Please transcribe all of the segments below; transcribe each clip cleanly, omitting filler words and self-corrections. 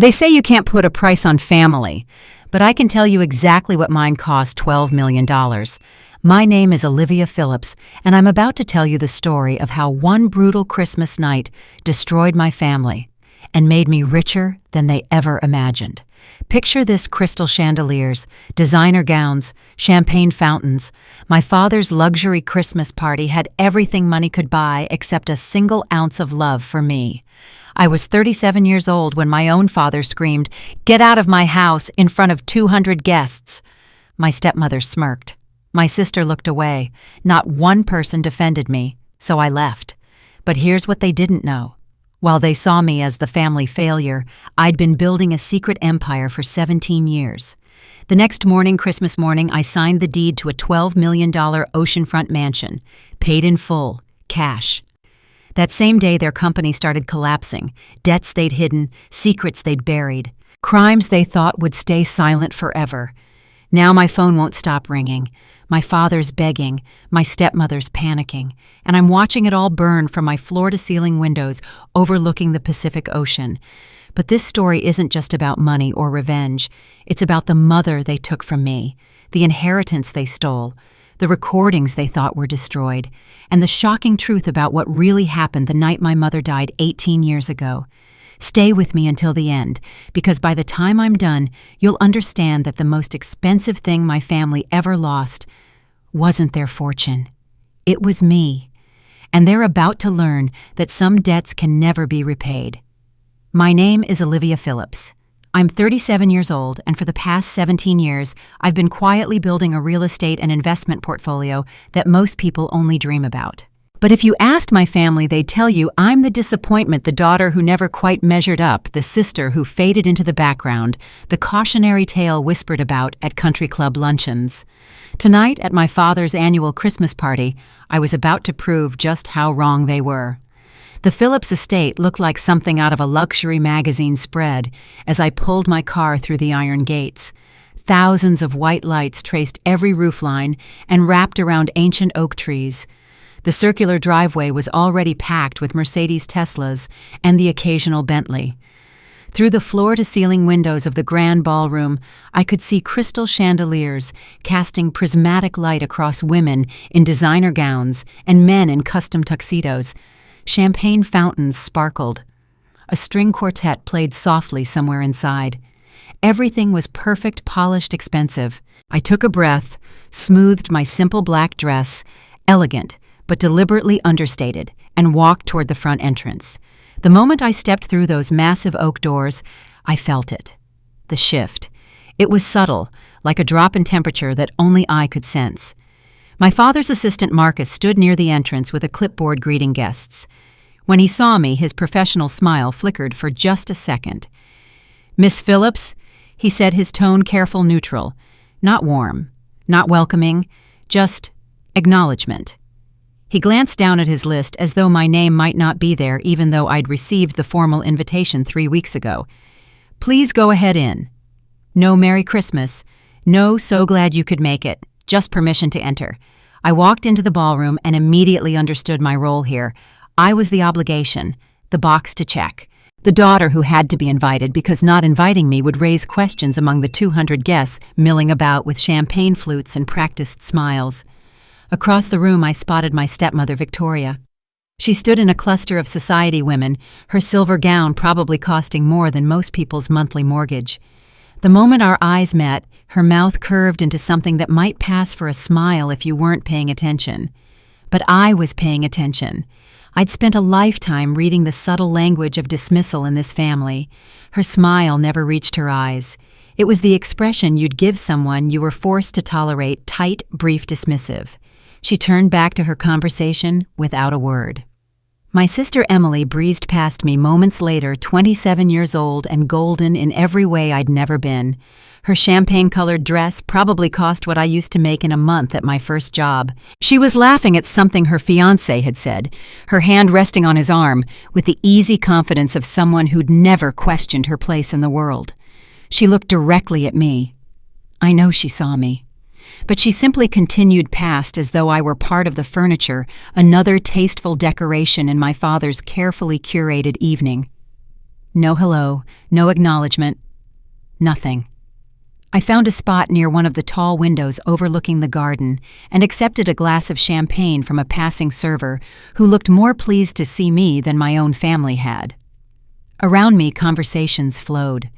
They say you can't put a price on family, but I can tell you exactly what mine cost: $12 million. My name is Olivia Phillips, and I'm about to tell you the story of how one brutal Christmas night destroyed my family and made me richer than they ever imagined. Picture this: crystal chandeliers, designer gowns, champagne fountains. My father's luxury Christmas party had everything money could buy except a single ounce of love for me. I was 37 years old when my own father screamed, "Get out of my house," in front of 200 guests. My stepmother smirked. My sister looked away. Not one person defended me, so I left. But here's what they didn't know. While they saw me as the family failure, I'd been building a secret empire for 17 years. The next morning, Christmas morning, I signed the deed to a $12 million oceanfront mansion, paid in full, cash. That same day, their company started collapsing. Debts they'd hidden, secrets they'd buried, crimes they thought would stay silent forever. Now my phone won't stop ringing. My father's begging, my stepmother's panicking, and I'm watching it all burn from my floor-to-ceiling windows overlooking the Pacific Ocean. But this story isn't just about money or revenge. It's about the mother they took from me, the inheritance they stole, the recordings they thought were destroyed, and the shocking truth about what really happened the night my mother died 18 years ago. Stay with me until the end, because by the time I'm done, you'll understand that the most expensive thing my family ever lost wasn't their fortune. It was me. And they're about to learn that some debts can never be repaid. My name is Olivia Phillips. I'm 37 years old, and for the past 17 years, I've been quietly building a real estate and investment portfolio that most people only dream about. But if you asked my family, they'd tell you I'm the disappointment, the daughter who never quite measured up, the sister who faded into the background, the cautionary tale whispered about at country club luncheons. Tonight, at my father's annual Christmas party, I was about to prove just how wrong they were. The Phillips estate looked like something out of a luxury magazine spread as I pulled my car through the iron gates. Thousands of white lights traced every roofline and wrapped around ancient oak trees. The circular driveway was already packed with Mercedes Teslas and the occasional Bentley. Through the floor-to-ceiling windows of the grand ballroom, I could see crystal chandeliers casting prismatic light across women in designer gowns and men in custom tuxedos. Champagne fountains sparkled. A string quartet played softly somewhere inside. Everything was perfect, polished, expensive. I took a breath, smoothed my simple black dress, elegant but deliberately understated, and walked toward the front entrance. The moment I stepped through those massive oak doors, I felt it. The shift. It was subtle, like a drop in temperature that only I could sense. My father's assistant Marcus stood near the entrance with a clipboard greeting guests. When he saw me, his professional smile flickered for just a second. "Miss Phillips," he said, his tone careful, neutral. Not warm, not welcoming, just acknowledgement. He glanced down at his list as though my name might not be there even though I'd received the formal invitation 3 weeks ago. "Please go ahead in. No Merry Christmas. No so glad you could make it. Just permission to enter." I walked into the ballroom and immediately understood my role here. I was the obligation, the box to check. The daughter who had to be invited because not inviting me would raise questions among the 200 guests milling about with champagne flutes and practiced smiles. Across the room, I spotted my stepmother, Victoria. She stood in a cluster of society women, her silver gown probably costing more than most people's monthly mortgage. The moment our eyes met, her mouth curved into something that might pass for a smile if you weren't paying attention. But I was paying attention. I'd spent a lifetime reading the subtle language of dismissal in this family. Her smile never reached her eyes. It was the expression you'd give someone you were forced to tolerate, tight, brief, dismissive. She turned back to her conversation without a word. My sister Emily breezed past me moments later, 27 years old and golden in every way I'd never been. Her champagne-colored dress probably cost what I used to make in a month at my first job. She was laughing at something her fiancé had said, her hand resting on his arm, with the easy confidence of someone who'd never questioned her place in the world. She looked directly at me. I know she saw me. But she simply continued past as though I were part of the furniture, another tasteful decoration in my father's carefully curated evening. No hello, no acknowledgement, nothing. I found a spot near one of the tall windows overlooking the garden and accepted a glass of champagne from a passing server who looked more pleased to see me than my own family had. Around me, conversations flowed.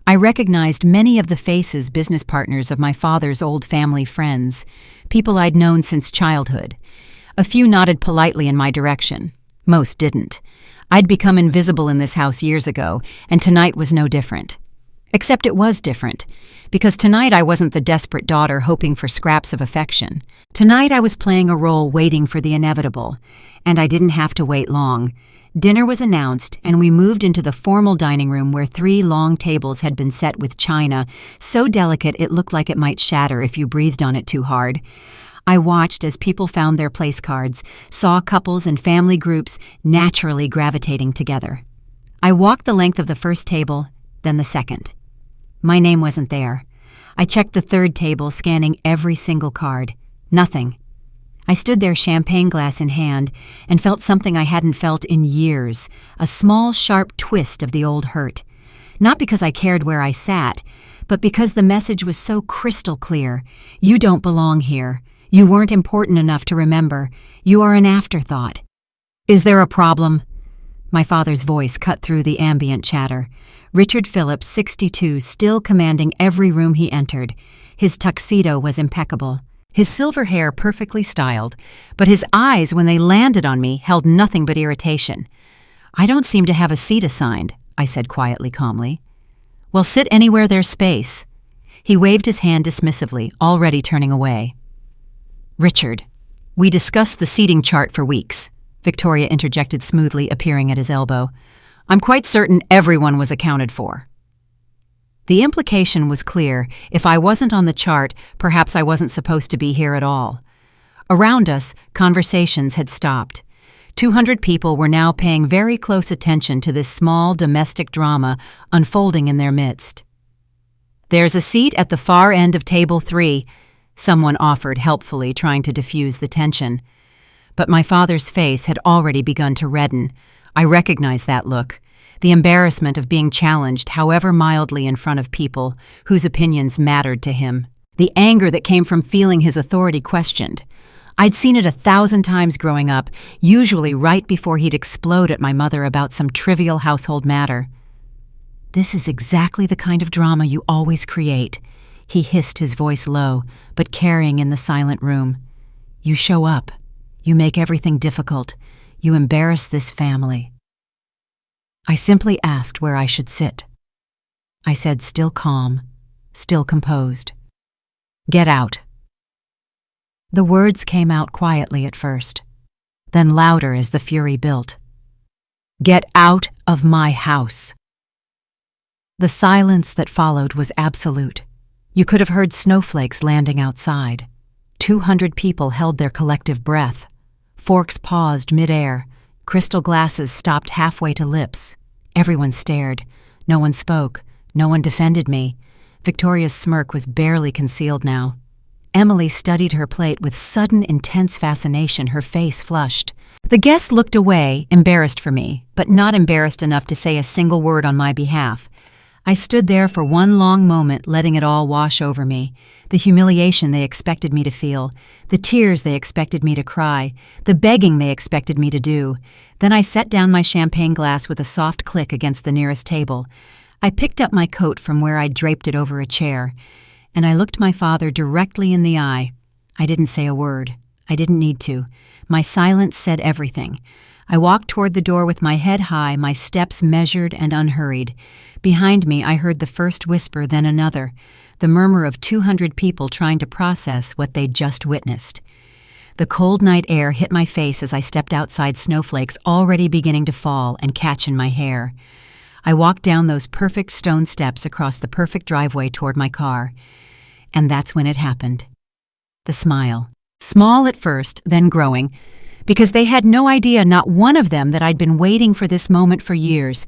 I recognized many of the faces, business partners of my father's old family friends, people I'd known since childhood. A few nodded politely in my direction. Most didn't. I'd become invisible in this house years ago, and tonight was no different. Except it was different, because tonight I wasn't the desperate daughter hoping for scraps of affection. Tonight I was playing a role waiting for the inevitable, and I didn't have to wait long. Dinner was announced, and we moved into the formal dining room where 3 long tables had been set with china, so delicate it looked like it might shatter if you breathed on it too hard. I watched as people found their place cards, saw couples and family groups naturally gravitating together. I walked the length of the first table, then the second. My name wasn't there. I checked the third table, scanning every single card. Nothing. I stood there, champagne glass in hand, and felt something I hadn't felt in years, a small, sharp twist of the old hurt. Not because I cared where I sat, but because the message was so crystal clear. You don't belong here. You weren't important enough to remember. You are an afterthought. Is there a problem? My father's voice cut through the ambient chatter. Richard Phillips, 62, still commanding every room he entered. His tuxedo was impeccable, his silver hair perfectly styled, but his eyes, when they landed on me, held nothing but irritation. I don't seem to have a seat assigned, I said quietly, calmly. Well, sit anywhere there's space. He waved his hand dismissively, already turning away. Richard, we discussed the seating chart for weeks, Victoria interjected smoothly, appearing at his elbow. I'm quite certain everyone was accounted for. The implication was clear. If I wasn't on the chart, perhaps I wasn't supposed to be here at all. Around us, conversations had stopped. 200 people were now paying very close attention to this small domestic drama unfolding in their midst. There's a seat at the far end of table 3, someone offered helpfully, trying to diffuse the tension. But my father's face had already begun to redden. I recognized that look, the embarrassment of being challenged, however mildly, in front of people whose opinions mattered to him. The anger that came from feeling his authority questioned. I'd seen it 1,000 times growing up, usually right before he'd explode at my mother about some trivial household matter. This is exactly the kind of drama you always create, he hissed, his voice low, but carrying in the silent room. You show up. You make everything difficult. You embarrass this family. I simply asked where I should sit. I said, still calm, still composed. Get out. The words came out quietly at first, then louder as the fury built. Get out of my house. The silence that followed was absolute. You could have heard snowflakes landing outside. 200 people held their collective breath. Forks paused midair. Crystal glasses stopped halfway to lips. Everyone stared. No one spoke. No one defended me. Victoria's smirk was barely concealed now. Emily studied her plate with sudden, intense fascination, her face flushed. The guest looked away, embarrassed for me, but not embarrassed enough to say a single word on my behalf. I stood there for one long moment, letting it all wash over me. The humiliation they expected me to feel, the tears they expected me to cry, the begging they expected me to do. Then I set down my champagne glass with a soft click against the nearest table. I picked up my coat from where I'd draped it over a chair, and I looked my father directly in the eye. I didn't say a word. I didn't need to. My silence said everything. I walked toward the door with my head high, my steps measured and unhurried. Behind me, I heard the first whisper, then another, the murmur of 200 people trying to process what they'd just witnessed. The cold night air hit my face as I stepped outside, snowflakes already beginning to fall and catch in my hair. I walked down those perfect stone steps across the perfect driveway toward my car. And that's when it happened. The smile. Small at first, then growing, because they had no idea, not one of them, that I'd been waiting for this moment for years.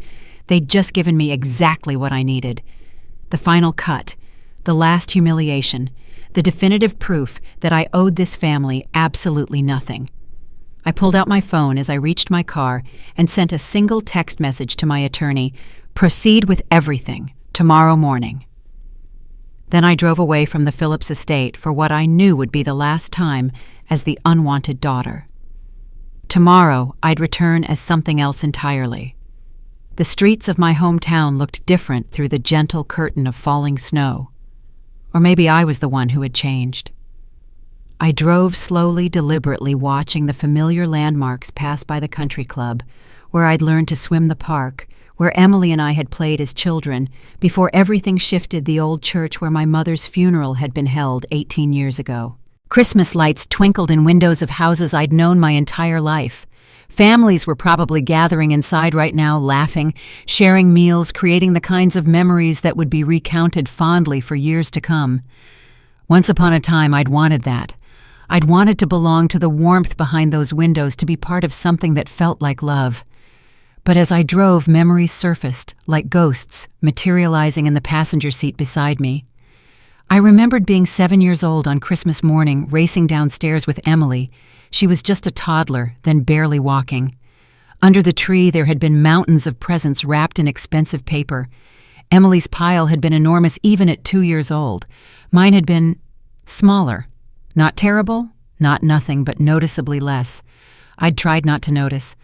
They'd just given me exactly what I needed. The final cut, the last humiliation, the definitive proof that I owed this family absolutely nothing. I pulled out my phone as I reached my car and sent a single text message to my attorney: "Proceed with everything, tomorrow morning." Then I drove away from the Phillips estate for what I knew would be the last time as the unwanted daughter. Tomorrow, I'd return as something else entirely. The streets of my hometown looked different through the gentle curtain of falling snow. Or maybe I was the one who had changed. I drove slowly, deliberately, watching the familiar landmarks pass by the country club, where I'd learned to swim the park, where Emily and I had played as children, before everything shifted, the old church where my mother's funeral had been held 18 years ago. Christmas lights twinkled in windows of houses I'd known my entire life. Families were probably gathering inside right now, laughing, sharing meals, creating the kinds of memories that would be recounted fondly for years to come. Once upon a time, I'd wanted that. I'd wanted to belong to the warmth behind those windows, to be part of something that felt like love. But as I drove, memories surfaced, like ghosts, materializing in the passenger seat beside me. I remembered being 7 years old on Christmas morning, racing downstairs with Emily. She was just a toddler, then barely walking. Under the tree, there had been mountains of presents wrapped in expensive paper. Emily's pile had been enormous even at 2 years old. Mine had been smaller. Not terrible, not nothing, but noticeably less. I'd tried not to notice.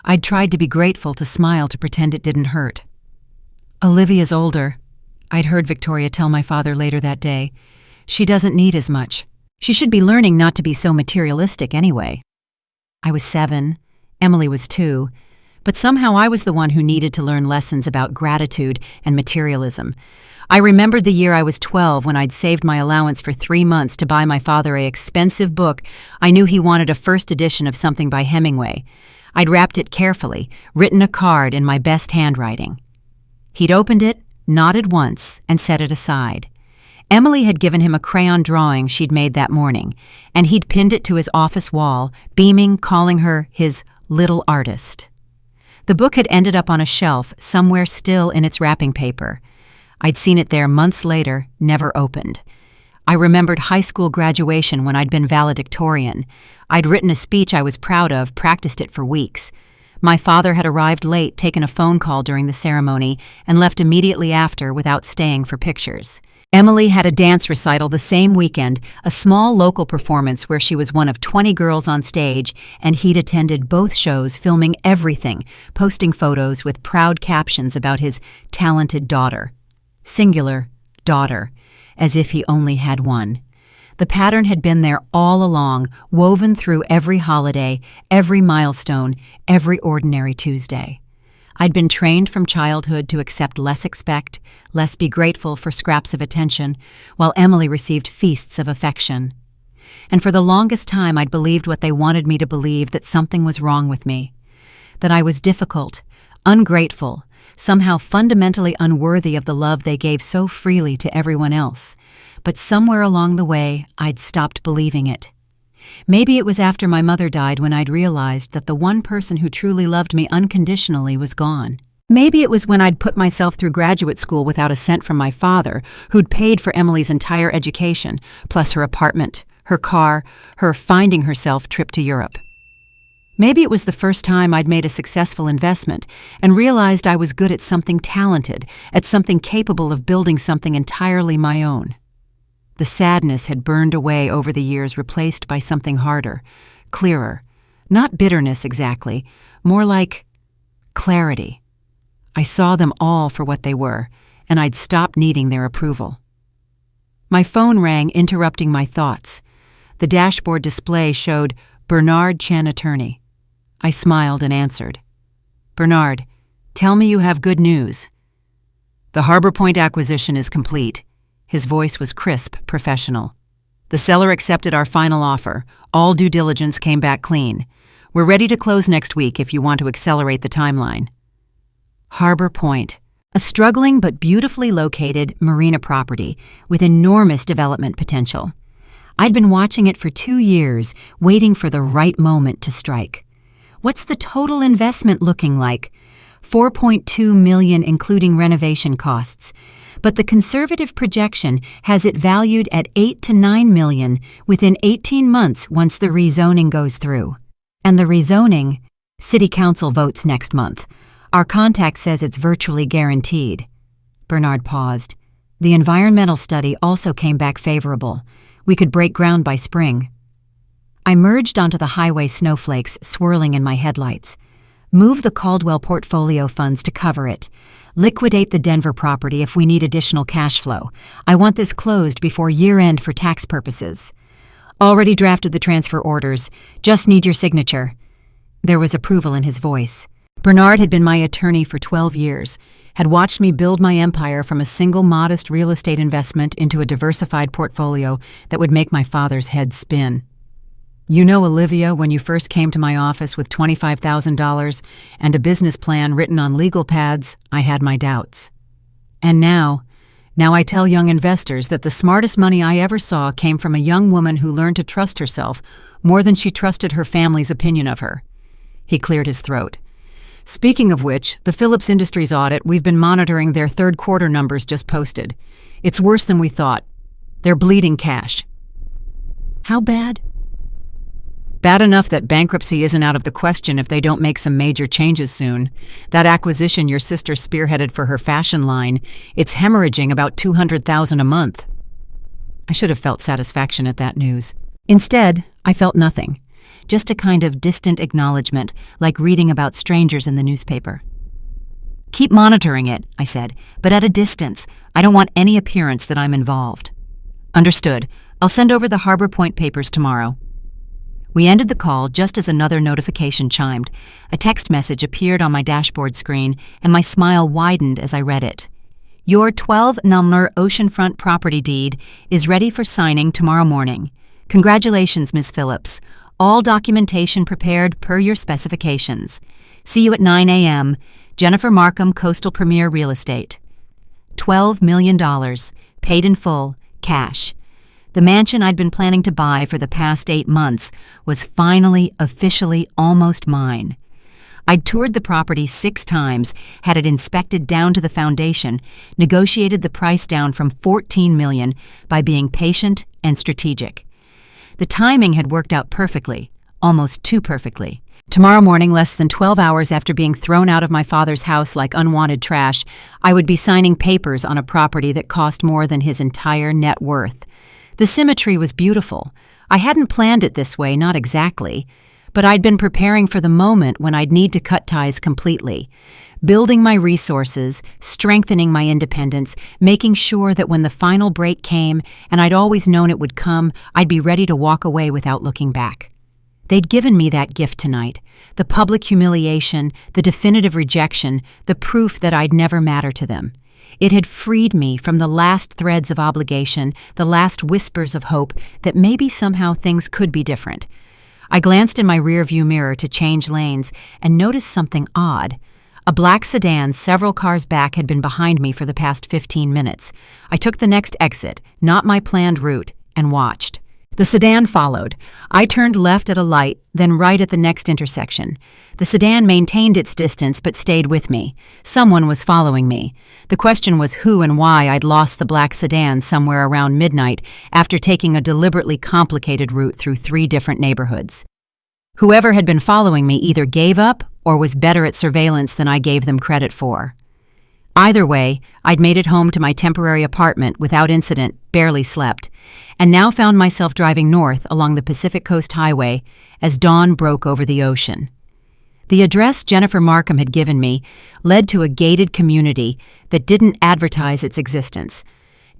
I'd tried to be grateful, to smile, to pretend it didn't hurt. "Olivia's older," I'd heard Victoria tell my father later that day. "She doesn't need as much. She should be learning not to be so materialistic anyway." I was 7, Emily was 2, but somehow I was the one who needed to learn lessons about gratitude and materialism. I remembered the year I was 12 when I'd saved my allowance for 3 months to buy my father an expensive book. I knew he wanted a first edition of something by Hemingway. I'd wrapped it carefully, written a card in my best handwriting. He'd opened it, nodded once, and set it aside. Emily had given him a crayon drawing she'd made that morning, and he'd pinned it to his office wall, beaming, calling her his little artist. The book had ended up on a shelf, somewhere still in its wrapping paper. I'd seen it there months later, never opened. I remembered high school graduation when I'd been valedictorian. I'd written a speech I was proud of, practiced it for weeks. My father had arrived late, taken a phone call during the ceremony, and left immediately after without staying for pictures. Emily had a dance recital the same weekend, a small local performance where she was one of 20 girls on stage, and he'd attended both shows, filming everything, posting photos with proud captions about his talented daughter. Singular, daughter, as if he only had one. The pattern had been there all along, woven through every holiday, every milestone, every ordinary Tuesday. I'd been trained from childhood to accept less, expect less, be grateful for scraps of attention, while Emily received feasts of affection. And for the longest time I'd believed what they wanted me to believe, that something was wrong with me, that I was difficult, ungrateful, somehow fundamentally unworthy of the love they gave so freely to everyone else. But somewhere along the way, I'd stopped believing it. Maybe it was after my mother died when I'd realized that the one person who truly loved me unconditionally was gone. Maybe it was when I'd put myself through graduate school without a cent from my father, who'd paid for Emily's entire education, plus her apartment, her car, her finding herself trip to Europe. Maybe it was the first time I'd made a successful investment and realized I was good at something, talented, at something capable of building something entirely my own. The sadness had burned away over the years, replaced by something harder, clearer. Not bitterness exactly, more like clarity. I saw them all for what they were, and I'd stopped needing their approval. My phone rang, interrupting my thoughts. The dashboard display showed Bernard Chen, attorney. I smiled and answered. "Bernard, tell me you have good news." "The Harbor Point acquisition is complete." His voice was crisp, professional. "The seller accepted our final offer. All due diligence came back clean. We're ready to close next week if you want to accelerate the timeline." Harbor Point, a struggling but beautifully located marina property with enormous development potential. I'd been watching it for 2 years, waiting for the right moment to strike. What's the total investment looking like? $4.2 million including renovation costs. But the conservative projection has it valued at $8 to $9 million within 18 months once the rezoning goes through. And the rezoning? City Council votes next month. Our contact says it's virtually guaranteed. Bernard paused. The environmental study also came back favorable. We could break ground by spring. I merged onto the highway snowflakes swirling in my headlights. Move the Caldwell portfolio funds to cover it. Liquidate the Denver property if we need additional cash flow. I want this closed before year-end for tax purposes. Already drafted the transfer orders. Just need your signature. There was approval in his voice. Bernard had been my attorney for 12 years, had watched me build my empire from a single modest real estate investment into a diversified portfolio that would make my father's head spin. You know, Olivia, when you first came to my office with $25,000 and a business plan written on legal pads, I had my doubts. And now I tell young investors that the smartest money I ever saw came from a young woman who learned to trust herself more than she trusted her family's opinion of her. He cleared his throat. Speaking of which, the Phillips Industries audit, we've been monitoring their third quarter numbers just posted. It's worse than we thought. They're bleeding cash. How bad? Bad enough that bankruptcy isn't out of the question if they don't make some major changes soon. That acquisition your sister spearheaded for her fashion line, it's hemorrhaging about $200,000 a month. I should have felt satisfaction at that news. Instead, I felt nothing. Just a kind of distant acknowledgement, like reading about strangers in the newspaper. Keep monitoring it, I said, but at a distance. I don't want any appearance that I'm involved. Understood. I'll send over the Harbor Point papers tomorrow. We ended the call just as another notification chimed. A text message appeared on my dashboard screen, and my smile widened as I read it. Your 12M Oceanfront property deed is ready for signing tomorrow morning. Congratulations, Ms. Phillips. All documentation prepared per your specifications. See you at 9 a.m. Jennifer Markham, Coastal Premier Real Estate. $12 million, paid in full, cash. The mansion I'd been planning to buy for the past 8 months was finally, officially, almost mine. I'd toured the property 6 times, had it inspected down to the foundation, negotiated the price down from $14 million by being patient and strategic. The timing had worked out perfectly, almost too perfectly. Tomorrow morning, less than 12 hours after being thrown out of my father's house like unwanted trash, I would be signing papers on a property that cost more than his entire net worth. The symmetry was beautiful. I hadn't planned it this way, not exactly, but I'd been preparing for the moment when I'd need to cut ties completely, building my resources, strengthening my independence, making sure that when the final break came, and I'd always known it would come, I'd be ready to walk away without looking back. They'd given me that gift tonight, the public humiliation, the definitive rejection, the proof that I'd never matter to them. It had freed me from the last threads of obligation, the last whispers of hope that maybe somehow things could be different. I glanced in my rearview mirror to change lanes and noticed something odd. A black sedan several cars back had been behind me for the past 15 minutes. I took the next exit, not my planned route, and watched. The sedan followed. I turned left at a light, then right at the next intersection. The sedan maintained its distance but stayed with me. Someone was following me. The question was who and why I'd lost the black sedan somewhere around midnight after taking a deliberately complicated route through 3 different neighborhoods. Whoever had been following me either gave up or was better at surveillance than I gave them credit for. Either way, I'd made it home to my temporary apartment without incident, barely slept, and now found myself driving north along the Pacific Coast Highway as dawn broke over the ocean. The address Jennifer Markham had given me led to a gated community that didn't advertise its existence.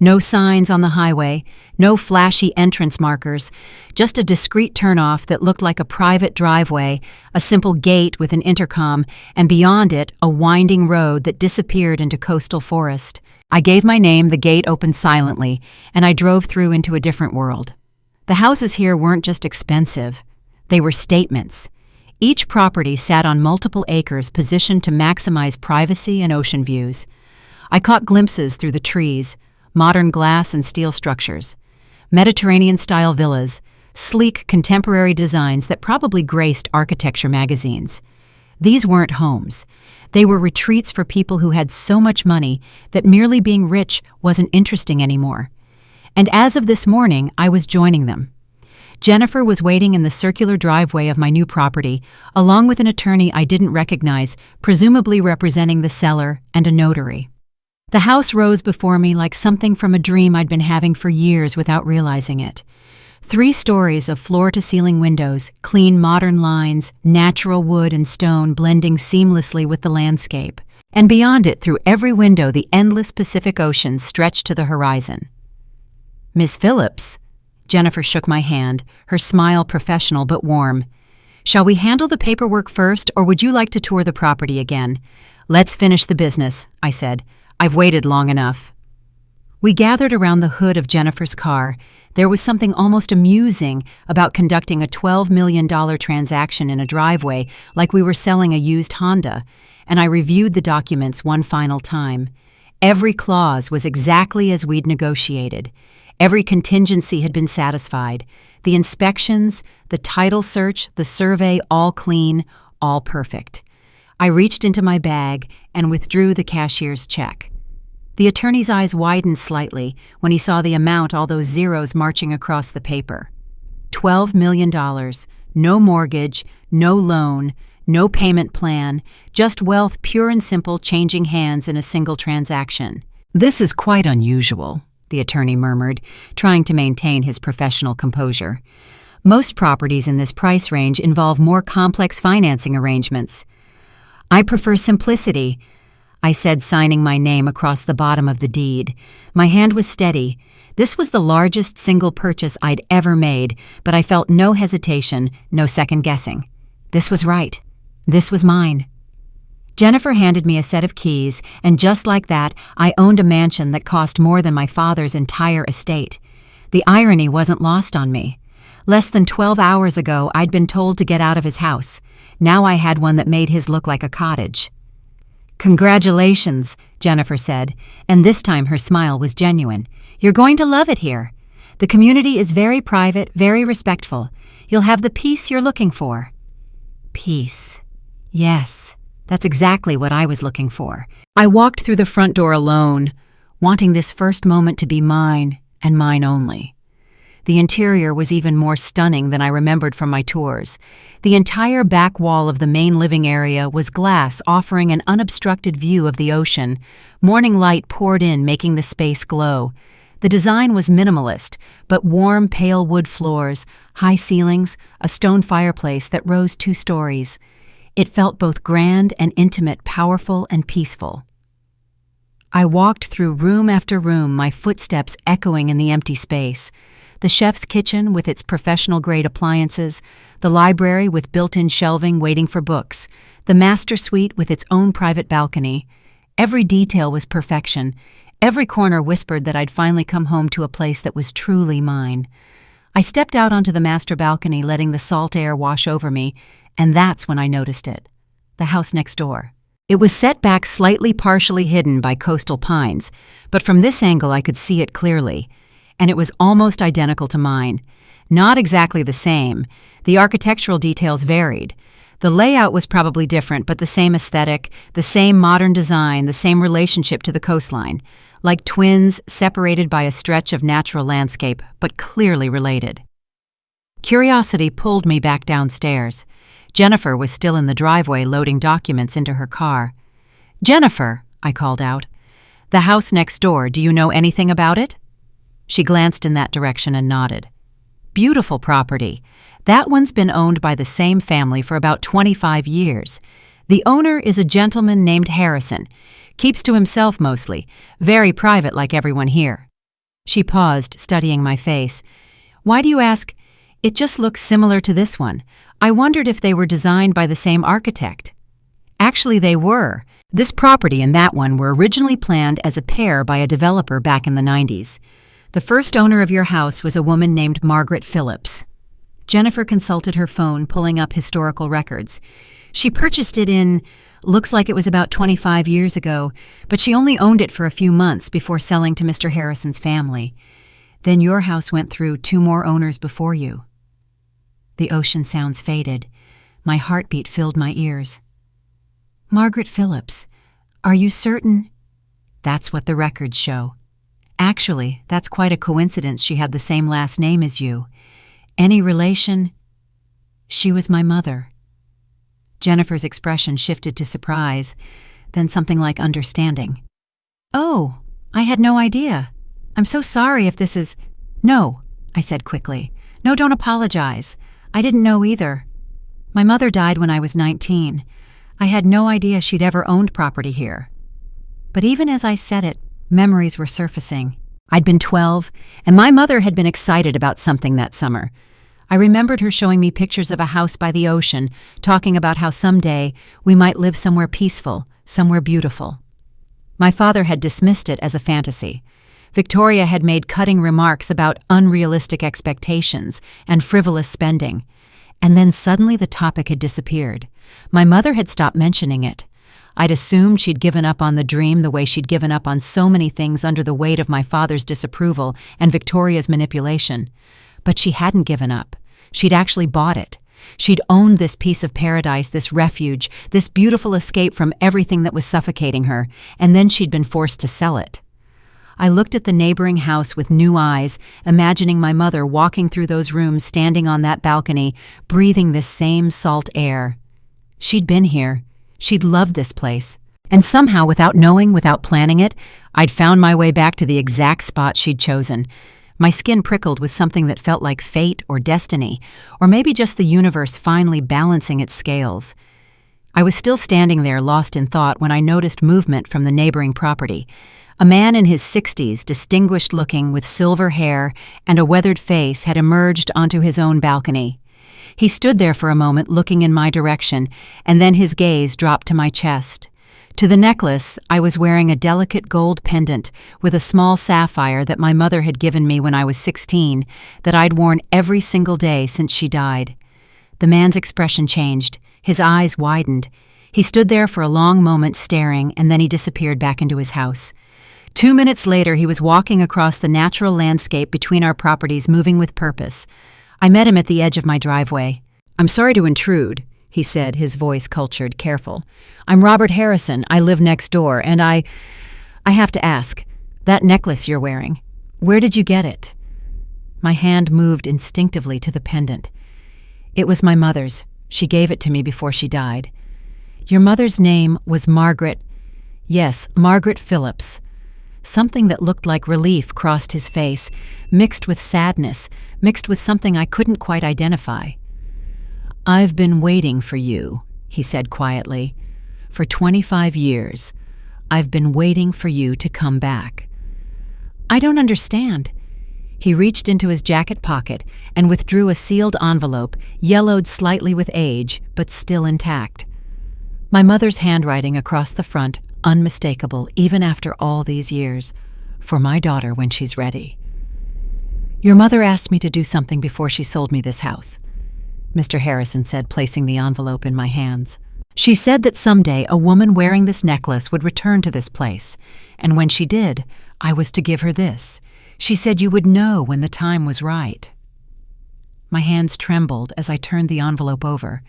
No signs on the highway, no flashy entrance markers, just a discreet turnoff that looked like a private driveway, a simple gate with an intercom, and beyond it, a winding road that disappeared into coastal forest. I gave my name, the gate opened silently, and I drove through into a different world. The houses here weren't just expensive, they were statements. Each property sat on multiple acres positioned to maximize privacy and ocean views. I caught glimpses through the trees, modern glass and steel structures, Mediterranean-style villas, sleek contemporary designs that probably graced architecture magazines. These weren't homes. They were retreats for people who had so much money that merely being rich wasn't interesting anymore. And as of this morning, I was joining them. Jennifer was waiting in the circular driveway of my new property, along with an attorney I didn't recognize, presumably representing the seller, and a notary. The house rose before me like something from a dream I'd been having for years without realizing it. 3 stories of floor-to-ceiling windows, clean modern lines, natural wood and stone blending seamlessly with the landscape. And beyond it, through every window, the endless Pacific Ocean stretched to the horizon. "Miss Phillips?" Jennifer shook my hand, her smile professional but warm. "Shall we handle the paperwork first, or would you like to tour the property again?" "Let's finish the business," I said. "I've waited long enough." We gathered around the hood of Jennifer's car. There was something almost amusing about conducting a $12 million transaction in a driveway like we were selling a used Honda, and I reviewed the documents one final time. Every clause was exactly as we'd negotiated. Every contingency had been satisfied. The inspections, the title search, the survey, all clean, all perfect. I reached into my bag and withdrew the cashier's check. The attorney's eyes widened slightly when he saw the amount, all those zeros marching across the paper. $12 million, no mortgage, no loan, no payment plan, just wealth pure and simple changing hands in a single transaction. "This is quite unusual," the attorney murmured, trying to maintain his professional composure. "Most properties in this price range involve more complex financing arrangements." "I prefer simplicity," I said, signing my name across the bottom of the deed. My hand was steady. This was the largest single purchase I'd ever made, but I felt no hesitation, no second-guessing. This was right. This was mine. Jennifer handed me a set of keys, and just like that, I owned a mansion that cost more than my father's entire estate. The irony wasn't lost on me. Less than 12 hours ago, I'd been told to get out of his house. Now I had one that made his look like a cottage. "Congratulations," Jennifer said, and this time her smile was genuine. "You're going to love it here. The community is very private, very respectful. You'll have the peace you're looking for." Peace. Yes, that's exactly what I was looking for. I walked through the front door alone, wanting this first moment to be mine and mine only. The interior was even more stunning than I remembered from my tours. The entire back wall of the main living area was glass, offering an unobstructed view of the ocean. Morning light poured in, making the space glow. The design was minimalist, but warm, pale wood floors, high ceilings, a stone fireplace that rose 2 stories. It felt both grand and intimate, powerful and peaceful. I walked through room after room, my footsteps echoing in the empty space. The chef's kitchen with its professional-grade appliances, the library with built-in shelving waiting for books, the master suite with its own private balcony. Every detail was perfection. Every corner whispered that I'd finally come home to a place that was truly mine. I stepped out onto the master balcony, letting the salt air wash over me, and that's when I noticed it. The house next door. It was set back slightly, partially hidden by coastal pines, but from this angle I could see it clearly. And it was almost identical to mine. Not exactly the same. The architectural details varied. The layout was probably different, but the same aesthetic, the same modern design, the same relationship to the coastline. Like twins separated by a stretch of natural landscape, but clearly related. Curiosity pulled me back downstairs. Jennifer was still in the driveway loading documents into her car. "Jennifer," I called out. "The house next door, do you know anything about it?" She glanced in that direction and nodded. "Beautiful property. That one's been owned by the same family for about 25 years. The owner is a gentleman named Harrison. Keeps to himself mostly. Very private like everyone here." She paused, studying my face. "Why do you ask?" "It just looks similar to this one. I wondered if they were designed by the same architect." Actually, they were. This property and that one were originally planned as a pair by a developer back in the 90s. The first owner of your house was a woman named Margaret Phillips. Jennifer consulted her phone, pulling up historical records. She purchased it looks like it was about 25 years ago, but she only owned it for a few months before selling to Mr. Harrison's family. Then your house went through 2 more owners before you. The ocean sounds faded. My heartbeat filled my ears. "Margaret Phillips, are you certain?" "That's what the records show. Actually, that's quite a coincidence she had the same last name as you. Any relation? She was my mother. Jennifer's expression shifted to surprise, then something like understanding. Oh, I had no idea. I'm so sorry if this is— No, I said quickly. No, don't apologize. I didn't know either. My mother died when I was 19. I had no idea she'd ever owned property here. But even as I said it, memories were surfacing. I'd been 12, and my mother had been excited about something that summer. I remembered her showing me pictures of a house by the ocean, talking about how someday we might live somewhere peaceful, somewhere beautiful. My father had dismissed it as a fantasy. Victoria had made cutting remarks about unrealistic expectations and frivolous spending. And then suddenly the topic had disappeared. My mother had stopped mentioning it. I'd assumed she'd given up on the dream the way she'd given up on so many things under the weight of my father's disapproval and Victoria's manipulation. But she hadn't given up. She'd actually bought it. She'd owned this piece of paradise, this refuge, this beautiful escape from everything that was suffocating her, and then she'd been forced to sell it. I looked at the neighboring house with new eyes, imagining my mother walking through those rooms, standing on that balcony, breathing this same salt air. She'd been here. She'd loved this place. And somehow, without knowing, without planning it, I'd found my way back to the exact spot she'd chosen. My skin prickled with something that felt like fate or destiny, or maybe just the universe finally balancing its scales. I was still standing there, lost in thought, when I noticed movement from the neighboring property. A man in his 60s, distinguished-looking, with silver hair and a weathered face, had emerged onto his own balcony. He stood there for a moment, looking in my direction, and then his gaze dropped to my chest. To the necklace, I was wearing a delicate gold pendant with a small sapphire that my mother had given me when I was 16, that I'd worn every single day since she died. The man's expression changed. His eyes widened. He stood there for a long moment staring, and then he disappeared back into his house. 2 minutes later, he was walking across the natural landscape between our properties, moving with purpose. I met him at the edge of my driveway. "I'm sorry to intrude," he said, his voice cultured, careful. "I'm Robert Harrison. I live next door, and I have to ask, that necklace you're wearing, where did you get it?" My hand moved instinctively to the pendant. It was my mother's. She gave it to me before she died. "Your mother's name was Margaret—" "Yes, Margaret Phillips." Something that looked like relief crossed his face, mixed with sadness, mixed with something I couldn't quite identify. "I've been waiting for you," he said quietly. "For 25 years, I've been waiting for you to come back." "I don't understand." He reached into his jacket pocket and withdrew a sealed envelope, yellowed slightly with age, but still intact. My mother's handwriting across the front, unmistakable even after all these years. "For my daughter when she's ready." "Your mother asked me to do something before she sold me this house," Mr. Harrison said, placing the envelope in my hands. "She said that someday a woman wearing this necklace would return to this place, and when she did, I was to give her this. She said you would know when the time was right." My hands trembled as I turned the envelope over.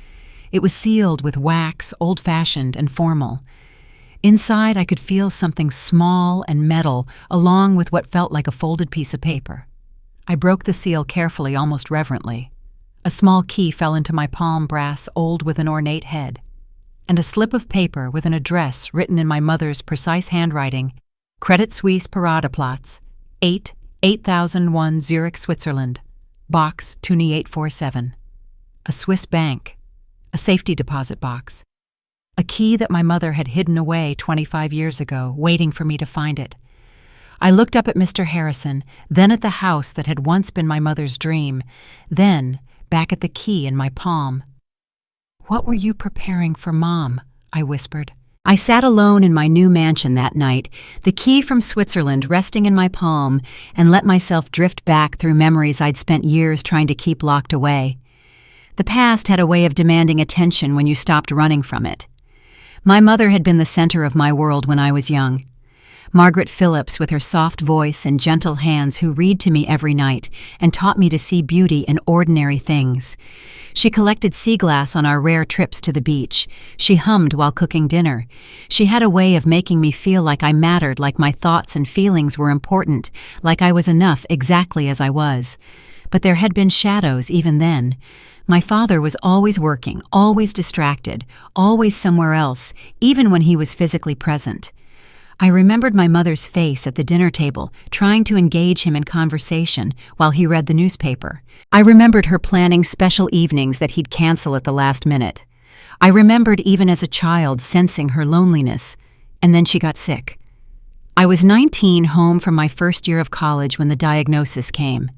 It was sealed with wax, old-fashioned and formal. Inside, I could feel something small and metal, along with what felt like a folded piece of paper. I broke the seal carefully, almost reverently. A small key fell into my palm, brass, old with an ornate head, and a slip of paper with an address written in my mother's precise handwriting: Credit Suisse Paradeplatz, 8001 Zurich, Switzerland, Box 29847. A Swiss bank, a safety deposit box. A key that my mother had hidden away 25 years ago, waiting for me to find it. I looked up at Mr. Harrison, then at the house that had once been my mother's dream, then back at the key in my palm. "What were you preparing for, Mom?" I whispered. I sat alone in my new mansion that night, the key from Switzerland resting in my palm, and let myself drift back through memories I'd spent years trying to keep locked away. The past had a way of demanding attention when you stopped running from it. My mother had been the center of my world when I was young. Margaret Phillips, with her soft voice and gentle hands, who read to me every night and taught me to see beauty in ordinary things. She collected sea glass on our rare trips to the beach. She hummed while cooking dinner. She had a way of making me feel like I mattered, like my thoughts and feelings were important, like I was enough exactly as I was. But there had been shadows even then. My father was always working, always distracted, always somewhere else, even when he was physically present. I remembered my mother's face at the dinner table, trying to engage him in conversation while he read the newspaper. I remembered her planning special evenings that he'd cancel at the last minute. I remembered even as a child sensing her loneliness, and then she got sick. I was 19, home from my first year of college when the diagnosis came.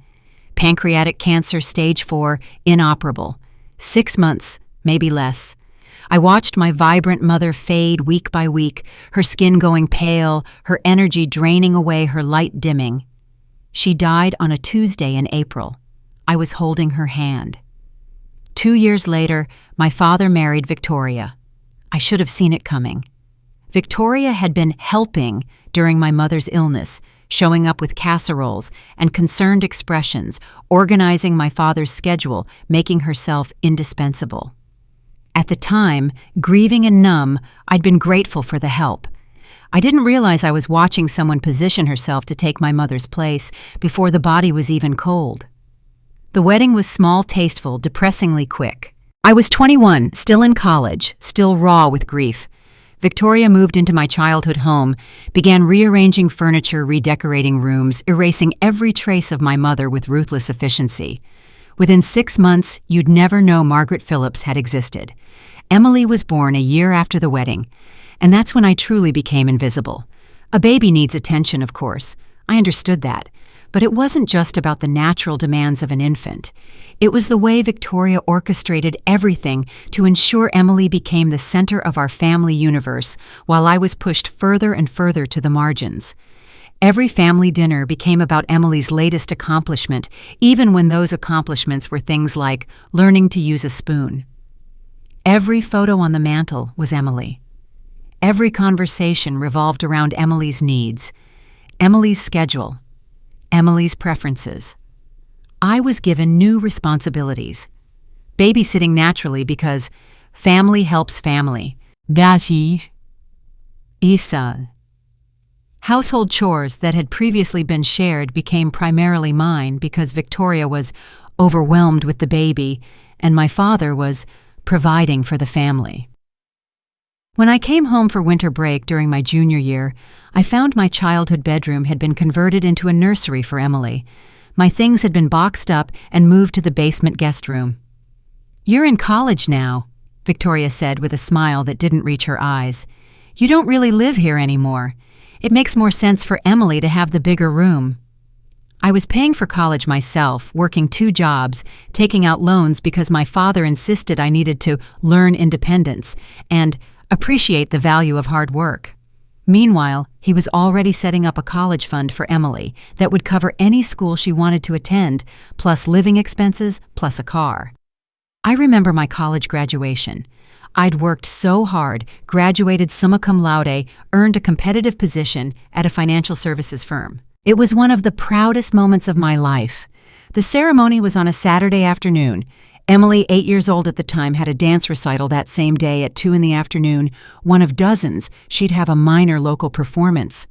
Pancreatic cancer, stage 4, inoperable. 6 months, maybe less. I watched my vibrant mother fade week by week, her skin going pale, her energy draining away, her light dimming. She died on a Tuesday in April. I was holding her hand. 2 years later, my father married Victoria. I should have seen it coming. Victoria had been helping during my mother's illness, showing up with casseroles and concerned expressions, organizing my father's schedule, making herself indispensable. At the time, grieving and numb, I'd been grateful for the help. I didn't realize I was watching someone position herself to take my mother's place before the body was even cold. The wedding was small, tasteful, depressingly quick. I was 21, still in college, still raw with grief. Victoria moved into my childhood home, began rearranging furniture, redecorating rooms, erasing every trace of my mother with ruthless efficiency. Within 6 months, you'd never know Margaret Phillips had existed. Emily was born a year after the wedding, and that's when I truly became invisible. A baby needs attention, of course. I understood that. But it wasn't just about the natural demands of an infant. It was the way Victoria orchestrated everything to ensure Emily became the center of our family universe, while I was pushed further and further to the margins. Every family dinner became about Emily's latest accomplishment, even when those accomplishments were things like learning to use a spoon. Every photo on the mantel was Emily. Every conversation revolved around Emily's needs, Emily's schedule, Emily's preferences. I was given new responsibilities. Babysitting naturally because family helps family. Isa. Household chores that had previously been shared became primarily mine because Victoria was overwhelmed with the baby and my father was providing for the family. When I came home for winter break during my junior year, I found my childhood bedroom had been converted into a nursery for Emily. My things had been boxed up and moved to the basement guest room. "You're in college now," Victoria said with a smile that didn't reach her eyes. "You don't really live here anymore. It makes more sense for Emily to have the bigger room." I was paying for college myself, working 2 jobs, taking out loans because my father insisted I needed to learn independence and appreciate the value of hard work. Meanwhile, he was already setting up a college fund for Emily that would cover any school she wanted to attend, plus living expenses, plus a car. I remember my college graduation. I'd worked so hard, graduated summa cum laude, earned a competitive position at a financial services firm. It was one of the proudest moments of my life. The ceremony was on a Saturday afternoon. Emily, 8 years old at the time, had a dance recital that same day at 2 p.m, one of dozens. She'd have a minor local performance.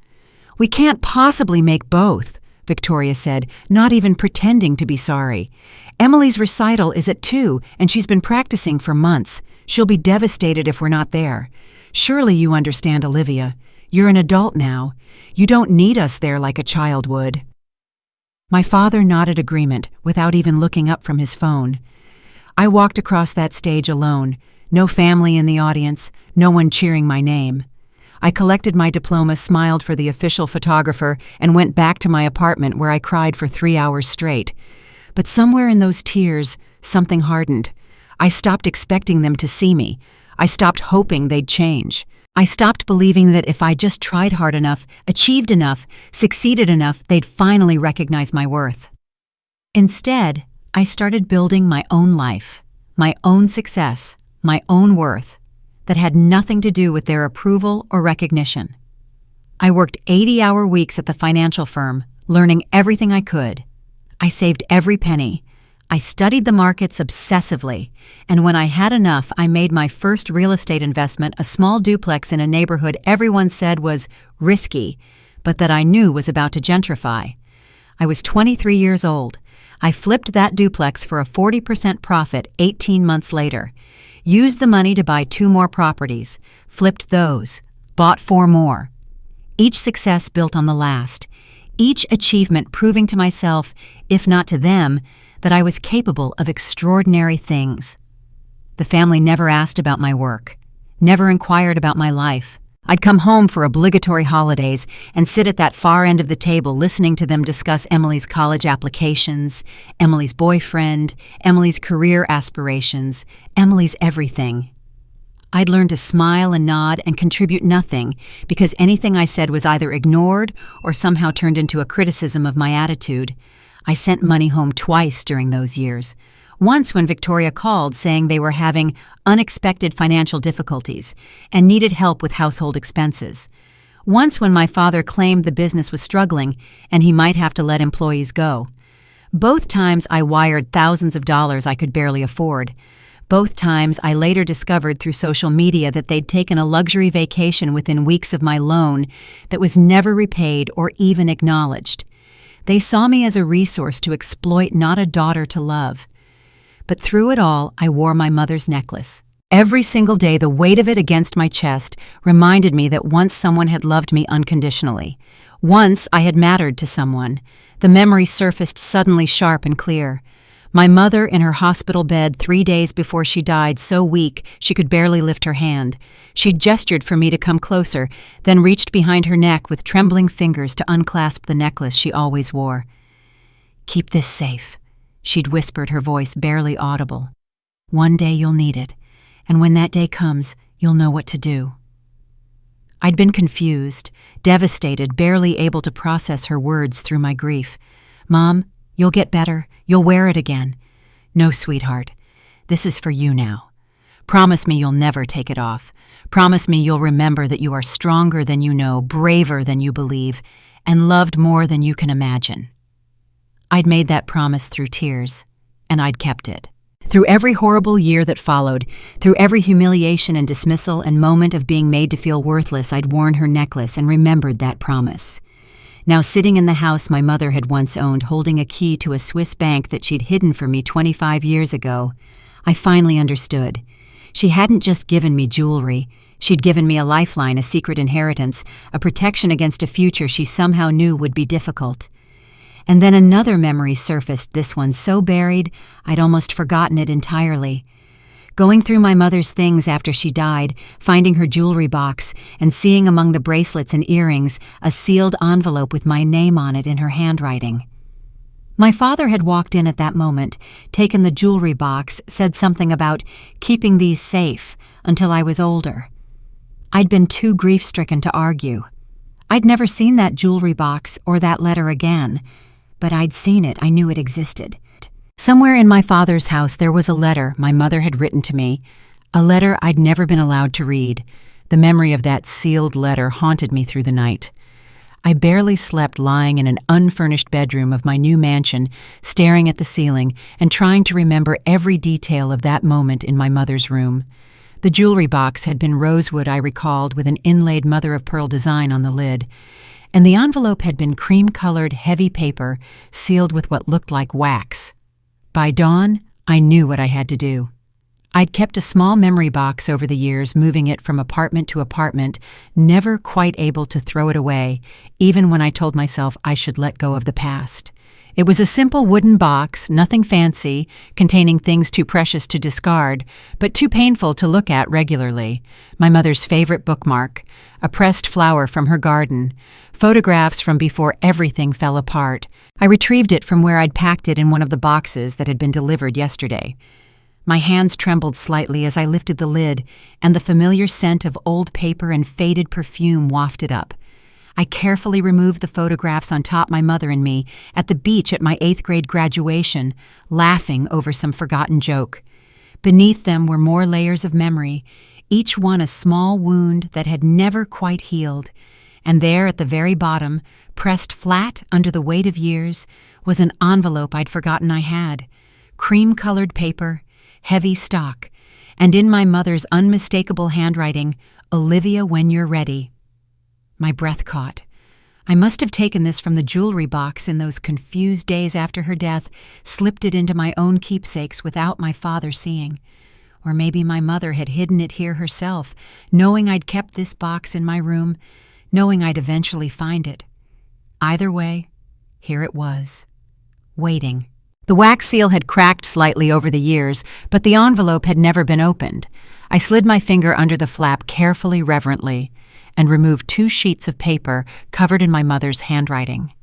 "We can't possibly make both," Victoria said, not even pretending to be sorry. "Emily's recital is at 2, and she's been practicing for months. She'll be devastated if we're not there. Surely you understand, Olivia. You're an adult now. You don't need us there like a child would." My father nodded agreement without even looking up from his phone. I walked across that stage alone, no family in the audience, no one cheering my name. I collected my diploma, smiled for the official photographer, and went back to my apartment where I cried for 3 hours straight. But somewhere in those tears, something hardened. I stopped expecting them to see me. I stopped hoping they'd change. I stopped believing that if I just tried hard enough, achieved enough, succeeded enough, they'd finally recognize my worth. Instead, I started building my own life, my own success, my own worth, that had nothing to do with their approval or recognition. I worked 80-hour weeks at the financial firm, learning everything I could. I saved every penny. I studied the markets obsessively, and when I had enough, I made my first real estate investment, a small duplex in a neighborhood everyone said was risky, but that I knew was about to gentrify. I was 23 years old. I flipped that duplex for a 40% profit 18 months later. Used the money to buy 2 more properties, flipped those, bought 4 more. Each success built on the last. Each achievement proving to myself, if not to them, that I was capable of extraordinary things. The family never asked about my work, never inquired about my life. I'd come home for obligatory holidays and sit at that far end of the table listening to them discuss Emily's college applications, Emily's boyfriend, Emily's career aspirations, Emily's everything. I'd learn to smile and nod and contribute nothing because anything I said was either ignored or somehow turned into a criticism of my attitude. I sent money home twice during those years. Once when Victoria called saying they were having unexpected financial difficulties and needed help with household expenses. Once when my father claimed the business was struggling and he might have to let employees go. Both times I wired thousands of dollars I could barely afford. Both times I later discovered through social media that they'd taken a luxury vacation within weeks of my loan that was never repaid or even acknowledged. They saw me as a resource to exploit, not a daughter to love. But through it all, I wore my mother's necklace. Every single day, the weight of it against my chest reminded me that once someone had loved me unconditionally. Once I had mattered to someone. The memory surfaced suddenly sharp and clear. My mother in her hospital bed 3 days before she died, so weak she could barely lift her hand. She gestured for me to come closer, then reached behind her neck with trembling fingers to unclasp the necklace she always wore. "Keep this safe," she'd whispered, her voice barely audible. "One day you'll need it, and when that day comes, you'll know what to do." I'd been confused, devastated, barely able to process her words through my grief. "Mom, you'll get better. You'll wear it again." "No, sweetheart. This is for you now. Promise me you'll never take it off. Promise me you'll remember that you are stronger than you know, braver than you believe, and loved more than you can imagine." I'd made that promise through tears, and I'd kept it. Through every horrible year that followed, through every humiliation and dismissal and moment of being made to feel worthless, I'd worn her necklace and remembered that promise. Now sitting in the house my mother had once owned, holding a key to a Swiss bank that she'd hidden from me 25 years ago, I finally understood. She hadn't just given me jewelry. She'd given me a lifeline, a secret inheritance, a protection against a future she somehow knew would be difficult. And then another memory surfaced, this one so buried I'd almost forgotten it entirely. Going through my mother's things after she died, finding her jewelry box, and seeing among the bracelets and earrings a sealed envelope with my name on it in her handwriting. My father had walked in at that moment, taken the jewelry box, said something about keeping these safe until I was older. I'd been too grief-stricken to argue. I'd never seen that jewelry box or that letter again. But I'd seen it, I knew it existed. Somewhere in my father's house there was a letter my mother had written to me, a letter I'd never been allowed to read. The memory of that sealed letter haunted me through the night. I barely slept lying in an unfurnished bedroom of my new mansion, staring at the ceiling and trying to remember every detail of that moment in my mother's room. The jewelry box had been rosewood, I recalled, with an inlaid mother-of-pearl design on the lid. And the envelope had been cream-colored, heavy paper, sealed with what looked like wax. By dawn, I knew what I had to do. I'd kept a small memory box over the years, moving it from apartment to apartment, never quite able to throw it away, even when I told myself I should let go of the past. It was a simple wooden box, nothing fancy, containing things too precious to discard, but too painful to look at regularly. My mother's favorite bookmark, a pressed flower from her garden, photographs from before everything fell apart. I retrieved it from where I'd packed it in one of the boxes that had been delivered yesterday. My hands trembled slightly as I lifted the lid, and the familiar scent of old paper and faded perfume wafted up. I carefully removed the photographs on top my mother and me at the beach at my 8th grade graduation, laughing over some forgotten joke. Beneath them were more layers of memory, each one a small wound that had never quite healed. And there at the very bottom, pressed flat under the weight of years, was an envelope I'd forgotten I had. Cream-colored paper, heavy stock, and in my mother's unmistakable handwriting, "Olivia, when you're ready." My breath caught. I must have taken this from the jewelry box in those confused days after her death, slipped it into my own keepsakes without my father seeing. Or maybe my mother had hidden it here herself, knowing I'd kept this box in my room, knowing I'd eventually find it. Either way, here it was, waiting. The wax seal had cracked slightly over the years, but the envelope had never been opened. I slid my finger under the flap carefully, reverently, and removed 2 sheets of paper covered in my mother's handwriting.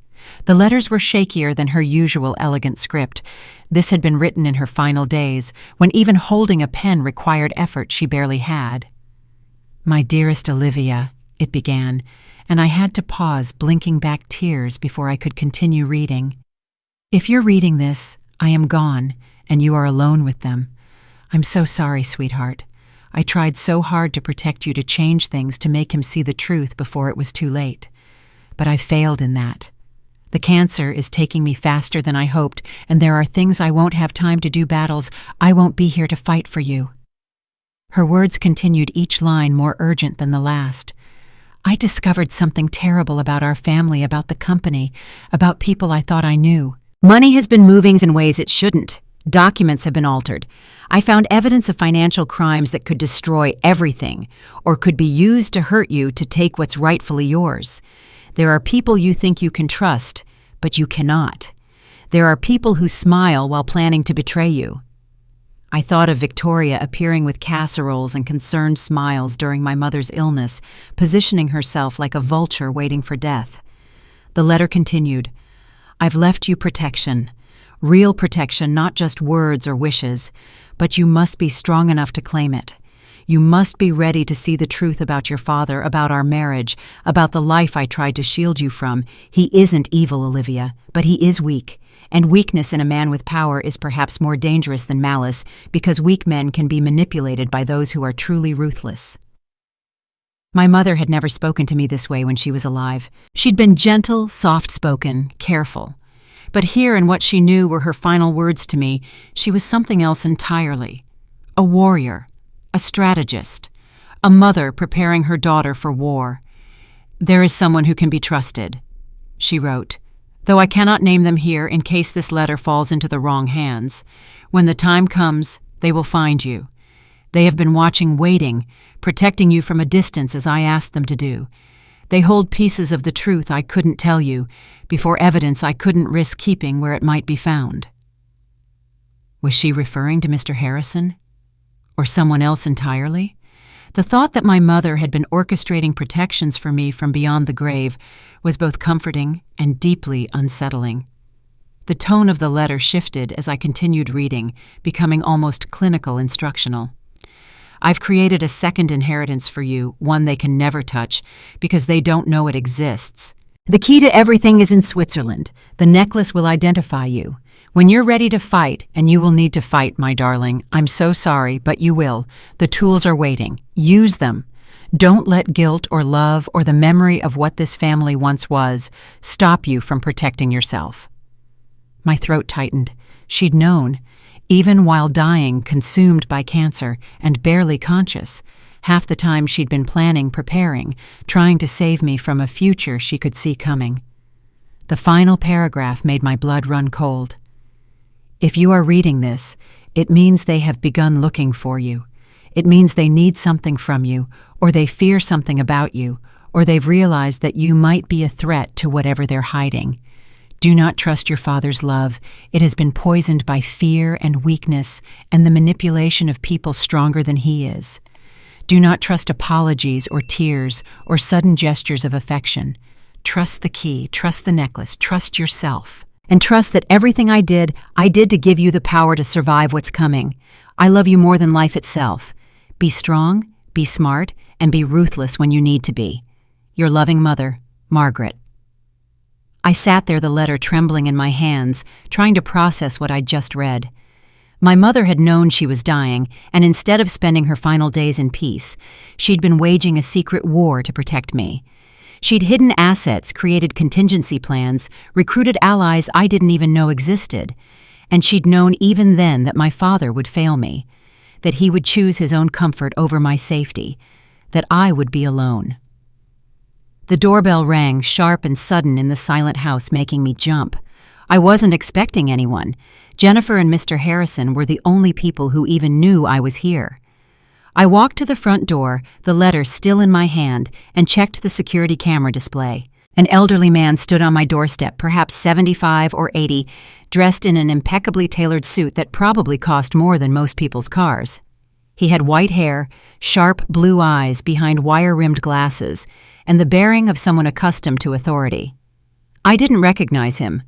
The letters were shakier than her usual elegant script. This had been written in her final days, when even holding a pen required effort she barely had. "My dearest Olivia," it began, and I had to pause, blinking back tears before I could continue reading. "If you're reading this, I am gone, and you are alone with them. I'm so sorry, sweetheart. I tried so hard to protect you, to change things, to make him see the truth before it was too late. But I failed in that. The cancer is taking me faster than I hoped, and there are things I won't have time to do, battles I won't be here to fight for you." Her words continued, each line more urgent than the last. "I discovered something terrible about our family, about the company, about people I thought I knew. Money has been moving in ways it shouldn't. Documents have been altered. I found evidence of financial crimes that could destroy everything, or could be used to hurt you, to take what's rightfully yours. There are people you think you can trust, but you cannot. There are people who smile while planning to betray you." I thought of Victoria appearing with casseroles and concerned smiles during my mother's illness, positioning herself like a vulture waiting for death. The letter continued, "I've left you protection. Real protection, not just words or wishes, but you must be strong enough to claim it. You must be ready to see the truth about your father, about our marriage, about the life I tried to shield you from. He isn't evil, Olivia, but he is weak. And weakness in a man with power is perhaps more dangerous than malice, because weak men can be manipulated by those who are truly ruthless." My mother had never spoken to me this way when she was alive. She'd been gentle, soft-spoken, careful. But here, in what she knew were her final words to me, she was something else entirely. A warrior, a strategist, a mother preparing her daughter for war. "There is someone who can be trusted," she wrote, "though I cannot name them here in case this letter falls into the wrong hands. When the time comes, they will find you. They have been watching, waiting, protecting you from a distance as I asked them to do. They hold pieces of the truth I couldn't tell you, before evidence I couldn't risk keeping where it might be found." Was she referring to Mr. Harrison? Or someone else entirely? The thought that my mother had been orchestrating protections for me from beyond the grave was both comforting and deeply unsettling. The tone of the letter shifted as I continued reading, becoming almost clinical, instructional. "I've created a second inheritance for you, one they can never touch, because they don't know it exists. The key to everything is in Switzerland. The necklace will identify you. When you're ready to fight, and you will need to fight, my darling, I'm so sorry, but you will. The tools are waiting. Use them. Don't let guilt or love or the memory of what this family once was stop you from protecting yourself." My throat tightened. She'd known. Even while dying, consumed by cancer, and barely conscious, half the time she'd been planning, preparing, trying to save me from a future she could see coming. The final paragraph made my blood run cold. "If you are reading this, it means they have begun looking for you. It means they need something from you, or they fear something about you, or they've realized that you might be a threat to whatever they're hiding. Do not trust your father's love. It has been poisoned by fear and weakness and the manipulation of people stronger than he is. Do not trust apologies or tears or sudden gestures of affection. Trust the key, trust the necklace, trust yourself. And trust that everything I did to give you the power to survive what's coming. I love you more than life itself. Be strong, be smart, and be ruthless when you need to be. Your loving mother, Margaret." I sat there, the letter trembling in my hands, trying to process what I'd just read. My mother had known she was dying, and instead of spending her final days in peace, she'd been waging a secret war to protect me. She'd hidden assets, created contingency plans, recruited allies I didn't even know existed, and she'd known even then that my father would fail me, that he would choose his own comfort over my safety, that I would be alone. The doorbell rang, sharp and sudden in the silent house, making me jump. I wasn't expecting anyone. Jennifer and Mr. Harrison were the only people who even knew I was here. I walked to the front door, the letter still in my hand, and checked the security camera display. An elderly man stood on my doorstep, perhaps 75 or 80, dressed in an impeccably tailored suit that probably cost more than most people's cars. He had white hair, sharp blue eyes behind wire-rimmed glasses, and the bearing of someone accustomed to authority. I didn't recognize him,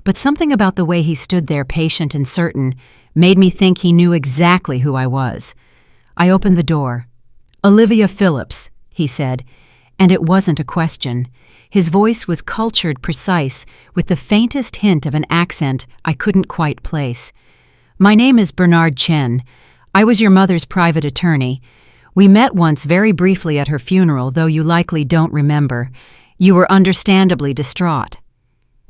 but something about the way he stood there, patient and certain, made me think he knew exactly who I was. I opened the door. "Olivia Phillips," he said, and it wasn't a question. His voice was cultured, precise, with the faintest hint of an accent I couldn't quite place. "My name is Bernard Chen. I was your mother's private attorney. We met once very briefly at her funeral, though you likely don't remember. You were understandably distraught."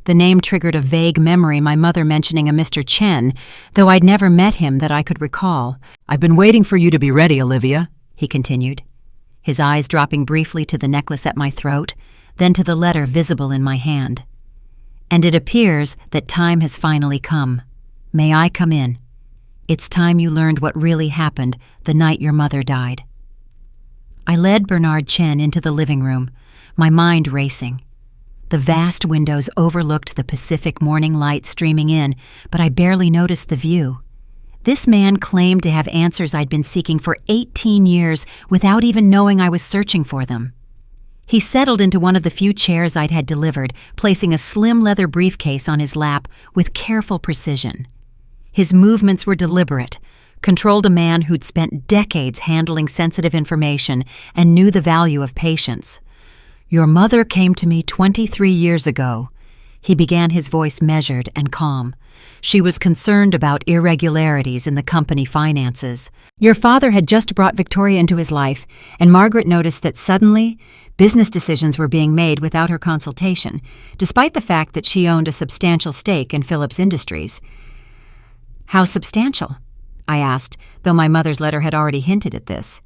The name triggered a vague memory, my mother mentioning a Mr. Chen, though I'd never met him that I could recall. "I've been waiting for you to be ready, Olivia," he continued, his eyes dropping briefly to the necklace at my throat, then to the letter visible in my hand. "And it appears that time has finally come. May I come in? It's time you learned what really happened the night your mother died." I led Bernard Chen into the living room, my mind racing. The vast windows overlooked the Pacific morning light streaming in, but I barely noticed the view. This man claimed to have answers I'd been seeking for 18 years without even knowing I was searching for them. He settled into one of the few chairs I'd had delivered, placing a slim leather briefcase on his lap with careful precision. His movements were deliberate, controlled a man who'd spent decades handling sensitive information and knew the value of patience. "Your mother came to me 23 years ago." He began, his voice measured and calm. "She was concerned about irregularities in the company finances. Your father had just brought Victoria into his life, and Margaret noticed that suddenly business decisions were being made without her consultation, despite the fact that she owned a substantial stake in Phillips Industries." "How substantial?" I asked, though my mother's letter had already hinted at this.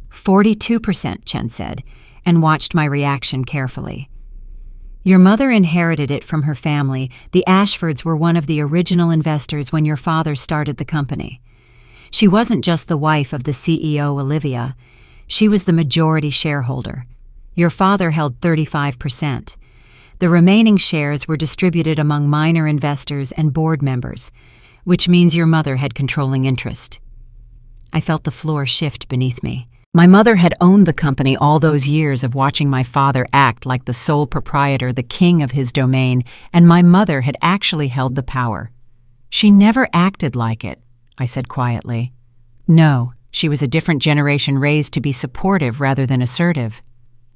42%, Chen said, and watched my reaction carefully. "Your mother inherited it from her family. The Ashfords were one of the original investors when your father started the company. She wasn't just the wife of the CEO, Olivia. She was the majority shareholder. Your father held 35%. The remaining shares were distributed among minor investors and board members, which means your mother had controlling interest." I felt the floor shift beneath me. My mother had owned the company all those years of watching my father act like the sole proprietor, the king of his domain, and my mother had actually held the power. "She never acted like it," I said quietly. "No, she was a different generation, raised to be supportive rather than assertive.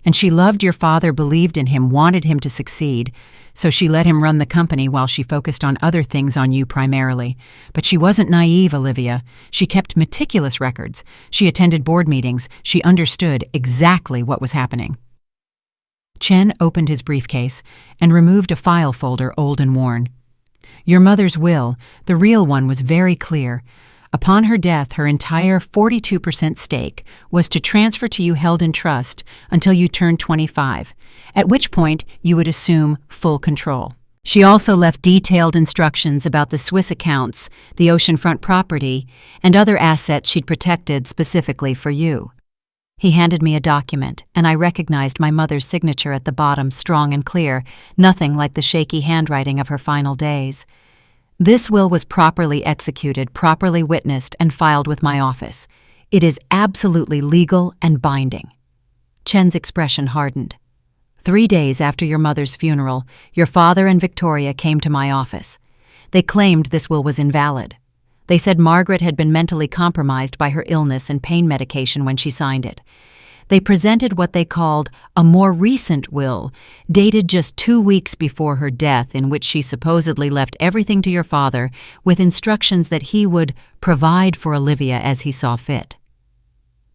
And she loved your father, believed in him, wanted him to succeed, so she let him run the company while she focused on other things, on you primarily. But she wasn't naive, Olivia. She kept meticulous records. She attended board meetings. She understood exactly what was happening." Chen opened his briefcase and removed a file folder, old and worn. "Your mother's will, the real one, was very clear. Upon her death, her entire 42% stake was to transfer to you, held in trust, until you turned 25, at which point you would assume full control. She also left detailed instructions about the Swiss accounts, the oceanfront property, and other assets she'd protected specifically for you." He handed me a document, and I recognized my mother's signature at the bottom, strong and clear, nothing like the shaky handwriting of her final days. "This will was properly executed, properly witnessed, and filed with my office. It is absolutely legal and binding." Chen's expression hardened. 3 days after your mother's funeral, your father and Victoria came to my office. They claimed this will was invalid. They said Margaret had been mentally compromised by her illness and pain medication when she signed it. They presented what they called a more recent will, dated just 2 weeks before her death, in which she supposedly left everything to your father with instructions that he would provide for Olivia as he saw fit.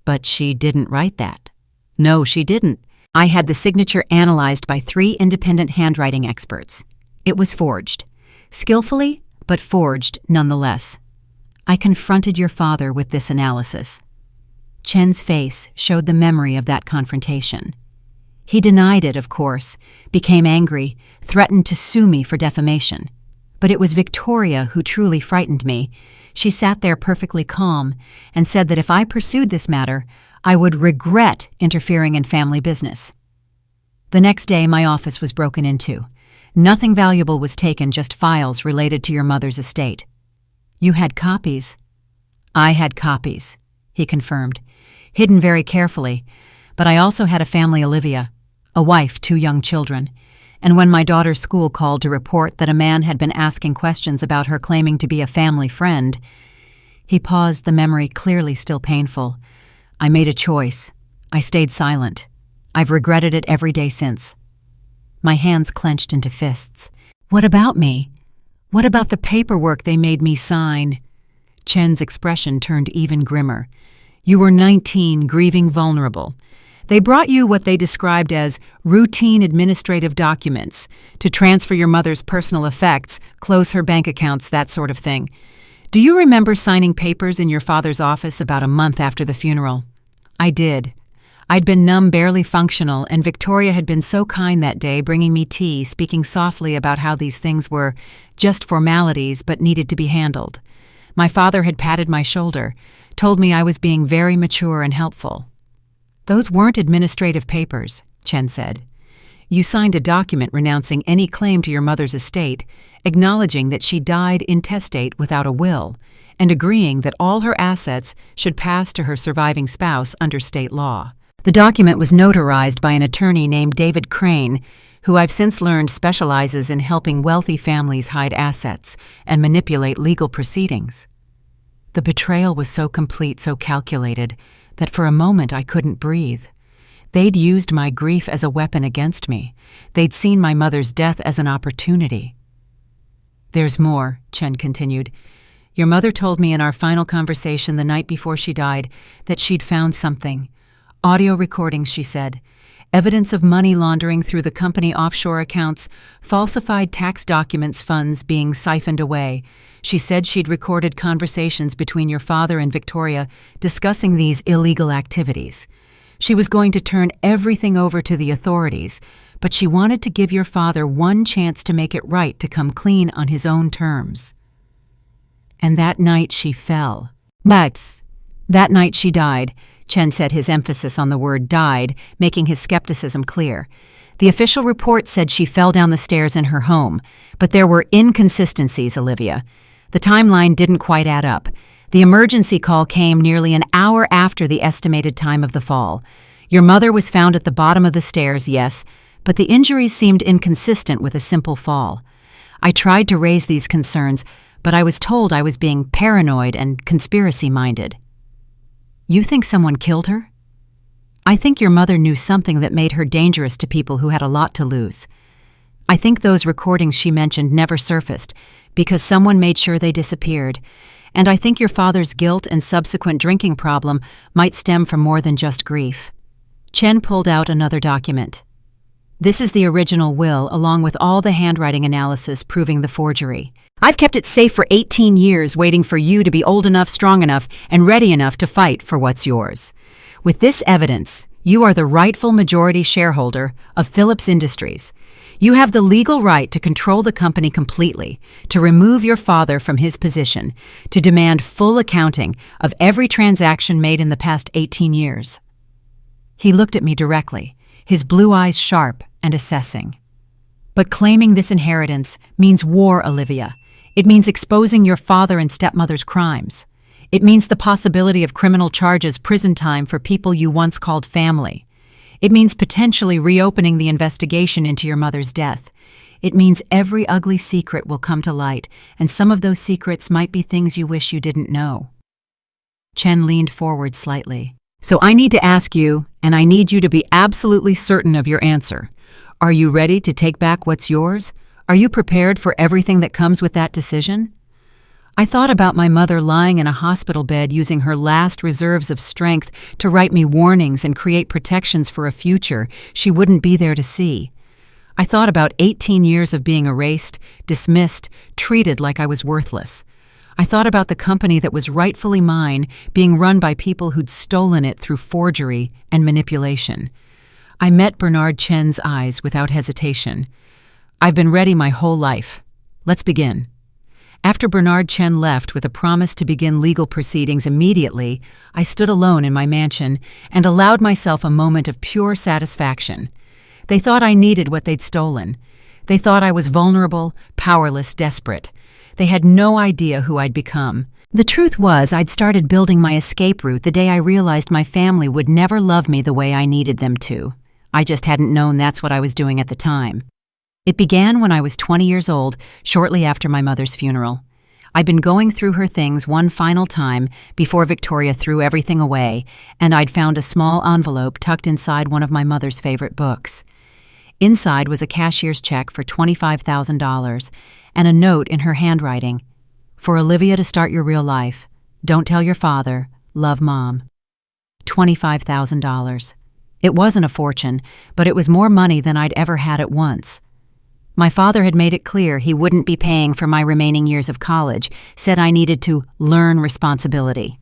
But she didn't write that. No, she didn't. I had the signature analyzed by 3 independent handwriting experts. It was forged. Skillfully, but forged nonetheless. I confronted your father with this analysis. Chen's face showed the memory of that confrontation. He denied it, of course, became angry, threatened to sue me for defamation. But it was Victoria who truly frightened me. She sat there perfectly calm and said that if I pursued this matter, I would regret interfering in family business. The next day, my office was broken into. Nothing valuable was taken, just files related to your mother's estate. You had copies? I had copies, he confirmed, hidden very carefully. But I also had a family, Olivia, a wife, 2 young children. And when my daughter's school called to report that a man had been asking questions about her claiming to be a family friend, he paused, the memory clearly still painful. I made a choice. I stayed silent. I've regretted it every day since. My hands clenched into fists. What about me? What about the paperwork they made me sign? Chen's expression turned even grimmer. You were 19, grieving, vulnerable. They brought you what they described as routine administrative documents to transfer your mother's personal effects, close her bank accounts, that sort of thing. Do you remember signing papers in your father's office about a month after the funeral? I did. I'd been numb, barely functional, and Victoria had been so kind that day, bringing me tea, speaking softly about how these things were just formalities but needed to be handled. My father had patted my shoulder, told me I was being very mature and helpful. Those weren't administrative papers, Chen said. You signed a document renouncing any claim to your mother's estate, acknowledging that she died intestate without a will, and agreeing that all her assets should pass to her surviving spouse under state law. The document was notarized by an attorney named David Crane, who I've since learned specializes in helping wealthy families hide assets and manipulate legal proceedings. The betrayal was so complete, so calculated, that for a moment I couldn't breathe. They'd used my grief as a weapon against me. They'd seen my mother's death as an opportunity. There's more, Chen continued. Your mother told me in our final conversation the night before she died that she'd found something. Audio recordings, she said. Evidence of money laundering through the company offshore accounts, falsified tax documents, funds being siphoned away. She said she'd recorded conversations between your father and Victoria discussing these illegal activities. She was going to turn everything over to the authorities, but she wanted to give your father one chance to make it right, to come clean on his own terms. And that night she fell. But that night she died, Chen said, his emphasis on the word died, making his skepticism clear. The official report said she fell down the stairs in her home, but there were inconsistencies, Olivia. The timeline didn't quite add up. The emergency call came nearly an hour after the estimated time of the fall. Your mother was found at the bottom of the stairs, yes, but the injuries seemed inconsistent with a simple fall. I tried to raise these concerns, but I was told I was being paranoid and conspiracy-minded. You think someone killed her? I think your mother knew something that made her dangerous to people who had a lot to lose. I think those recordings she mentioned never surfaced because someone made sure they disappeared. And I think your father's guilt and subsequent drinking problem might stem from more than just grief. Chen pulled out another document. This is the original will, along with all the handwriting analysis proving the forgery. I've kept it safe for 18 years, waiting for you to be old enough, strong enough, and ready enough to fight for what's yours. With this evidence, you are the rightful majority shareholder of Phillips Industries. You have the legal right to control the company completely, to remove your father from his position, to demand full accounting of every transaction made in the past 18 years. He looked at me directly, his blue eyes sharp and assessing. But claiming this inheritance means war, Olivia. It means exposing your father and stepmother's crimes. It means the possibility of criminal charges, prison time for people you once called family. It means potentially reopening the investigation into your mother's death. It means every ugly secret will come to light, and some of those secrets might be things you wish you didn't know. Chen leaned forward slightly. So I need to ask you, and I need you to be absolutely certain of your answer. Are you ready to take back what's yours? Are you prepared for everything that comes with that decision? I thought about my mother lying in a hospital bed using her last reserves of strength to write me warnings and create protections for a future she wouldn't be there to see. I thought about 18 years of being erased, dismissed, treated like I was worthless. I thought about the company that was rightfully mine being run by people who'd stolen it through forgery and manipulation. I met Bernard Chen's eyes without hesitation. "I've been ready my whole life. Let's begin." After Bernard Chen left with a promise to begin legal proceedings immediately, I stood alone in my mansion and allowed myself a moment of pure satisfaction. They thought I needed what they'd stolen. They thought I was vulnerable, powerless, desperate. They had no idea who I'd become. The truth was, I'd started building my escape route the day I realized my family would never love me the way I needed them to. I just hadn't known that's what I was doing at the time. It began when I was 20 years old, shortly after my mother's funeral. I'd been going through her things one final time before Victoria threw everything away, and I'd found a small envelope tucked inside one of my mother's favorite books. Inside was a cashier's check for $25,000 and a note in her handwriting. "For Olivia to start your real life. Don't tell your father. Love, Mom." $25,000. It wasn't a fortune, but it was more money than I'd ever had at once. My father had made it clear he wouldn't be paying for my remaining years of college, said I needed to learn responsibility.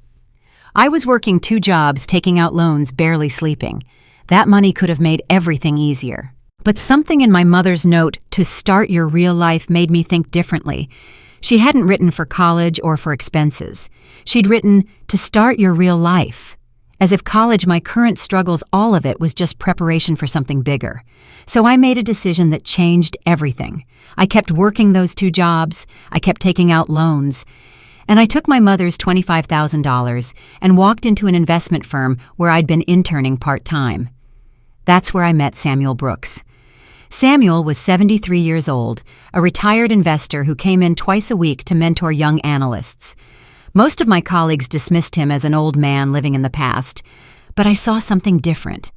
I was working 2 jobs, taking out loans, barely sleeping. That money could have made everything easier. But something in my mother's note, "to start your real life," made me think differently. She hadn't written for college or for expenses. She'd written, "to start your real life," as if college, my current struggles, all of it was just preparation for something bigger. So I made a decision that changed everything. I kept working those 2 jobs, I kept taking out loans, and I took my mother's $25,000 and walked into an investment firm where I'd been interning part-time. That's where I met Samuel Brooks. Samuel was 73 years old, a retired investor who came in twice a week to mentor young analysts. Most of my colleagues dismissed him as an old man living in the past, but I saw something different.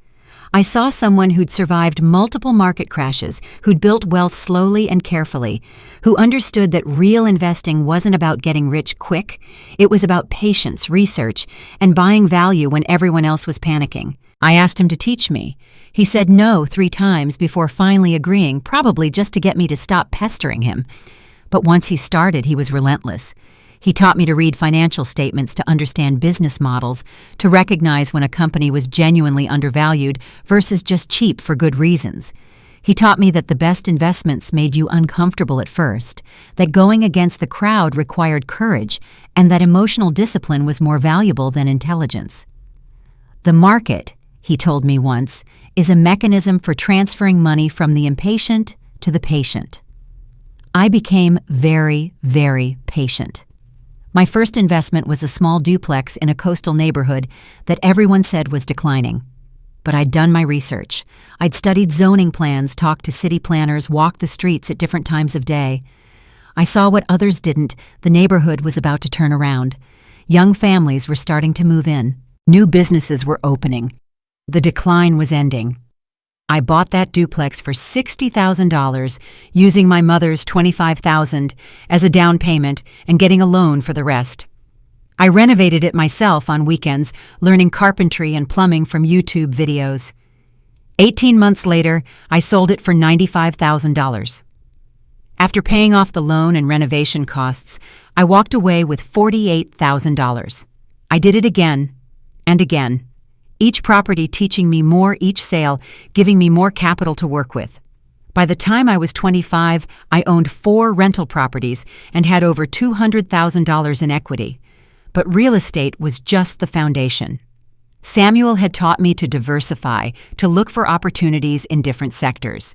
I saw someone who'd survived multiple market crashes, who'd built wealth slowly and carefully, who understood that real investing wasn't about getting rich quick. It was about patience, research, and buying value when everyone else was panicking. I asked him to teach me. He said no 3 times before finally agreeing, probably just to get me to stop pestering him. But once he started, he was relentless. He taught me to read financial statements, to understand business models, to recognize when a company was genuinely undervalued versus just cheap for good reasons. He taught me that the best investments made you uncomfortable at first, that going against the crowd required courage, and that emotional discipline was more valuable than intelligence. "The market," he told me once, "is a mechanism for transferring money from the impatient to the patient." I became very, very patient. My first investment was a small duplex in a coastal neighborhood that everyone said was declining. But I'd done my research. I'd studied zoning plans, talked to city planners, walked the streets at different times of day. I saw what others didn't. The neighborhood was about to turn around. Young families were starting to move in. New businesses were opening. The decline was ending. I bought that duplex for $60,000, using my mother's $25,000 as a down payment and getting a loan for the rest. I renovated it myself on weekends, learning carpentry and plumbing from YouTube videos. 18 months later, I sold it for $95,000. After paying off the loan and renovation costs, I walked away with $48,000. I did it again and again. Each property teaching me more each sale, giving me more capital to work with. By the time I was 25, I owned 4 rental properties and had over $200,000 in equity. But real estate was just the foundation. Samuel had taught me to diversify, to look for opportunities in different sectors.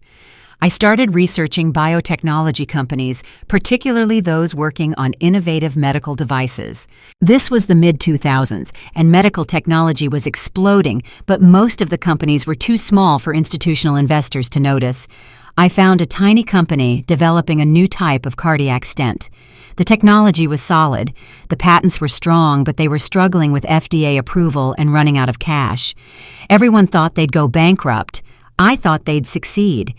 I started researching biotechnology companies, particularly those working on innovative medical devices. This was the mid-2000s, and medical technology was exploding, but most of the companies were too small for institutional investors to notice. I found a tiny company developing a new type of cardiac stent. The technology was solid. The patents were strong, but they were struggling with FDA approval and running out of cash. Everyone thought they'd go bankrupt. I thought they'd succeed.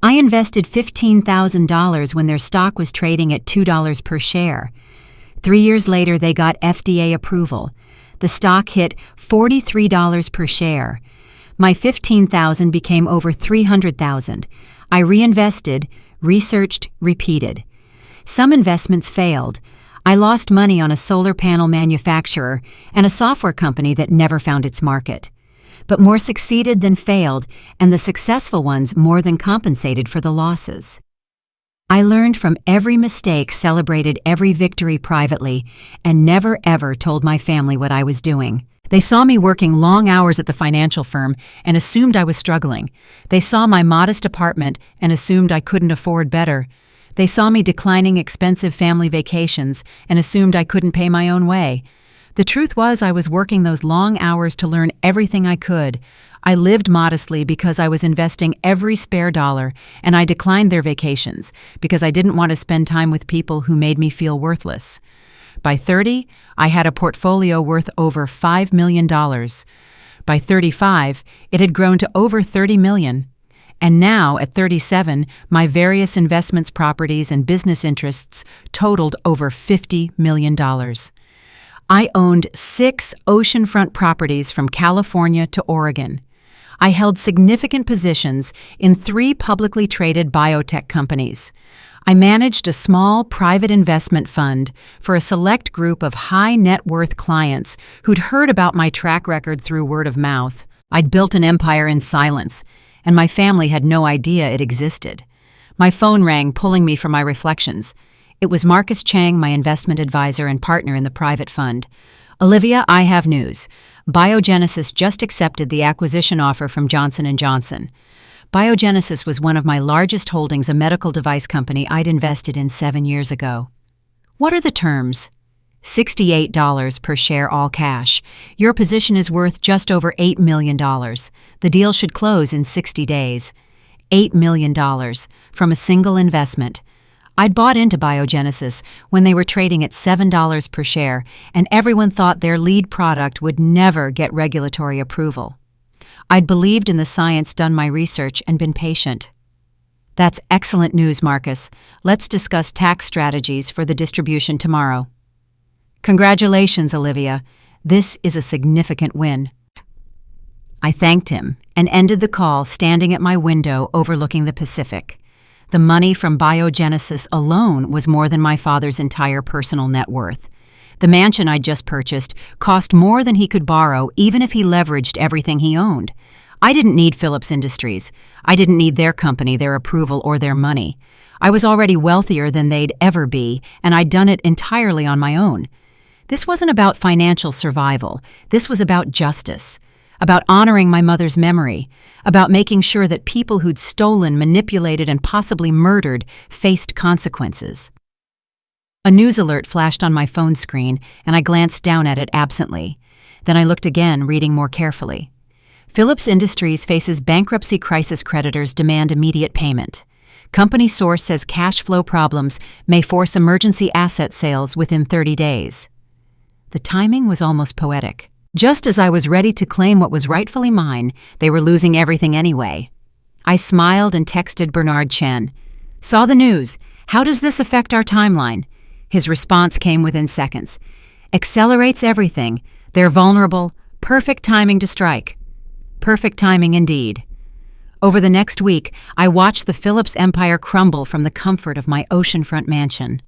I invested $15,000 when their stock was trading at $2 per share. 3 years later, they got FDA approval. The stock hit $43 per share. My $15,000 became over $300,000. I reinvested, researched, repeated. Some investments failed. I lost money on a solar panel manufacturer and a software company that never found its market. but more succeeded than failed, and the successful ones more than compensated for the losses. I learned from every mistake, celebrated every victory privately, and never ever told my family what I was doing. They saw me working long hours at the financial firm and assumed I was struggling. They saw my modest apartment and assumed I couldn't afford better. They saw me declining expensive family vacations and assumed I couldn't pay my own way. The truth was I was working those long hours to learn everything I could. I lived modestly because I was investing every spare dollar, and I declined their vacations because I didn't want to spend time with people who made me feel worthless. By 30, I had a portfolio worth over $5 million. By 35, it had grown to over $30 million. And now, at 37, my various investments, properties, and business interests totaled over $50 million. I owned 6 oceanfront properties from California to Oregon. I held significant positions in 3 publicly traded biotech companies. I managed a small private investment fund for a select group of high net worth clients who'd heard about my track record through word of mouth. I'd built an empire in silence, and my family had no idea it existed. My phone rang, pulling me from my reflections. It was Marcus Chang, my investment advisor and partner in the private fund. "Olivia, I have news. Biogenesis just accepted the acquisition offer from Johnson & Johnson. Biogenesis was one of my largest holdings, a medical device company I'd invested in 7 years ago." "What are the terms?" $68 per share, all cash. Your position is worth just over $8 million. The deal should close in 60 days. $8 million from a single investment. I'd bought into Biogenesis when they were trading at $7 per share, and everyone thought their lead product would never get regulatory approval. I'd believed in the science, done my research, and been patient. "That's excellent news, Marcus. Let's discuss tax strategies for the distribution tomorrow." "Congratulations, Olivia. This is a significant win." I thanked him and ended the call standing at my window overlooking the Pacific. The money from Biogenesis alone was more than my father's entire personal net worth. The mansion I'd just purchased cost more than he could borrow, even if he leveraged everything he owned. I didn't need Phillips Industries. I didn't need their company, their approval, or their money. I was already wealthier than they'd ever be, and I'd done it entirely on my own. This wasn't about financial survival. This was about justice, about honoring my mother's memory, about making sure that people who'd stolen, manipulated, and possibly murdered faced consequences. A news alert flashed on my phone screen, and I glanced down at it absently. Then I looked again, reading more carefully. Phillips Industries faces bankruptcy crisis. Creditors demand immediate payment. Company source says cash flow problems may force emergency asset sales within 30 days. The timing was almost poetic. Just as I was ready to claim what was rightfully mine, they were losing everything anyway. I smiled and texted Bernard Chen. "Saw the news. How does this affect our timeline?" His response came within seconds. "Accelerates everything. They're vulnerable. Perfect timing to strike." Perfect timing indeed. Over the next week, I watched the Phillips empire crumble from the comfort of my oceanfront mansion.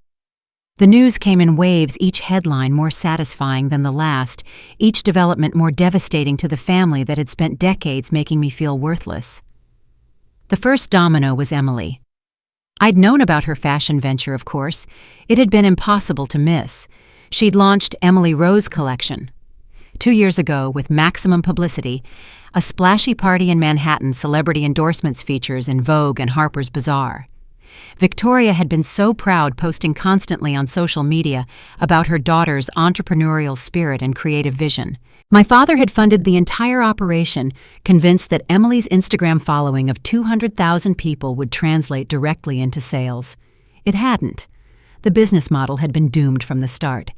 The news came in waves, each headline more satisfying than the last, each development more devastating to the family that had spent decades making me feel worthless. The first domino was Emily. I'd known about her fashion venture, of course. It had been impossible to miss. She'd launched Emily Rose Collection. 2 years ago, with maximum publicity, a splashy party in Manhattan, celebrity endorsements, features in Vogue and Harper's Bazaar. Victoria had been so proud, posting constantly on social media about her daughter's entrepreneurial spirit and creative vision. My father had funded the entire operation, convinced that Emily's Instagram following of 200,000 people would translate directly into sales. It hadn't. The business model had been doomed from the start.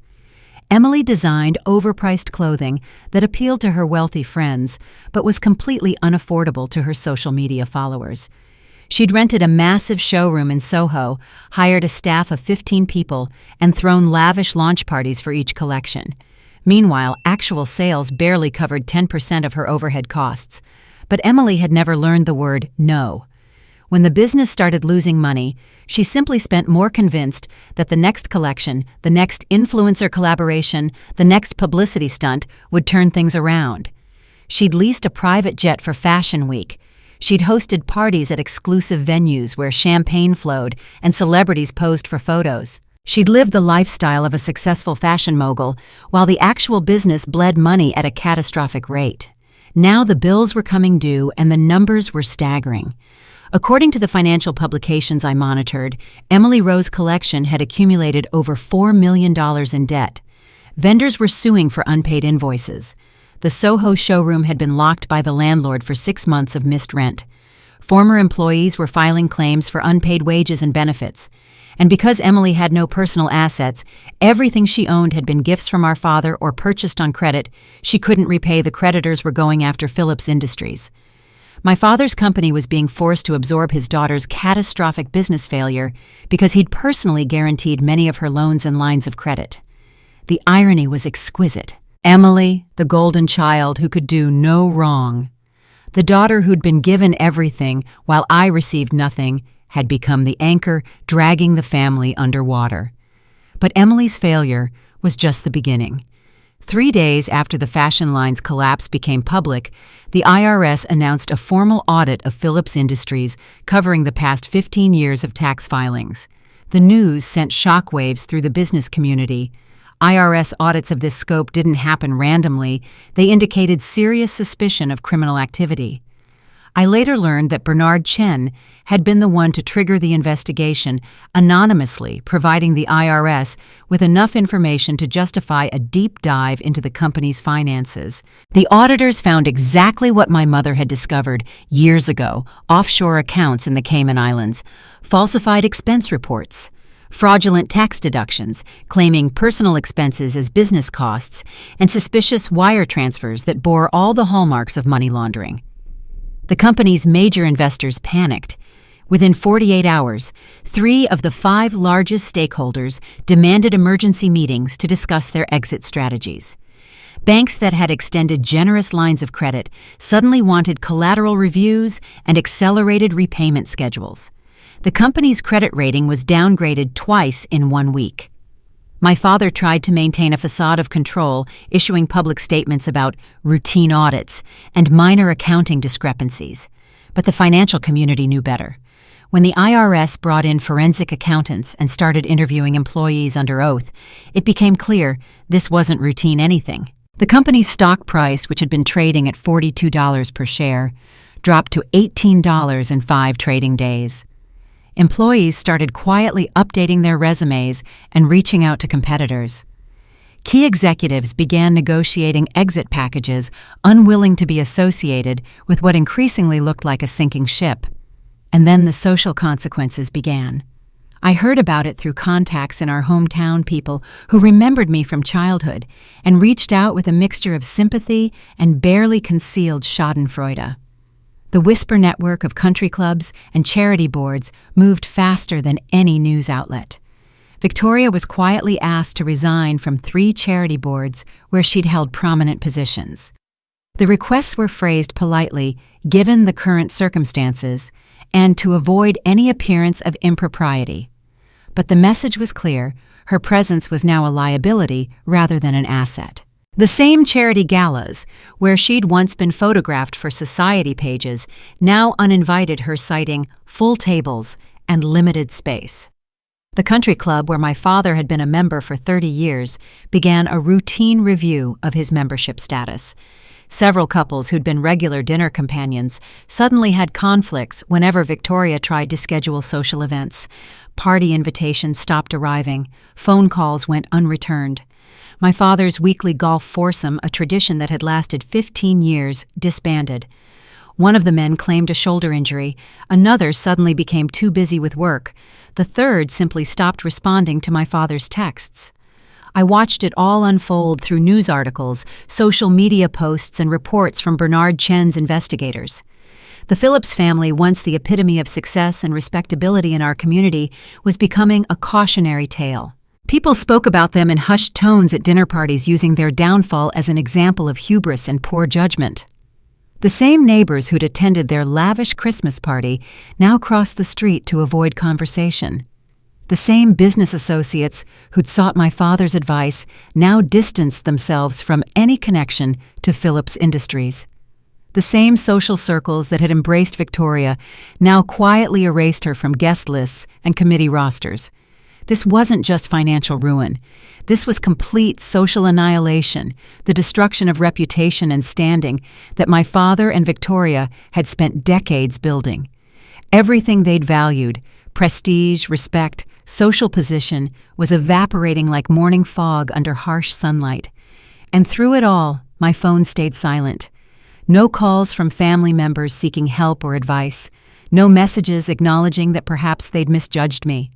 Emily designed overpriced clothing that appealed to her wealthy friends, but was completely unaffordable to her social media followers. She'd rented a massive showroom in Soho, hired a staff of 15 people, and thrown lavish launch parties for each collection. Meanwhile, actual sales barely covered 10% of her overhead costs. But Emily had never learned the word no. When the business started losing money, she simply spent more, convinced that the next collection, the next influencer collaboration, the next publicity stunt would turn things around. She'd leased a private jet for Fashion Week. She'd hosted parties at exclusive venues where champagne flowed and celebrities posed for photos. She'd lived the lifestyle of a successful fashion mogul, while the actual business bled money at a catastrophic rate. Now the bills were coming due and the numbers were staggering. According to the financial publications I monitored, Emily Rowe's collection had accumulated over $4 million in debt. Vendors were suing for unpaid invoices. The Soho showroom had been locked by the landlord for 6 months of missed rent. Former employees were filing claims for unpaid wages and benefits. And because Emily had no personal assets, everything she owned had been gifts from our father or purchased on credit. She couldn't repay. The creditors were going after Phillips Industries. My father's company was being forced to absorb his daughter's catastrophic business failure because he'd personally guaranteed many of her loans and lines of credit. The irony was exquisite. Emily, the golden child who could do no wrong, the daughter who'd been given everything while I received nothing, had become the anchor dragging the family underwater. But Emily's failure was just the beginning. 3 days after the fashion line's collapse became public, the IRS announced a formal audit of Phillips Industries covering the past 15 years of tax filings. The news sent shockwaves through the business community. IRS audits of this scope didn't happen randomly. They indicated serious suspicion of criminal activity. I later learned that Bernard Chen had been the one to trigger the investigation, anonymously providing the IRS with enough information to justify a deep dive into the company's finances. The auditors found exactly what my mother had discovered years ago: offshore accounts in the Cayman Islands, falsified expense reports, fraudulent tax deductions claiming personal expenses as business costs, and suspicious wire transfers that bore all the hallmarks of money laundering. The company's major investors panicked. Within 48 hours, 3 of the 5 largest stakeholders demanded emergency meetings to discuss their exit strategies. Banks that had extended generous lines of credit suddenly wanted collateral reviews and accelerated repayment schedules. The company's credit rating was downgraded twice in 1 week. My father tried to maintain a facade of control, issuing public statements about routine audits and minor accounting discrepancies. But the financial community knew better. When the IRS brought in forensic accountants and started interviewing employees under oath, it became clear this wasn't routine anything. The company's stock price, which had been trading at $42 per share, dropped to $18 in 5 trading days. Employees started quietly updating their resumes and reaching out to competitors. Key executives began negotiating exit packages, unwilling to be associated with what increasingly looked like a sinking ship. And then the social consequences began. I heard about it through contacts in our hometown, people who remembered me from childhood and reached out with a mixture of sympathy and barely concealed schadenfreude. The whisper network of country clubs and charity boards moved faster than any news outlet. Victoria was quietly asked to resign from 3 charity boards where she'd held prominent positions. The requests were phrased politely, given the current circumstances, and to avoid any appearance of impropriety. But the message was clear: her presence was now a liability rather than an asset. The same charity galas, where she'd once been photographed for society pages, now uninvited her, citing full tables and limited space. The country club, where my father had been a member for 30 years, began a routine review of his membership status. Several couples who'd been regular dinner companions suddenly had conflicts whenever Victoria tried to schedule social events. Party invitations stopped arriving. Phone calls went unreturned. My father's weekly golf foursome, a tradition that had lasted 15 years, disbanded. One of the men claimed a shoulder injury. Another suddenly became too busy with work. The third simply stopped responding to my father's texts. I watched it all unfold through news articles, social media posts, and reports from Bernard Chen's investigators. The Phillips family, once the epitome of success and respectability in our community, was becoming a cautionary tale. People spoke about them in hushed tones at dinner parties, using their downfall as an example of hubris and poor judgment. The same neighbors who'd attended their lavish Christmas party now crossed the street to avoid conversation. The same business associates who'd sought my father's advice now distanced themselves from any connection to Phillips Industries. The same social circles that had embraced Victoria now quietly erased her from guest lists and committee rosters. This wasn't just financial ruin. This was complete social annihilation, the destruction of reputation and standing that my father and Victoria had spent decades building. Everything they'd valued, prestige, respect, social position, was evaporating like morning fog under harsh sunlight. And through it all, my phone stayed silent. No calls from family members seeking help or advice. No messages acknowledging that perhaps they'd misjudged me.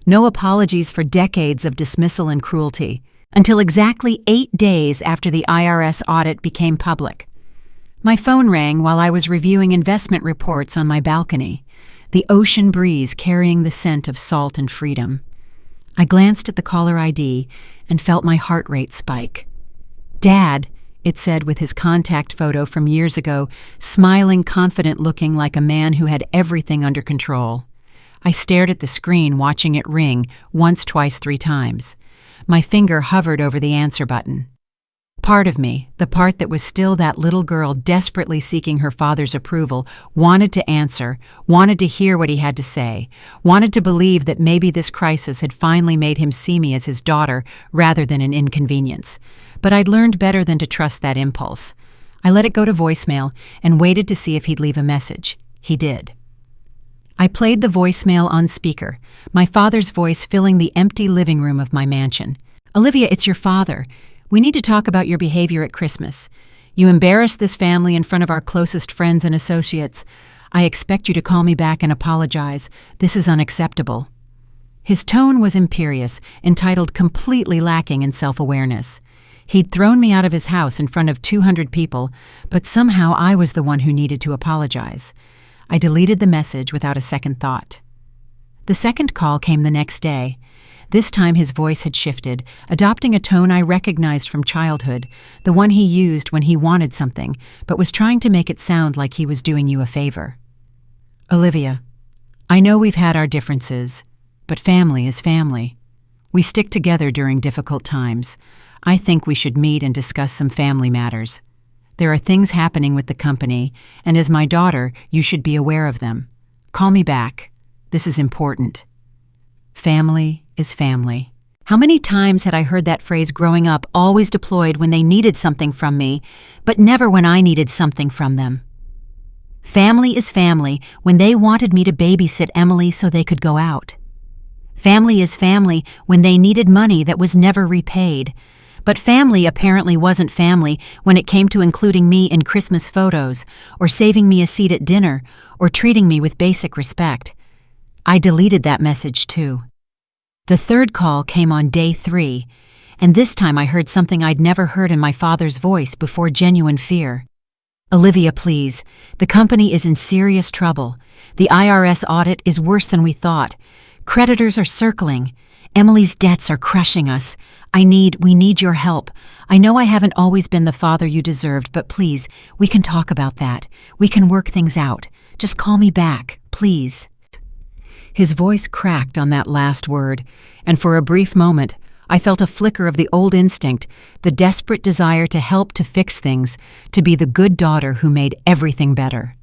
No apologies for decades of dismissal and cruelty, until exactly 8 days after the IRS audit became public. My phone rang while I was reviewing investment reports on my balcony, the ocean breeze carrying the scent of salt and freedom. I glanced at the caller ID and felt my heart rate spike. "Dad," it said with his contact photo from years ago, smiling, confident, looking like a man who had everything under control. I stared at the screen, watching it ring once, twice, 3 times. My finger hovered over the answer button. Part of me, the part that was still that little girl desperately seeking her father's approval, wanted to answer, wanted to hear what he had to say, wanted to believe that maybe this crisis had finally made him see me as his daughter rather than an inconvenience. But I'd learned better than to trust that impulse. I let it go to voicemail and waited to see if he'd leave a message. He did. I played the voicemail on speaker, my father's voice filling the empty living room of my mansion. "Olivia, it's your father. We need to talk about your behavior at Christmas. You embarrassed this family in front of our closest friends and associates. I expect you to call me back and apologize. This is unacceptable." His tone was imperious, entitled, completely lacking in self-awareness. He'd thrown me out of his house in front of 200 people, but somehow I was the one who needed to apologize. I deleted the message without a second thought. The second call came the next day. This time his voice had shifted, adopting a tone I recognized from childhood, the one he used when he wanted something, but was trying to make it sound like he was doing you a favor. "Olivia, I know we've had our differences, but family is family. We stick together during difficult times. I think we should meet and discuss some family matters. There are things happening with the company, and as my daughter, you should be aware of them. Call me back. This is important." Family is family. How many times had I heard that phrase growing up, always deployed when they needed something from me, but never when I needed something from them? Family is family when they wanted me to babysit Emily so they could go out. Family is family when they needed money that was never repaid. But family apparently wasn't family when it came to including me in Christmas photos, or saving me a seat at dinner, or treating me with basic respect. I deleted that message too. The third call came on day 3, and this time I heard something I'd never heard in my father's voice before: genuine fear. "Olivia, please. The company is in serious trouble. The IRS audit is worse than we thought. Creditors are circling. Emily's debts are crushing us. We need your help. I know I haven't always been the father you deserved, but please, we can talk about that. We can work things out. Just call me back, please." His voice cracked on that last word, and for a brief moment, I felt a flicker of the old instinct, the desperate desire to help, to fix things, to be the good daughter who made everything better.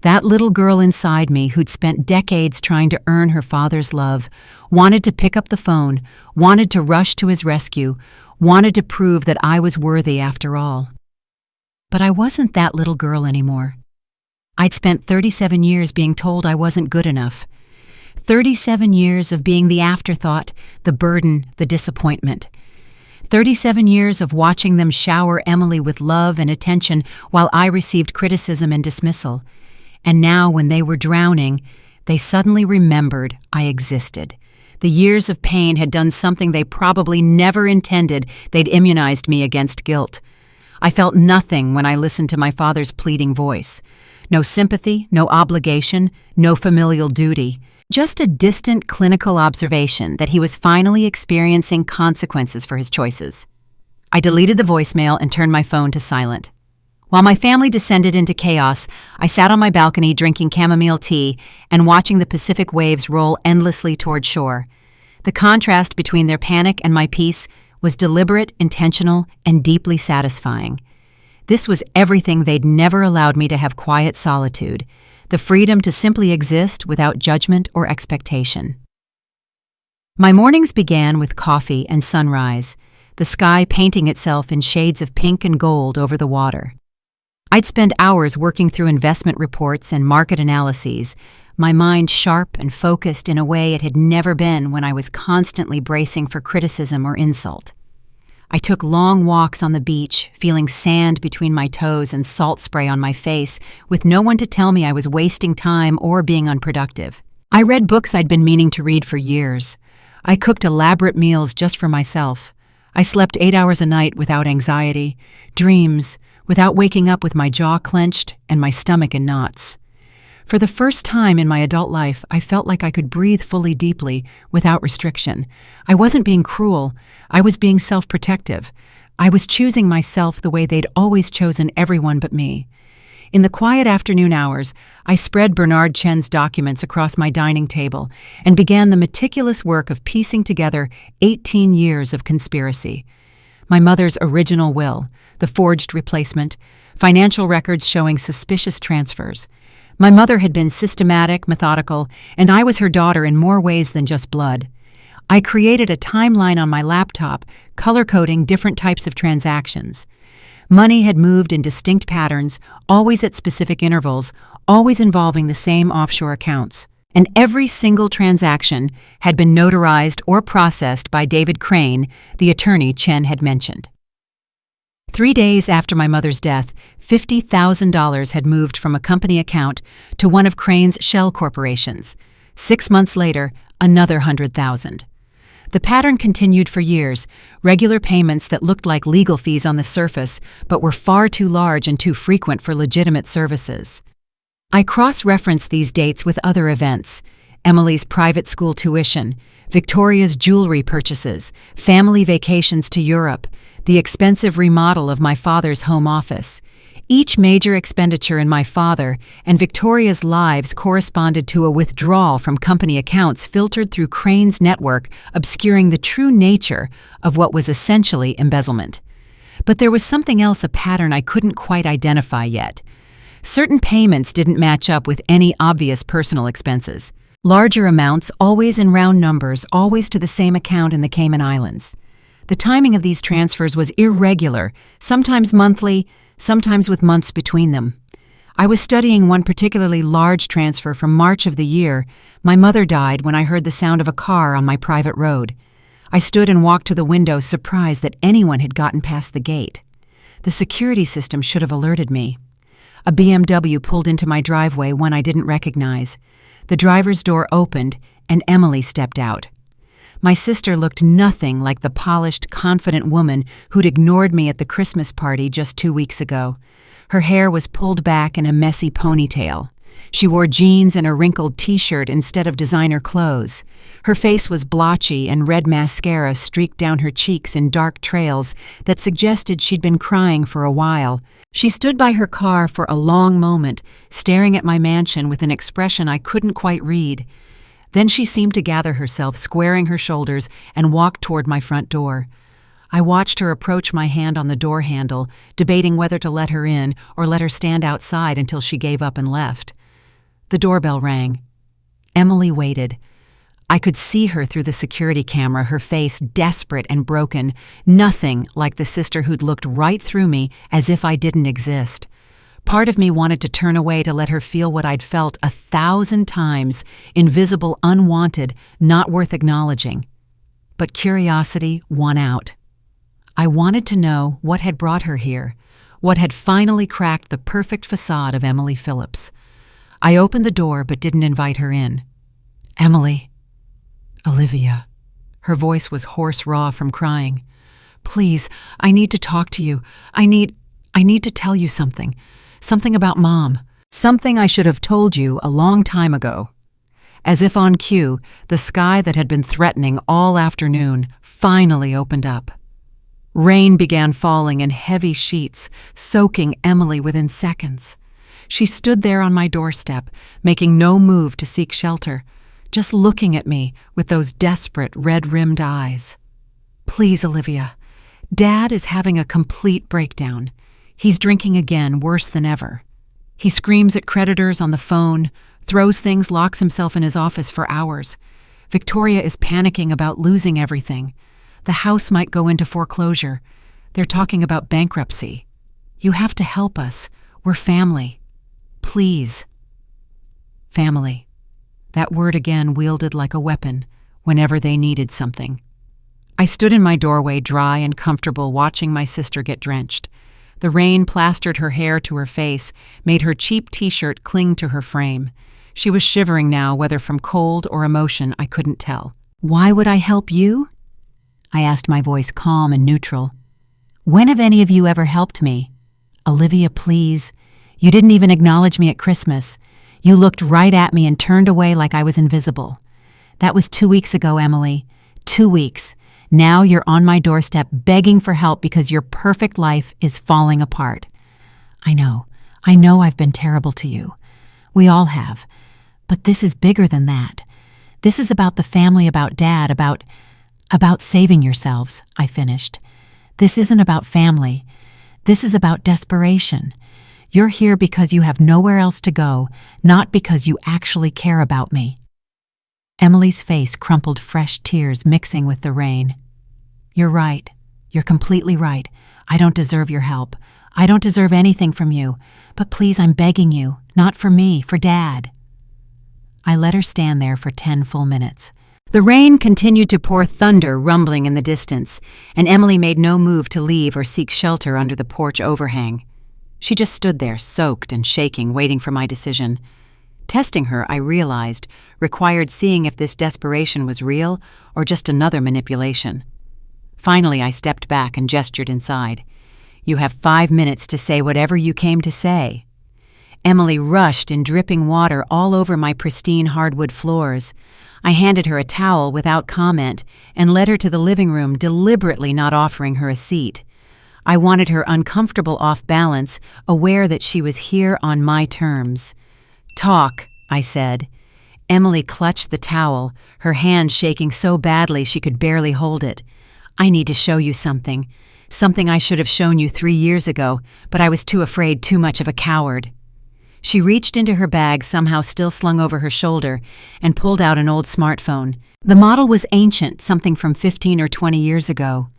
That little girl inside me who'd spent decades trying to earn her father's love, wanted to pick up the phone, wanted to rush to his rescue, wanted to prove that I was worthy after all. But I wasn't that little girl anymore. I'd spent 37 years being told I wasn't good enough. 37 years of being the afterthought, the burden, the disappointment. 37 years of watching them shower Emily with love and attention while I received criticism and dismissal. And now, when they were drowning, they suddenly remembered I existed. The years of pain had done something they probably never intended. They'd immunized me against guilt. I felt nothing when I listened to my father's pleading voice. No sympathy, no obligation, no familial duty. Just a distant clinical observation that he was finally experiencing consequences for his choices. I deleted the voicemail and turned my phone to silent. While my family descended into chaos, I sat on my balcony drinking chamomile tea and watching the Pacific waves roll endlessly toward shore. The contrast between their panic and my peace was deliberate, intentional, and deeply satisfying. This was everything they'd never allowed me to have: quiet solitude, the freedom to simply exist without judgment or expectation. My mornings began with coffee and sunrise, the sky painting itself in shades of pink and gold over the water. I'd spend hours working through investment reports and market analyses, my mind sharp and focused in a way it had never been when I was constantly bracing for criticism or insult. I took long walks on the beach, feeling sand between my toes and salt spray on my face, with no one to tell me I was wasting time or being unproductive. I read books I'd been meaning to read for years. I cooked elaborate meals just for myself. I slept 8 hours a night without anxiety, dreams, without waking up with my jaw clenched and my stomach in knots. For the first time in my adult life, I felt like I could breathe fully deeply, without restriction. I wasn't being cruel. I was being self-protective. I was choosing myself the way they'd always chosen everyone but me. In the quiet afternoon hours, I spread Bernard Chen's documents across my dining table and began the meticulous work of piecing together 18 years of conspiracy. My mother's original will, the forged replacement, financial records showing suspicious transfers. My mother had been systematic, methodical, and I was her daughter in more ways than just blood. I created a timeline on my laptop, color-coding different types of transactions. Money had moved in distinct patterns, always at specific intervals, always involving the same offshore accounts. And every single transaction had been notarized or processed by David Crane, the attorney Chen had mentioned. 3 days after my mother's death, $50,000 had moved from a company account to one of Crane's shell corporations. 6 months later, another $100,000. The pattern continued for years, regular payments that looked like legal fees on the surface, but were far too large and too frequent for legitimate services. I cross-referenced these dates with other events: Emily's private school tuition, Victoria's jewelry purchases, family vacations to Europe, the expensive remodel of my father's home office. Each major expenditure in my father and Victoria's lives corresponded to a withdrawal from company accounts filtered through Crane's network, obscuring the true nature of what was essentially embezzlement. But there was something else, a pattern I couldn't quite identify yet. Certain payments didn't match up with any obvious personal expenses. Larger amounts, always in round numbers, always to the same account in the Cayman Islands. The timing of these transfers was irregular, sometimes monthly, sometimes with months between them. I was studying one particularly large transfer from March of the year. My mother died when I heard the sound of a car on my private road. I stood and walked to the window, surprised that anyone had gotten past the gate. The security system should have alerted me. A BMW pulled into my driveway, one I didn't recognize. The driver's door opened, and Emily stepped out. My sister looked nothing like the polished, confident woman who'd ignored me at the Christmas party just 2 weeks ago. Her hair was pulled back in a messy ponytail. She wore jeans and a wrinkled t-shirt instead of designer clothes. Her face was blotchy, and red mascara streaked down her cheeks in dark trails that suggested she'd been crying for a while. She stood by her car for a long moment, staring at my mansion with an expression I couldn't quite read. Then she seemed to gather herself, squaring her shoulders, and walked toward my front door. I watched her approach my hand on the door handle, debating whether to let her in or let her stand outside until she gave up and left. The doorbell rang. Emily waited. I could see her through the security camera, her face desperate and broken, nothing like the sister who'd looked right through me as if I didn't exist. Part of me wanted to turn away to let her feel what I'd felt 1,000 times, invisible, unwanted, not worth acknowledging. But curiosity won out. I wanted to know what had brought her here, what had finally cracked the perfect facade of Emily Phillips. I opened the door but didn't invite her in. "Emily." "Olivia." Her voice was hoarse, raw from crying. "Please, I need to talk to you. I need to tell you something. Something about Mom. Something I should have told you a long time ago." As if on cue, the sky that had been threatening all afternoon finally opened up. Rain began falling in heavy sheets, soaking Emily within seconds. She stood there on my doorstep, making no move to seek shelter, just looking at me with those desperate red-rimmed eyes. "Please, Olivia, Dad is having a complete breakdown. He's drinking again, worse than ever. He screams at creditors on the phone, throws things, locks himself in his office for hours. Victoria is panicking about losing everything. The house might go into foreclosure. They're talking about bankruptcy. You have to help us. We're family. Please. Family. That word again wielded like a weapon whenever they needed something. I stood in my doorway, dry and comfortable, watching my sister get drenched. The rain plastered her hair to her face, made her cheap t-shirt cling to her frame. She was shivering now, whether from cold or emotion, I couldn't tell. "Why would I help you?" I asked, my voice calm and neutral. "When have any of you ever helped me? Olivia, please. You didn't even acknowledge me at Christmas. You looked right at me and turned away like I was invisible. That was 2 weeks ago, Emily. 2 weeks. Now you're on my doorstep begging for help because your perfect life is falling apart. I know I've been terrible to you. We all have. But this is bigger than that. This is about the family, about Dad, about saving yourselves," I finished. "This isn't about family. This is about desperation. You're here because you have nowhere else to go, not because you actually care about me." Emily's face crumpled, fresh tears mixing with the rain. "You're right. You're completely right. I don't deserve your help. I don't deserve anything from you. But please, I'm begging you. Not for me, for Dad." I let her stand there for 10 full minutes. The rain continued to pour, thunder rumbling in the distance, and Emily made no move to leave or seek shelter under the porch overhang. She just stood there, soaked and shaking, waiting for my decision. Testing her, I realized, required seeing if this desperation was real or just another manipulation. Finally, I stepped back and gestured inside. "You have 5 minutes to say whatever you came to say." Emily rushed in dripping water all over my pristine hardwood floors. I handed her a towel without comment and led her to the living room, deliberately not offering her a seat. I wanted her uncomfortable, off balance, aware that she was here on my terms. "Talk," I said. Emily clutched the towel, her hand shaking so badly she could barely hold it. "I need to show you something. Something I should have shown you 3 years ago, but I was too afraid, too much of a coward." She reached into her bag, somehow still slung over her shoulder, and pulled out an old smartphone. The model was ancient, something from 15 or 20 years ago.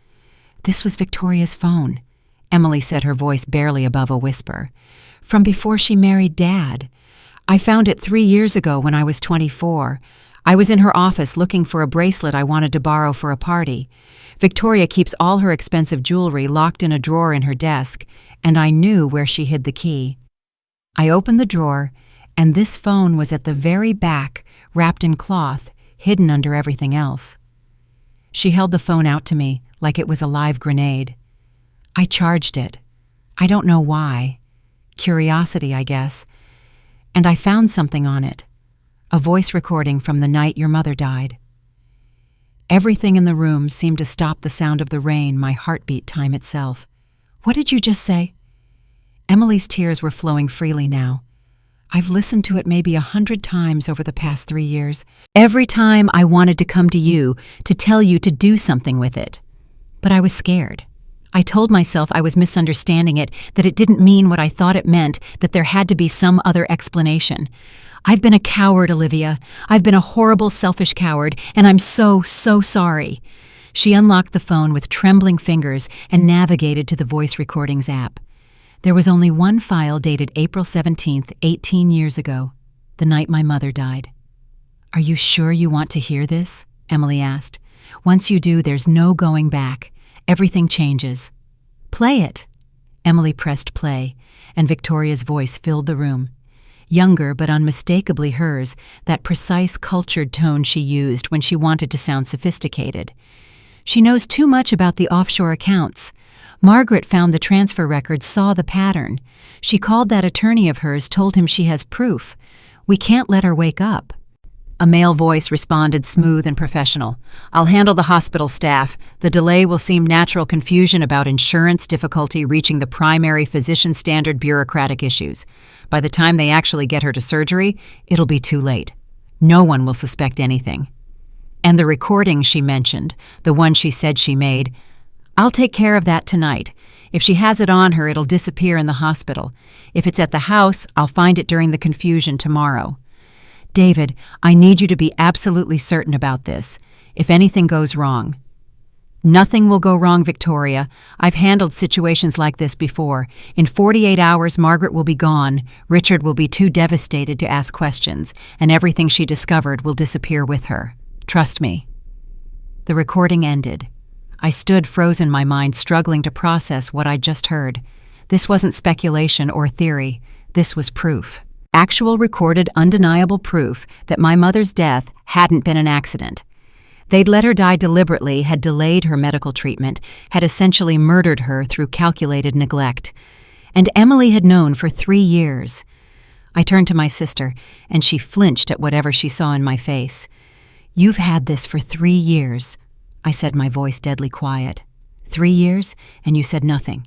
"This was Victoria's phone," Emily said, her voice barely above a whisper. "From before she married Dad. I found it 3 years ago when I was 24. I was in her office looking for a bracelet I wanted to borrow for a party. Victoria keeps all her expensive jewelry locked in a drawer in her desk, and I knew where she hid the key. I opened the drawer, and this phone was at the very back, wrapped in cloth, hidden under everything else." She held the phone out to me like it was a live grenade. I charged it. I don't know why. Curiosity, I guess. And I found something on it. A voice recording from the night your mother died. Everything in the room seemed to stop, the sound of the rain, my heartbeat, time itself. "What did you just say?" Emily's tears were flowing freely now. "I've listened to it maybe 100 times over the past 3 years. Every time I wanted to come to you to tell you to do something with it. But I was scared. I told myself I was misunderstanding it, that it didn't mean what I thought it meant, that there had to be some other explanation. I've been a coward, Olivia. I've been a horrible, selfish coward, and I'm so sorry." She unlocked the phone with trembling fingers and navigated to the voice recordings app. There was only one file dated April 17th, 18 years ago, the night my mother died. "Are you sure you want to hear this?" Emily asked. "Once you do, there's no going back. Everything changes." "Play it." Emily pressed play, and Victoria's voice filled the room. Younger but unmistakably hers, that precise, cultured tone she used when she wanted to sound sophisticated. "She knows too much about the offshore accounts. Margaret found the transfer records, saw the pattern. She called that attorney of hers, told him she has proof. We can't let her wake up." A male voice responded, smooth and professional. "I'll handle the hospital staff. The delay will seem natural confusion about insurance, difficulty reaching the primary physician standard, bureaucratic issues. By the time they actually get her to surgery, it'll be too late. No one will suspect anything. And the recording she mentioned, the one she said she made, I'll take care of that tonight. If she has it on her, it'll disappear in the hospital. If it's at the house, I'll find it during the confusion tomorrow. David, I need you to be absolutely certain about this. If anything goes wrong. Nothing will go wrong, Victoria. I've handled situations like this before. In 48 hours, Margaret will be gone. Richard will be too devastated to ask questions, and everything she discovered will disappear with her. Trust me. The recording ended. I stood frozen, my mind struggling to process what I'd just heard. This wasn't speculation or theory. This was proof. Actual recorded, undeniable proof that my mother's death hadn't been an accident. They'd let her die deliberately, had delayed her medical treatment, had essentially murdered her through calculated neglect. And Emily had known for 3 years. I turned to my sister, and she flinched at whatever she saw in my face. "You've had this for 3 years," I said, my voice deadly quiet. 3 years, and you said nothing.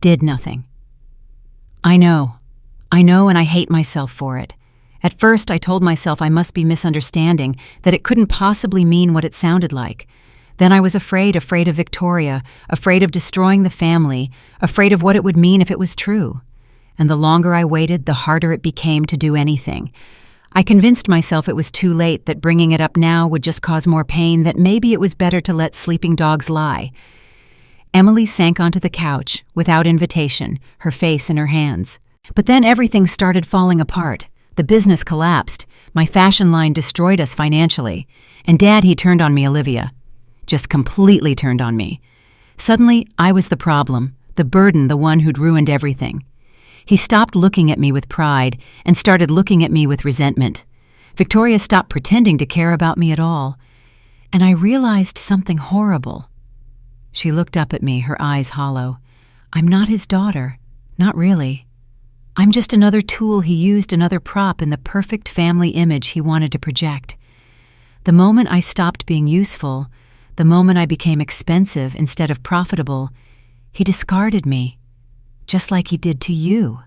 Did nothing. I know, and I hate myself for it. At first, I told myself I must be misunderstanding, that it couldn't possibly mean what it sounded like. Then I was afraid of Victoria, afraid of destroying the family, afraid of what it would mean if it was true. And the longer I waited, the harder it became to do anything. I convinced myself it was too late, that bringing it up now would just cause more pain, that maybe it was better to let sleeping dogs lie. Emily sank onto the couch, without invitation, her face in her hands. But then everything started falling apart. The business collapsed. My fashion line destroyed us financially. And Dad, he turned on me, Olivia. Just completely turned on me. Suddenly, I was the problem, the burden, the one who'd ruined everything. He stopped looking at me with pride and started looking at me with resentment. Victoria stopped pretending to care about me at all. And I realized something horrible. She looked up at me, her eyes hollow. I'm not his daughter. Not really. I'm just another tool he used, another prop in the perfect family image he wanted to project. The moment I stopped being useful, the moment I became expensive instead of profitable, he discarded me, just like he did to you,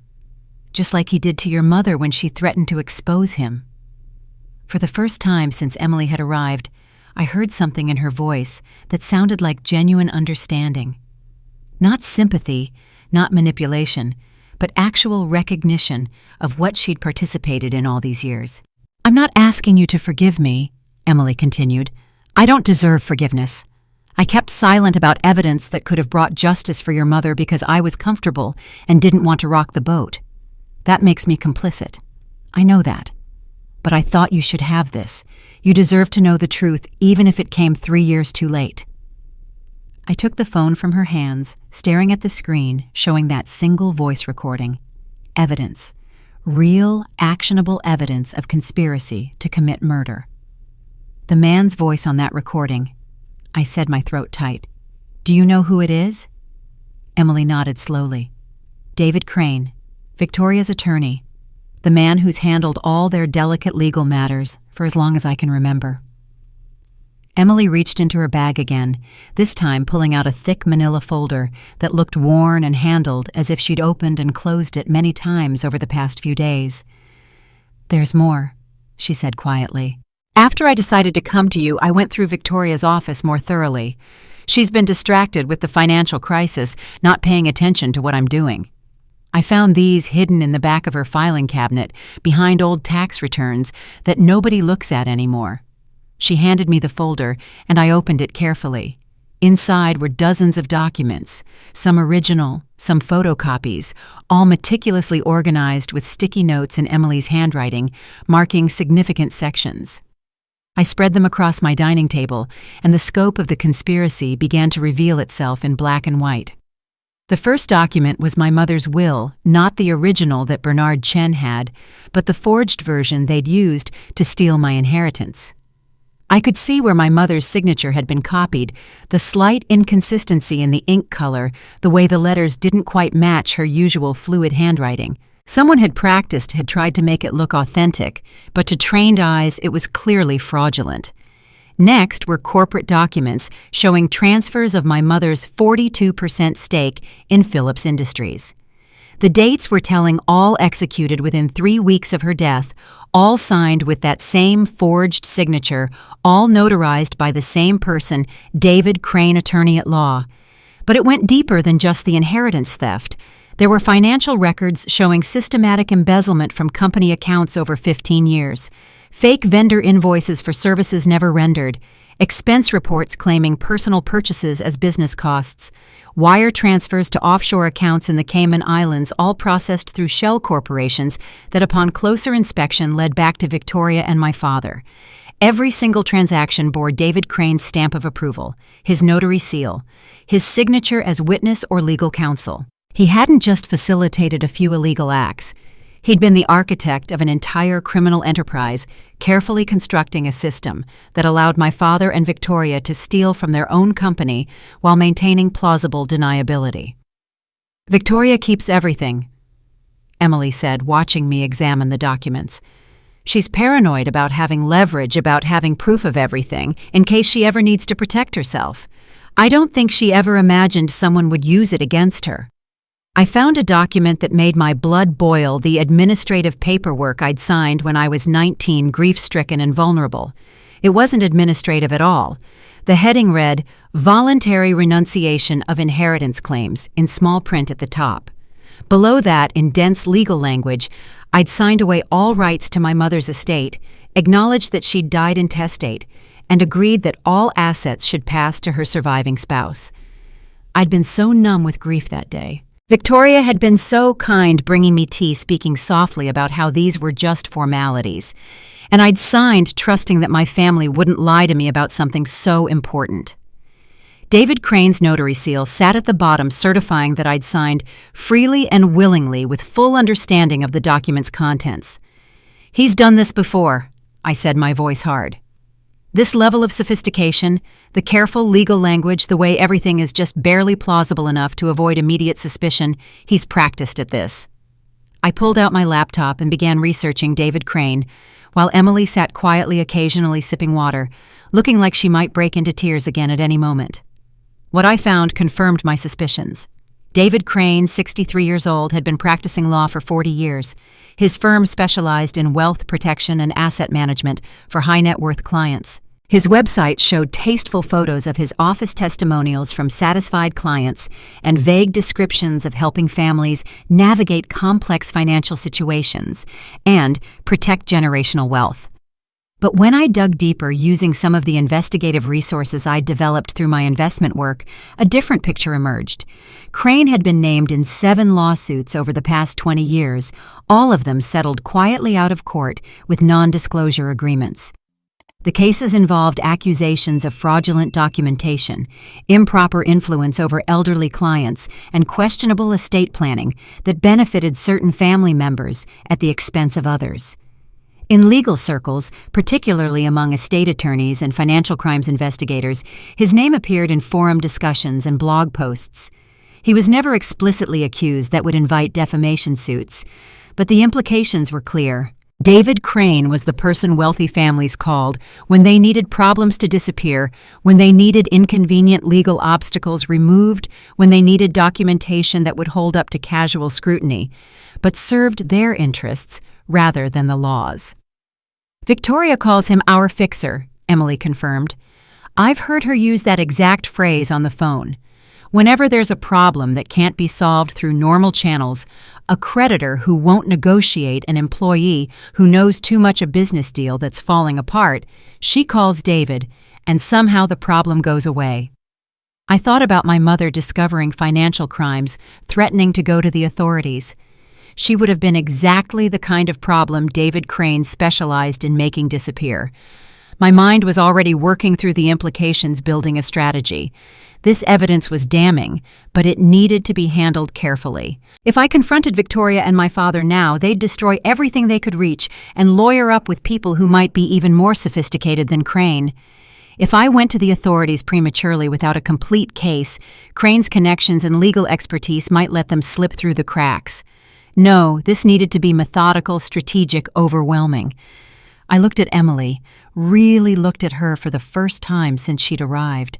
just like he did to your mother when she threatened to expose him. For the first time since Emily had arrived, I heard something in her voice that sounded like genuine understanding. Not sympathy, not manipulation, but actual recognition of what she'd participated in all these years. I'm not asking you to forgive me, Emily continued. I don't deserve forgiveness. I kept silent about evidence that could have brought justice for your mother because I was comfortable and didn't want to rock the boat. That makes me complicit. I know that. But I thought you should have this. You deserve to know the truth, even if it came 3 years too late. I took the phone from her hands, staring at the screen, showing that single voice recording. Evidence. Real, actionable evidence of conspiracy to commit murder. The man's voice on that recording. I said, my throat tight. Do you know who it is? Emily nodded slowly. David Crane, Victoria's attorney. The man who's handled all their delicate legal matters for as long as I can remember. Emily reached into her bag again, this time pulling out a thick manila folder that looked worn and handled as if she'd opened and closed it many times over the past few days. There's more, she said quietly. After I decided to come to you, I went through Victoria's office more thoroughly. She's been distracted with the financial crisis, not paying attention to what I'm doing. I found these hidden in the back of her filing cabinet, behind old tax returns that nobody looks at anymore. She handed me the folder, and I opened it carefully. Inside were dozens of documents, some original, some photocopies, all meticulously organized with sticky notes in Emily's handwriting, marking significant sections. I spread them across my dining table, and the scope of the conspiracy began to reveal itself in black and white. The first document was my mother's will, not the original that Bernard Chen had, but the forged version they'd used to steal my inheritance. I could see where my mother's signature had been copied, the slight inconsistency in the ink color, the way the letters didn't quite match her usual fluid handwriting. Someone had tried to make it look authentic, but to trained eyes it was clearly fraudulent. Next were corporate documents showing transfers of my mother's 42% stake in Phillips Industries. The dates were telling, all executed within 3 weeks of her death, all signed with that same forged signature, all notarized by the same person, David Crane, attorney at law. But it went deeper than just the inheritance theft. There were financial records showing systematic embezzlement from company accounts over 15 years, fake vendor invoices for services never rendered, expense reports claiming personal purchases as business costs, wire transfers to offshore accounts in the Cayman Islands, all processed through shell corporations that upon closer inspection led back to Victoria and my father. Every single transaction bore David Crane's stamp of approval, his notary seal, his signature as witness or legal counsel. He hadn't just facilitated a few illegal acts. He'd been the architect of an entire criminal enterprise, carefully constructing a system that allowed my father and Victoria to steal from their own company while maintaining plausible deniability. "Victoria keeps everything," Emily said, watching me examine the documents. "She's paranoid about having leverage, about having proof of everything, in case she ever needs to protect herself. I don't think she ever imagined someone would use it against her." I found a document that made my blood boil, the administrative paperwork I'd signed when I was 19, grief-stricken and vulnerable. It wasn't administrative at all. The heading read, "Voluntary Renunciation of Inheritance Claims," in small print at the top. Below that, in dense legal language, I'd signed away all rights to my mother's estate, acknowledged that she'd died intestate, and agreed that all assets should pass to her surviving spouse. I'd been so numb with grief that day. Victoria had been so kind, bringing me tea, speaking softly about how these were just formalities. And I'd signed trusting that my family wouldn't lie to me about something so important. David Crane's notary seal sat at the bottom, certifying that I'd signed freely and willingly with full understanding of the document's contents. "He's done this before," I said, my voice hard. "This level of sophistication, the careful legal language, the way everything is just barely plausible enough to avoid immediate suspicion, he's practiced at this." I pulled out my laptop and began researching David Crane, while Emily sat quietly, occasionally sipping water, looking like she might break into tears again at any moment. What I found confirmed my suspicions. David Crane, 63 years old, had been practicing law for 40 years. His firm specialized in wealth protection and asset management for high-net-worth clients. His website showed tasteful photos of his office testimonials from satisfied clients and vague descriptions of helping families navigate complex financial situations and protect generational wealth. But when I dug deeper using some of the investigative resources I'd developed through my investment work, a different picture emerged. Crane had been named in 7 lawsuits over the past 20 years, all of them settled quietly out of court with non-disclosure agreements. The cases involved accusations of fraudulent documentation, improper influence over elderly clients, and questionable estate planning that benefited certain family members at the expense of others. In legal circles, particularly among estate attorneys and financial crimes investigators, his name appeared in forum discussions and blog posts. He was never explicitly accused that would invite defamation suits, but the implications were clear. David Crane was the person wealthy families called when they needed problems to disappear, when they needed inconvenient legal obstacles removed, when they needed documentation that would hold up to casual scrutiny, but served their interests rather than the law's. "Victoria calls him our fixer," Emily confirmed. "I've heard her use that exact phrase on the phone. Whenever there's a problem that can't be solved through normal channels, a creditor who won't negotiate an employee who knows too much a business deal that's falling apart, she calls David, and somehow the problem goes away." I thought about my mother discovering financial crimes, threatening to go to the authorities. She would have been exactly the kind of problem David Crane specialized in making disappear. My mind was already working through the implications, building a strategy. This evidence was damning, but it needed to be handled carefully. If I confronted Victoria and my father now, they'd destroy everything they could reach and lawyer up with people who might be even more sophisticated than Crane. If I went to the authorities prematurely without a complete case, Crane's connections and legal expertise might let them slip through the cracks. No, this needed to be methodical, strategic, overwhelming. I looked at Emily, really looked at her for the first time since she'd arrived.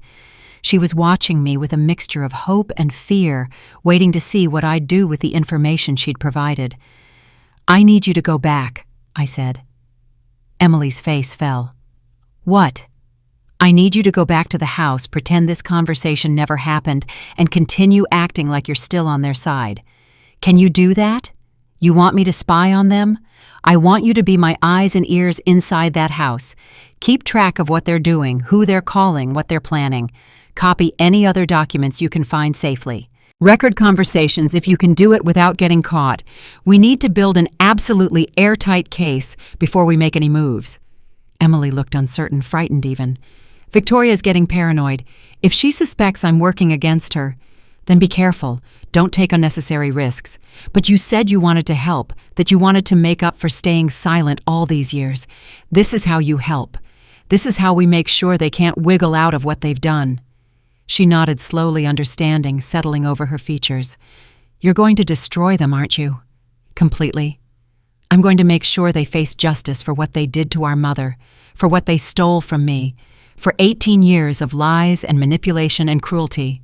She was watching me with a mixture of hope and fear, waiting to see what I'd do with the information she'd provided. "I need you to go back," I said. Emily's face fell. "What?" I need you to go back to the house, pretend this conversation never happened, and continue acting like you're still on their side. Can you do that? You want me to spy on them? I want you to be my eyes and ears inside that house. Keep track of what they're doing, who they're calling, what they're planning. Copy any other documents you can find safely. Record conversations if you can do it without getting caught. We need to build an absolutely airtight case before we make any moves. Emily looked uncertain, frightened even. Victoria's getting paranoid. If she suspects I'm working against her, then be careful. Don't take unnecessary risks. But you said you wanted to help, that you wanted to make up for staying silent all these years. This is how you help. This is how we make sure they can't wiggle out of what they've done. She nodded slowly, understanding, settling over her features. You're going to destroy them, aren't you? Completely. I'm going to make sure they face justice for what they did to our mother, for what they stole from me, for 18 years of lies and manipulation and cruelty.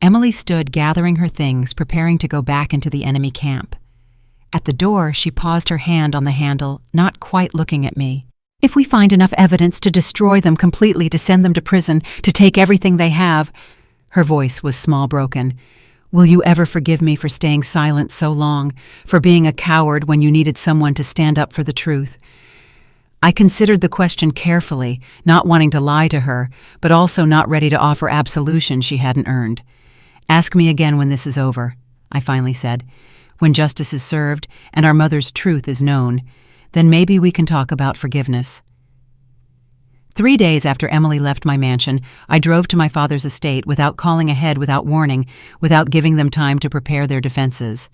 Emily stood gathering her things, preparing to go back into the enemy camp. At the door, she paused her hand on the handle, not quite looking at me. If we find enough evidence to destroy them completely, to send them to prison, to take everything they have, her voice was small broken. Will you ever forgive me for staying silent so long, for being a coward when you needed someone to stand up for the truth? I considered the question carefully, not wanting to lie to her, but also not ready to offer absolution she hadn't earned. Ask me again when this is over, I finally said. When justice is served and our mother's truth is known, then maybe we can talk about forgiveness. 3 days after Emily left my mansion, I drove to my father's estate without calling ahead, without warning, without giving them time to prepare their defenses.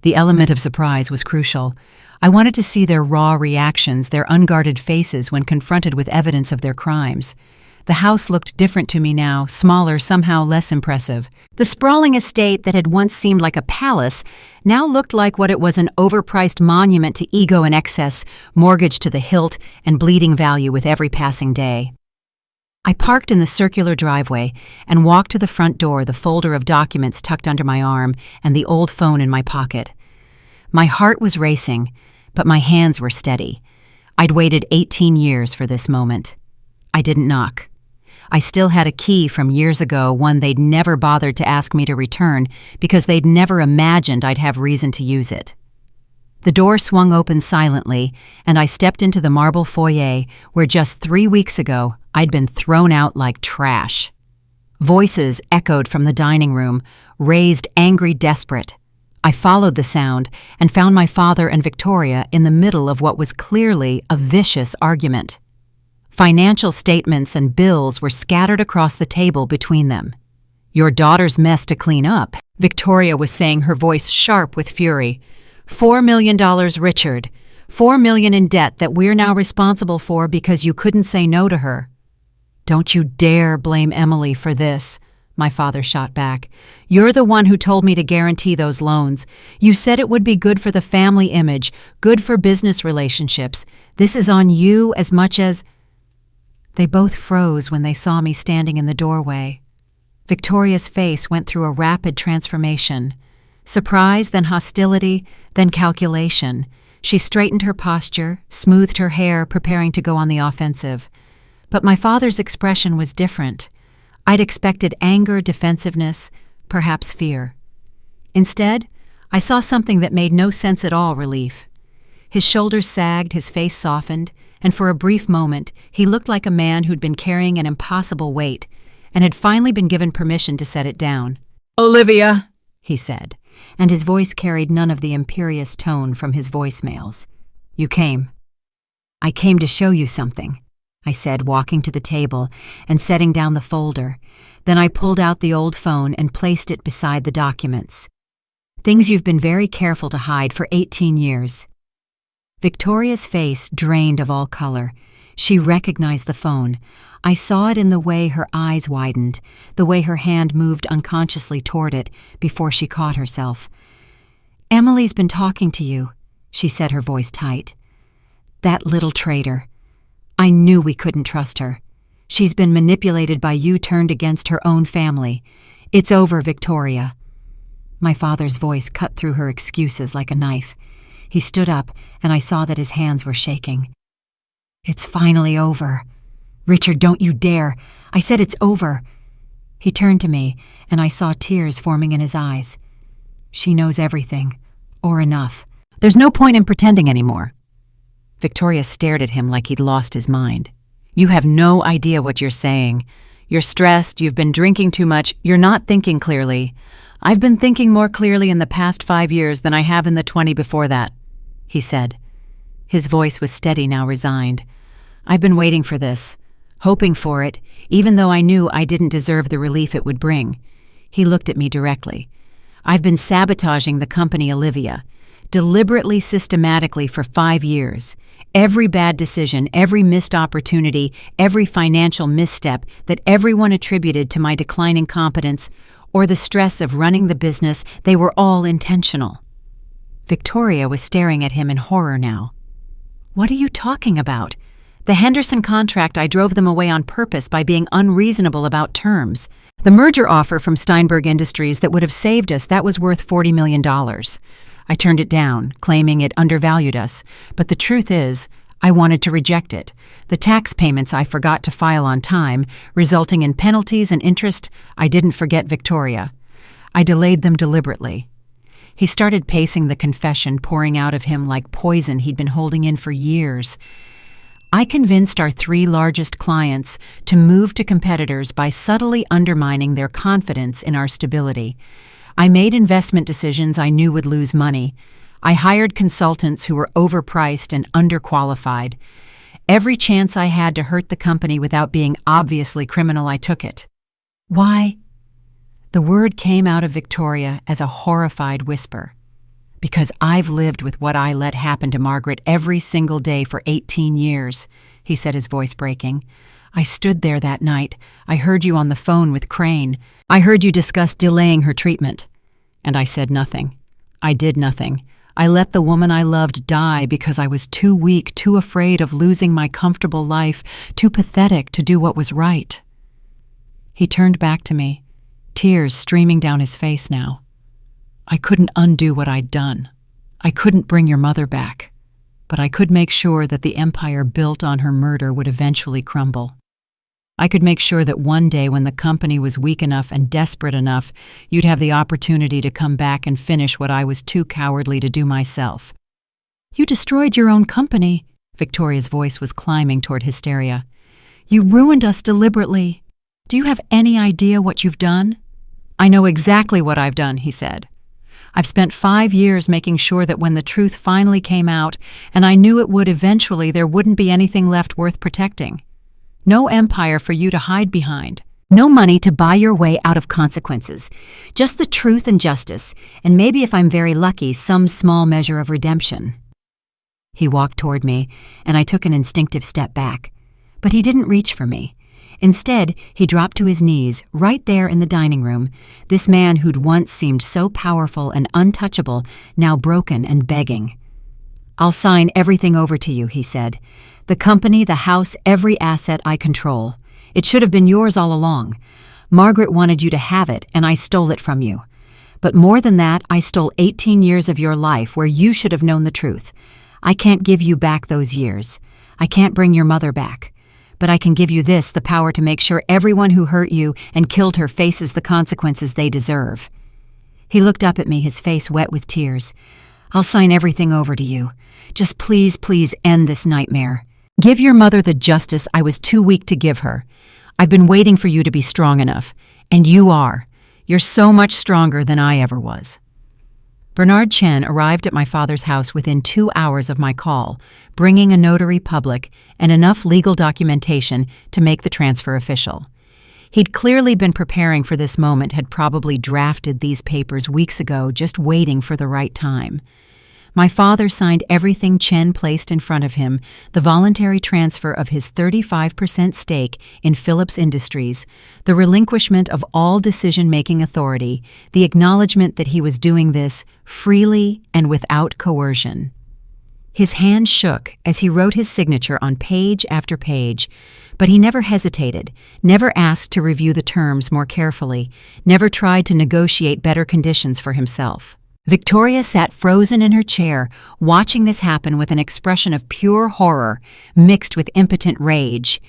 The element of surprise was crucial. I wanted to see their raw reactions, their unguarded faces when confronted with evidence of their crimes. The house looked different to me now, smaller, somehow less impressive. The sprawling estate that had once seemed like a palace now looked like what it was, an overpriced monument to ego and excess, mortgaged to the hilt and bleeding value with every passing day. I parked in the circular driveway and walked to the front door, the folder of documents tucked under my arm and the old phone in my pocket. My heart was racing, but my hands were steady. I'd waited 18 years for this moment. I didn't knock. I still had a key from years ago, one they'd never bothered to ask me to return because they'd never imagined I'd have reason to use it. The door swung open silently, and I stepped into the marble foyer where just 3 weeks ago I'd been thrown out like trash. Voices echoed from the dining room, raised, angry, desperate. I followed the sound and found my father and Victoria in the middle of what was clearly a vicious argument. Financial statements and bills were scattered across the table between them. Your daughter's mess to clean up, Victoria was saying, her voice sharp with fury. $4 million, Richard. $4 million in debt that we're now responsible for because you couldn't say no to her. Don't you dare blame Emily for this, my father shot back. You're the one who told me to guarantee those loans. You said it would be good for the family image, good for business relationships. This is on you as much as... They both froze when they saw me standing in the doorway. Victoria's face went through a rapid transformation. Surprise, then hostility, then calculation. She straightened her posture, smoothed her hair, preparing to go on the offensive. But my father's expression was different. I'd expected anger, defensiveness, perhaps fear. Instead, I saw something that made no sense at all: relief. His shoulders sagged, his face softened, and for a brief moment, he looked like a man who'd been carrying an impossible weight and had finally been given permission to set it down. "Olivia," he said, and his voice carried none of the imperious tone from his voicemails. "You came." "I came to show you something," I said, walking to the table and setting down the folder. Then I pulled out the old phone and placed it beside the documents. "Things you've been very careful to hide for 18 years. Victoria's face drained of all color. She recognized the phone. I saw it in the way her eyes widened, the way her hand moved unconsciously toward it before she caught herself. "Emily's been talking to you," she said, her voice tight. "That little traitor. I knew we couldn't trust her. She's been manipulated by you, turned against her own family. It's over, Victoria." My father's voice cut through her excuses like a knife. He stood up, and I saw that his hands were shaking. "It's finally over. "Richard, don't you dare. I said it's over." He turned to me, and I saw tears forming in his eyes. "She knows everything, or enough. There's no point in pretending anymore." Victoria stared at him like he'd lost his mind. "You have no idea what you're saying. You're stressed, you've been drinking too much, you're not thinking clearly. I've been thinking more clearly in the past 5 years than I have in the 20 before that," he said. His voice was steady, now resigned. "I've been waiting for this, hoping for it, even though I knew I didn't deserve the relief it would bring." He looked at me directly. "I've been sabotaging the company, Olivia, deliberately, systematically for 5 years. Every bad decision, every missed opportunity, every financial misstep that everyone attributed to my declining competence or the stress of running the business, they were all intentional." Victoria was staring at him in horror now. "What are you talking about? The Henderson contract, I drove them away on purpose by being unreasonable about terms. The merger offer from Steinberg Industries that would have saved us, that was worth $40 million. I turned it down, claiming it undervalued us, but the truth is, I wanted to reject it. The tax payments I forgot to file on time, resulting in penalties and interest, I didn't forget, Victoria. I delayed them deliberately." He started pacing the confession pouring out of him like poison he'd been holding in for years. "I convinced our 3 largest clients to move to competitors by subtly undermining their confidence in our stability. I made investment decisions I knew would lose money. I hired consultants who were overpriced and underqualified. Every chance I had to hurt the company without being obviously criminal, I took it." "Why?" The word came out of Victoria as a horrified whisper. "Because I've lived with what I let happen to Margaret every single day for 18 years, he said, his voice breaking. "I stood there that night. I heard you on the phone with Crane. I heard you discuss delaying her treatment. And I said nothing. I did nothing. I let the woman I loved die because I was too weak, too afraid of losing my comfortable life, too pathetic to do what was right." He turned back to me, tears streaming down his face now. "I couldn't undo what I'd done. I couldn't bring your mother back. But I could make sure that the empire built on her murder would eventually crumble. I could make sure that one day when the company was weak enough and desperate enough, you'd have the opportunity to come back and finish what I was too cowardly to do myself." "You destroyed your own company." Victoria's voice was climbing toward hysteria. "You ruined us deliberately. Do you have any idea what you've done?" "I know exactly what I've done," he said. "I've spent 5 years making sure that when the truth finally came out, and I knew it would eventually, there wouldn't be anything left worth protecting. No empire for you to hide behind. No money to buy your way out of consequences. Just the truth and justice, and maybe if I'm very lucky, some small measure of redemption." He walked toward me, and I took an instinctive step back. But he didn't reach for me. Instead, he dropped to his knees, right there in the dining room, this man who'd once seemed so powerful and untouchable, now broken and begging. "I'll sign everything over to you," he said. "The company, the house, every asset I control. It should have been yours all along. Margaret wanted you to have it, and I stole it from you. But more than that, I stole 18 years of your life where you should have known the truth. I can't give you back those years. I can't bring your mother back. But I can give you this, the power to make sure everyone who hurt you and killed her faces the consequences they deserve." He looked up at me, his face wet with tears. "I'll sign everything over to you. Just please, please end this nightmare. Give your mother the justice I was too weak to give her. I've been waiting for you to be strong enough, and you are. You're so much stronger than I ever was." Bernard Chen arrived at my father's house within 2 hours of my call, bringing a notary public and enough legal documentation to make the transfer official. He'd clearly been preparing for this moment, had probably drafted these papers weeks ago, just waiting for the right time. My father signed everything Chen placed in front of him, the voluntary transfer of his 35% stake in Phillips Industries, the relinquishment of all decision-making authority, the acknowledgement that he was doing this freely and without coercion. His hand shook as he wrote his signature on page after page, but he never hesitated, never asked to review the terms more carefully, never tried to negotiate better conditions for himself. Victoria sat frozen in her chair, watching this happen with an expression of pure horror mixed with impotent rage.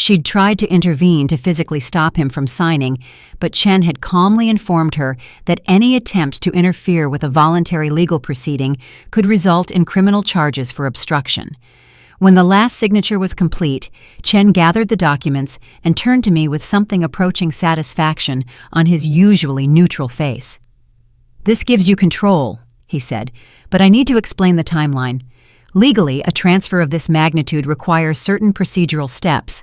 She'd tried to intervene to physically stop him from signing, but Chen had calmly informed her that any attempt to interfere with a voluntary legal proceeding could result in criminal charges for obstruction. When the last signature was complete, Chen gathered the documents and turned to me with something approaching satisfaction on his usually neutral face. "This gives you control," he said, "but I need to explain the timeline. Legally, a transfer of this magnitude requires certain procedural steps.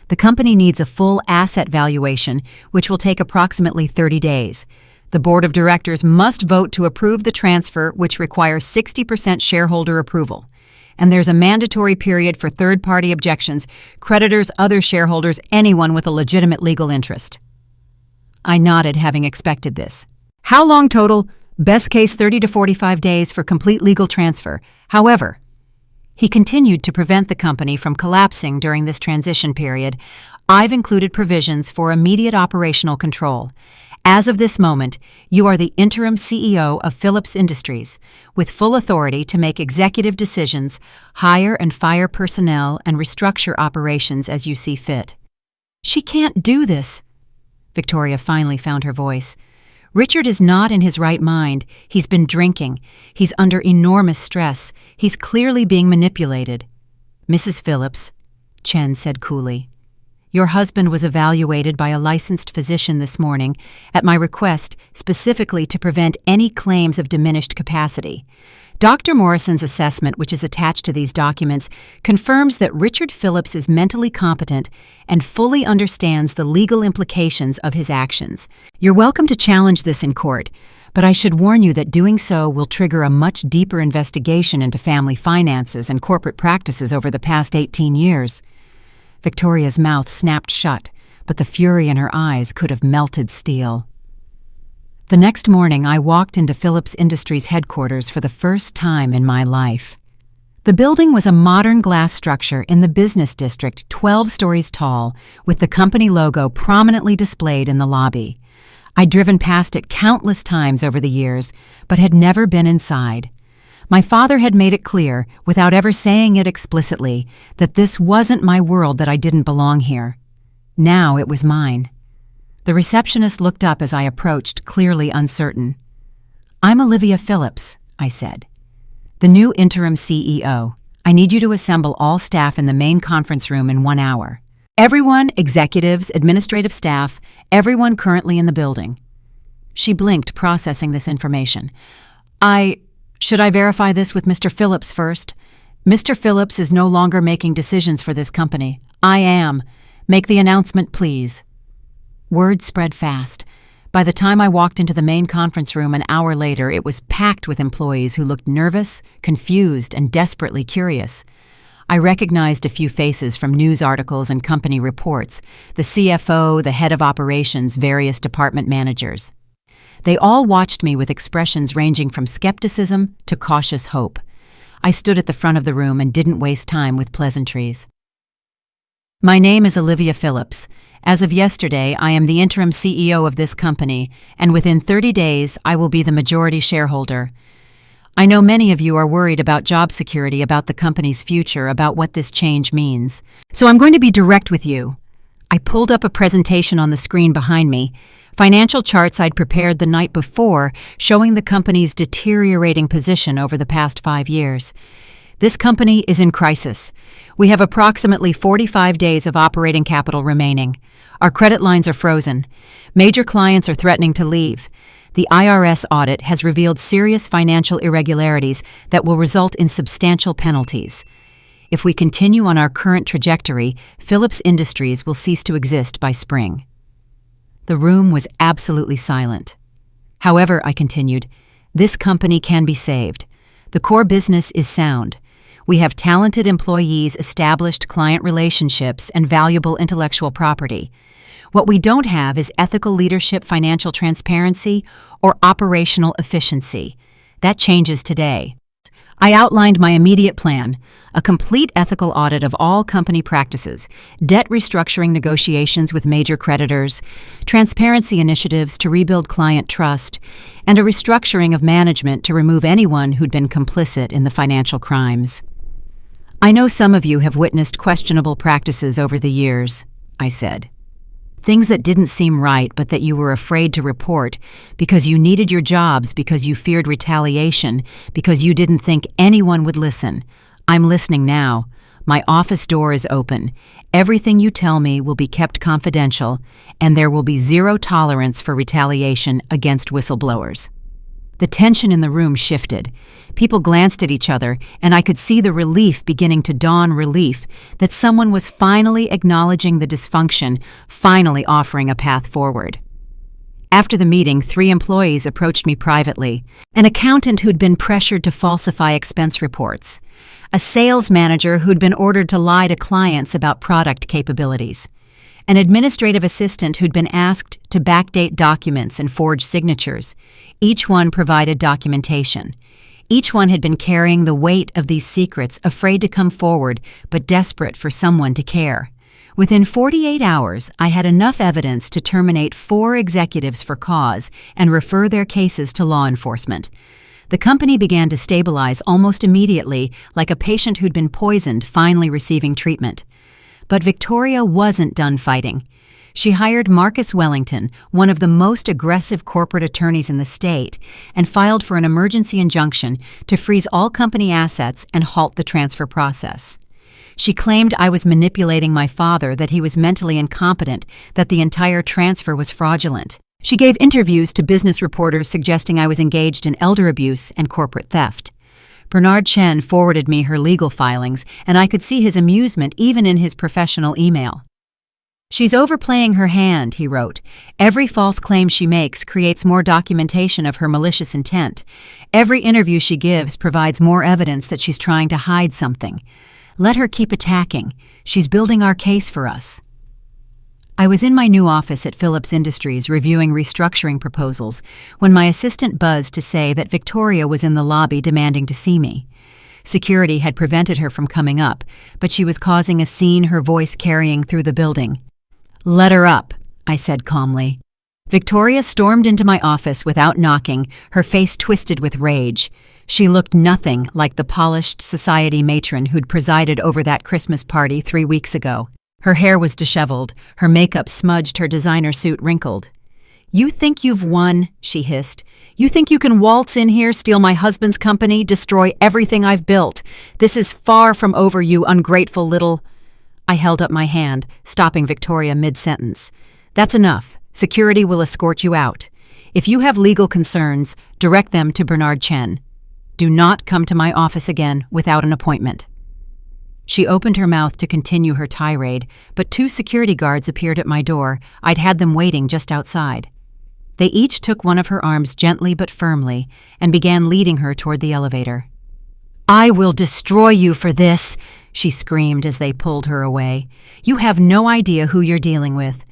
The company needs a full asset valuation, which will take approximately 30 days. The board of directors must vote to approve the transfer, which requires 60% shareholder approval. And there's a mandatory period for third-party objections, creditors, other shareholders, anyone with a legitimate legal interest." I nodded, having expected this. "How long total? Best case 30 to 45 days for complete legal transfer. However," he continued to prevent the company from collapsing during this transition period, "I've included provisions for immediate operational control. As of this moment, you are the interim CEO of Phillips Industries, with full authority to make executive decisions, hire and fire personnel, and restructure operations as you see fit." "She can't do this." Victoria finally found her voice. "Richard is not in his right mind. He's been drinking. He's under enormous stress. He's clearly being manipulated." "Mrs. Phillips," Chen said coolly, "your husband was evaluated by a licensed physician this morning at my request, specifically to prevent any claims of diminished capacity. Dr. Morrison's assessment, which is attached to these documents, confirms that Richard Phillips is mentally competent and fully understands the legal implications of his actions. You're welcome to challenge this in court, but I should warn you that doing so will trigger a much deeper investigation into family finances and corporate practices over the past 18 years. Victoria's mouth snapped shut, but the fury in her eyes could have melted steel. The next morning, I walked into Phillips Industries headquarters for the first time in my life. The building was a modern glass structure in the business district, 12 stories tall, with the company logo prominently displayed in the lobby. I'd driven past it countless times over the years, but had never been inside. My father had made it clear, without ever saying it explicitly, that this wasn't my world, that I didn't belong here. Now it was mine. The receptionist looked up as I approached, clearly uncertain. "I'm Olivia Phillips," I said, "the new interim CEO. I need you to assemble all staff in the main conference room in 1 hour. Everyone, executives, administrative staff, everyone currently in the building." She blinked, processing this information. Should I verify this with Mr. Phillips first? Mr. Phillips is no longer making decisions for this company. I am. Make the announcement, please." Word spread fast. By the time I walked into the main conference room an hour later, it was packed with employees who looked nervous, confused, and desperately curious. I recognized a few faces from news articles and company reports: the CFO, the head of operations, various department managers. They all watched me with expressions ranging from skepticism to cautious hope. I stood at the front of the room and didn't waste time with pleasantries. "My name is Olivia Phillips. As of yesterday, I am the interim CEO of this company, and within 30 days, I will be the majority shareholder. I know many of you are worried about job security, about the company's future, about what this change means. So I'm going to be direct with you." I pulled up a presentation on the screen behind me, financial charts I'd prepared the night before showing the company's deteriorating position over the past 5 years. This company is in crisis. We have approximately 45 days of operating capital remaining. Our credit lines are frozen. Major clients are threatening to leave. The IRS audit has revealed serious financial irregularities that will result in substantial penalties. If we continue on our current trajectory, Phillips Industries will cease to exist by spring. The room was absolutely silent. "However," I continued, "this company can be saved. The core business is sound. We have talented employees, established client relationships, and valuable intellectual property. What we don't have is ethical leadership, financial transparency, or operational efficiency. That changes today." I outlined my immediate plan: a complete ethical audit of all company practices, debt restructuring negotiations with major creditors, transparency initiatives to rebuild client trust, and a restructuring of management to remove anyone who'd been complicit in the financial crimes. I know some of you have witnessed questionable practices over the years, I said. Things that didn't seem right but that you were afraid to report because you needed your jobs, because you feared retaliation, because you didn't think anyone would listen. I'm listening now. My office door is open. Everything you tell me will be kept confidential, and there will be zero tolerance for retaliation against whistleblowers. The tension in the room shifted. People glanced at each other, and I could see the relief beginning to dawn, relief that someone was finally acknowledging the dysfunction, finally offering a path forward. After the meeting, 3 employees approached me privately: an accountant who'd been pressured to falsify expense reports, a sales manager who'd been ordered to lie to clients about product capabilities, an administrative assistant who'd been asked to backdate documents and forge signatures. Each one provided documentation. Each one had been carrying the weight of these secrets, afraid to come forward, but desperate for someone to care. Within 48 hours, I had enough evidence to terminate 4 executives for cause and refer their cases to law enforcement. The company began to stabilize almost immediately, like a patient who'd been poisoned finally receiving treatment. But Victoria wasn't done fighting. She hired Marcus Wellington, one of the most aggressive corporate attorneys in the state, and filed for an emergency injunction to freeze all company assets and halt the transfer process. She claimed I was manipulating my father, that he was mentally incompetent, that the entire transfer was fraudulent. She gave interviews to business reporters suggesting I was engaged in elder abuse and corporate theft. Bernard Chen forwarded me her legal filings, and I could see his amusement even in his professional email. "She's overplaying her hand," he wrote. "Every false claim she makes creates more documentation of her malicious intent. Every interview she gives provides more evidence that she's trying to hide something. Let her keep attacking. She's building our case for us." I was in my new office at Phillips Industries reviewing restructuring proposals when my assistant buzzed to say that Victoria was in the lobby demanding to see me. Security had prevented her from coming up, but she was causing a scene, her voice carrying through the building. "Let her up," I said calmly. Victoria stormed into my office without knocking, her face twisted with rage. She looked nothing like the polished society matron who'd presided over that Christmas party 3 weeks ago. Her hair was disheveled, her makeup smudged, her designer suit wrinkled. "You think you've won," she hissed. "You think you can waltz in here, steal my husband's company, destroy everything I've built. This is far from over, you ungrateful little—" I held up my hand, stopping Victoria mid-sentence. "That's enough. Security will escort you out. If you have legal concerns, direct them to Bernard Chen. Do not come to my office again without an appointment." She opened her mouth to continue her tirade, but 2 security guards appeared at my door. I'd had them waiting just outside. They each took one of her arms gently but firmly and began leading her toward the elevator. "I will destroy you for this," she screamed as they pulled her away. "You have no idea who you're dealing with."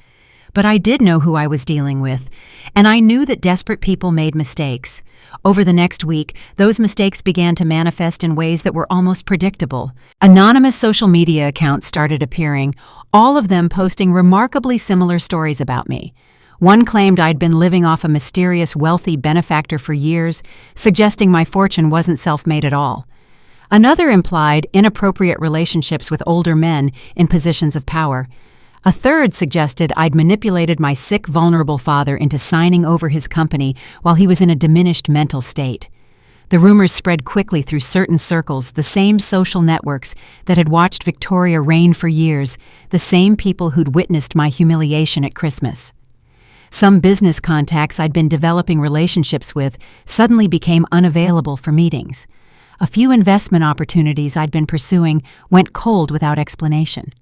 But I did know who I was dealing with, and I knew that desperate people made mistakes. Over the next week, those mistakes began to manifest in ways that were almost predictable. Anonymous social media accounts started appearing, all of them posting remarkably similar stories about me. One claimed I'd been living off a mysterious wealthy benefactor for years, suggesting my fortune wasn't self-made at all. Another implied inappropriate relationships with older men in positions of power. A third suggested I'd manipulated my sick, vulnerable father into signing over his company while he was in a diminished mental state. The rumors spread quickly through certain circles, the same social networks that had watched Victoria reign for years, the same people who'd witnessed my humiliation at Christmas. Some business contacts I'd been developing relationships with suddenly became unavailable for meetings. A few investment opportunities I'd been pursuing went cold without explanation.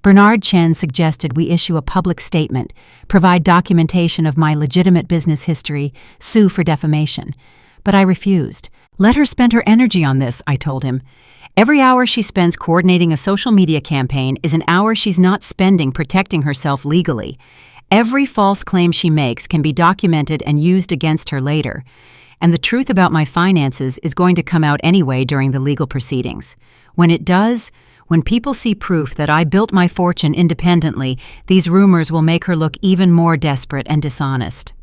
Bernard Chen suggested we issue a public statement, provide documentation of my legitimate business history, sue for defamation. But I refused. "Let her spend her energy on this," I told him. "Every hour she spends coordinating a social media campaign is an hour she's not spending protecting herself legally. Every false claim she makes can be documented and used against her later. And the truth about my finances is going to come out anyway during the legal proceedings. When it does, when people see proof that I built my fortune independently, these rumors will make her look even more desperate and dishonest."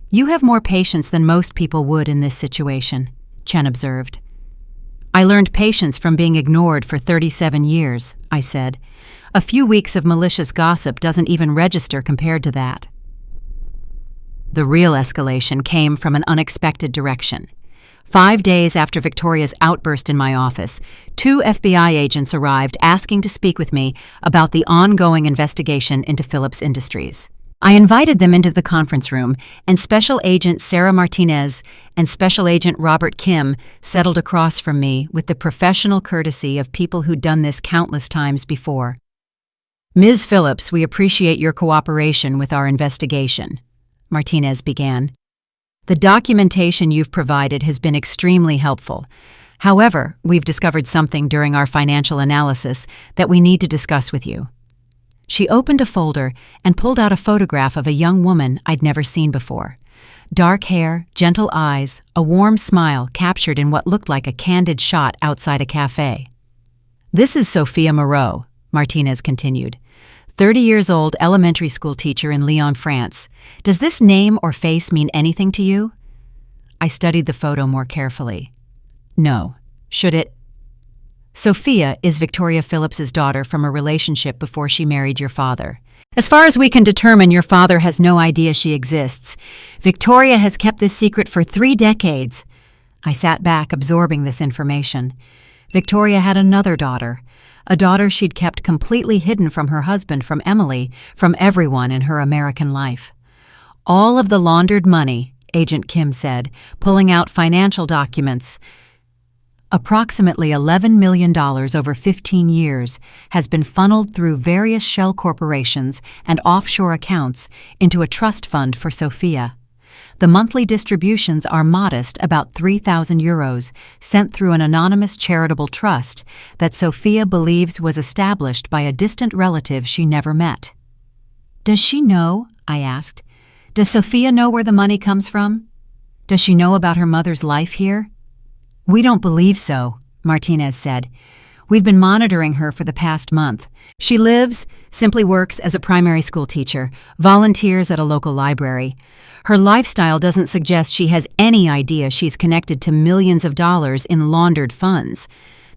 "You have more patience than most people would in this situation," Chen observed. I learned patience from being ignored for 37 years, I said. A few weeks of malicious gossip doesn't even register compared to that. The real escalation came from an unexpected direction. 5 days after Victoria's outburst in my office, 2 FBI agents arrived asking to speak with me about the ongoing investigation into Phillips Industries. I invited them into the conference room, and Special Agent Sarah Martinez and Special Agent Robert Kim settled across from me with the professional courtesy of people who'd done this countless times before. "Ms. Phillips, we appreciate your cooperation with our investigation," Martinez began. "The documentation you've provided has been extremely helpful. However, we've discovered something during our financial analysis that we need to discuss with you." She opened a folder and pulled out a photograph of a young woman I'd never seen before. Dark hair, gentle eyes, a warm smile captured in what looked like a candid shot outside a cafe. "This is Sophia Moreau," Martinez continued. 30 years old elementary school teacher in Lyon, France. Does this name or face mean anything to you? I studied the photo more carefully. No. Should it? Sophia is Victoria Phillips's daughter from a relationship before she married your father. As far as we can determine, your father has no idea she exists. Victoria has kept this secret for 3 decades. I sat back, absorbing this information. Victoria had another daughter, a daughter she'd kept completely hidden from her husband, from Emily, from everyone in her American life. All of the laundered money, Agent Kim said, pulling out financial documents, approximately $11 million over 15 years, has been funneled through various shell corporations and offshore accounts into a trust fund for Sophia. The monthly distributions are modest, about €3,000, sent through an anonymous charitable trust that Sophia believes was established by a distant relative she never met. Does she know? I asked. Does Sophia know where the money comes from? Does she know about her mother's life here? We don't believe so, Martinez said. We've been monitoring her for the past month. She simply works as a primary school teacher, volunteers at a local library. Her lifestyle doesn't suggest she has any idea she's connected to millions of dollars in laundered funds.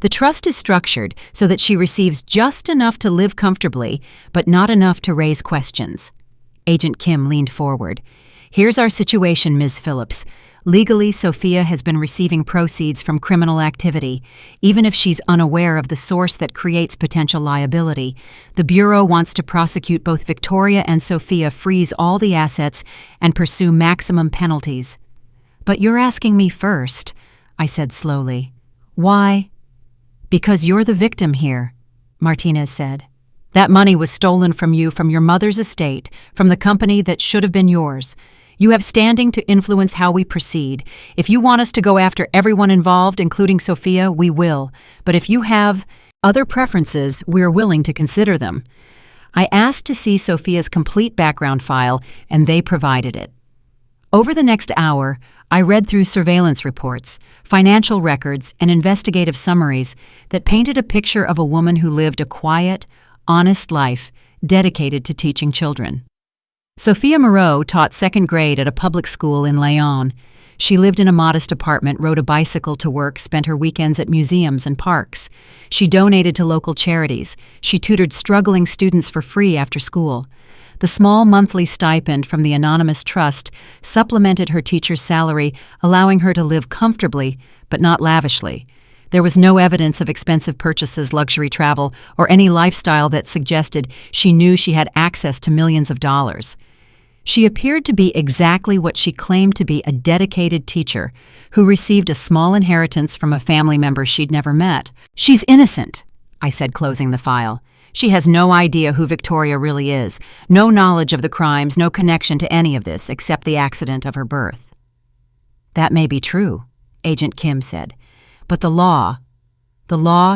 The trust is structured so that she receives just enough to live comfortably, but not enough to raise questions. Agent Kim leaned forward. Here's our situation, Ms. Phillips. Legally, Sophia has been receiving proceeds from criminal activity. Even if she's unaware of the source that creates potential liability, the Bureau wants to prosecute both Victoria and Sophia, freeze all the assets, and pursue maximum penalties. But you're asking me first, I said slowly. Why? Because you're the victim here, Martinez said. That money was stolen from you, from your mother's estate, from the company that should have been yours. You have standing to influence how we proceed. If you want us to go after everyone involved, including Sophia, we will. But if you have other preferences, we're willing to consider them. I asked to see Sophia's complete background file, and they provided it. Over the next hour, I read through surveillance reports, financial records, and investigative summaries that painted a picture of a woman who lived a quiet, honest life dedicated to teaching children. Sophia Moreau taught 2nd grade at a public school in Lyon. She lived in a modest apartment, rode a bicycle to work, spent her weekends at museums and parks. She donated to local charities. She tutored struggling students for free after school. The small monthly stipend from the anonymous trust supplemented her teacher's salary, allowing her to live comfortably, but not lavishly. There was no evidence of expensive purchases, luxury travel, or any lifestyle that suggested she knew she had access to millions of dollars. She appeared to be exactly what she claimed to be, a dedicated teacher who received a small inheritance from a family member she'd never met. She's innocent, I said, closing the file. She has no idea who Victoria really is, no knowledge of the crimes, no connection to any of this except the accident of her birth. That may be true, Agent Kim said, but the law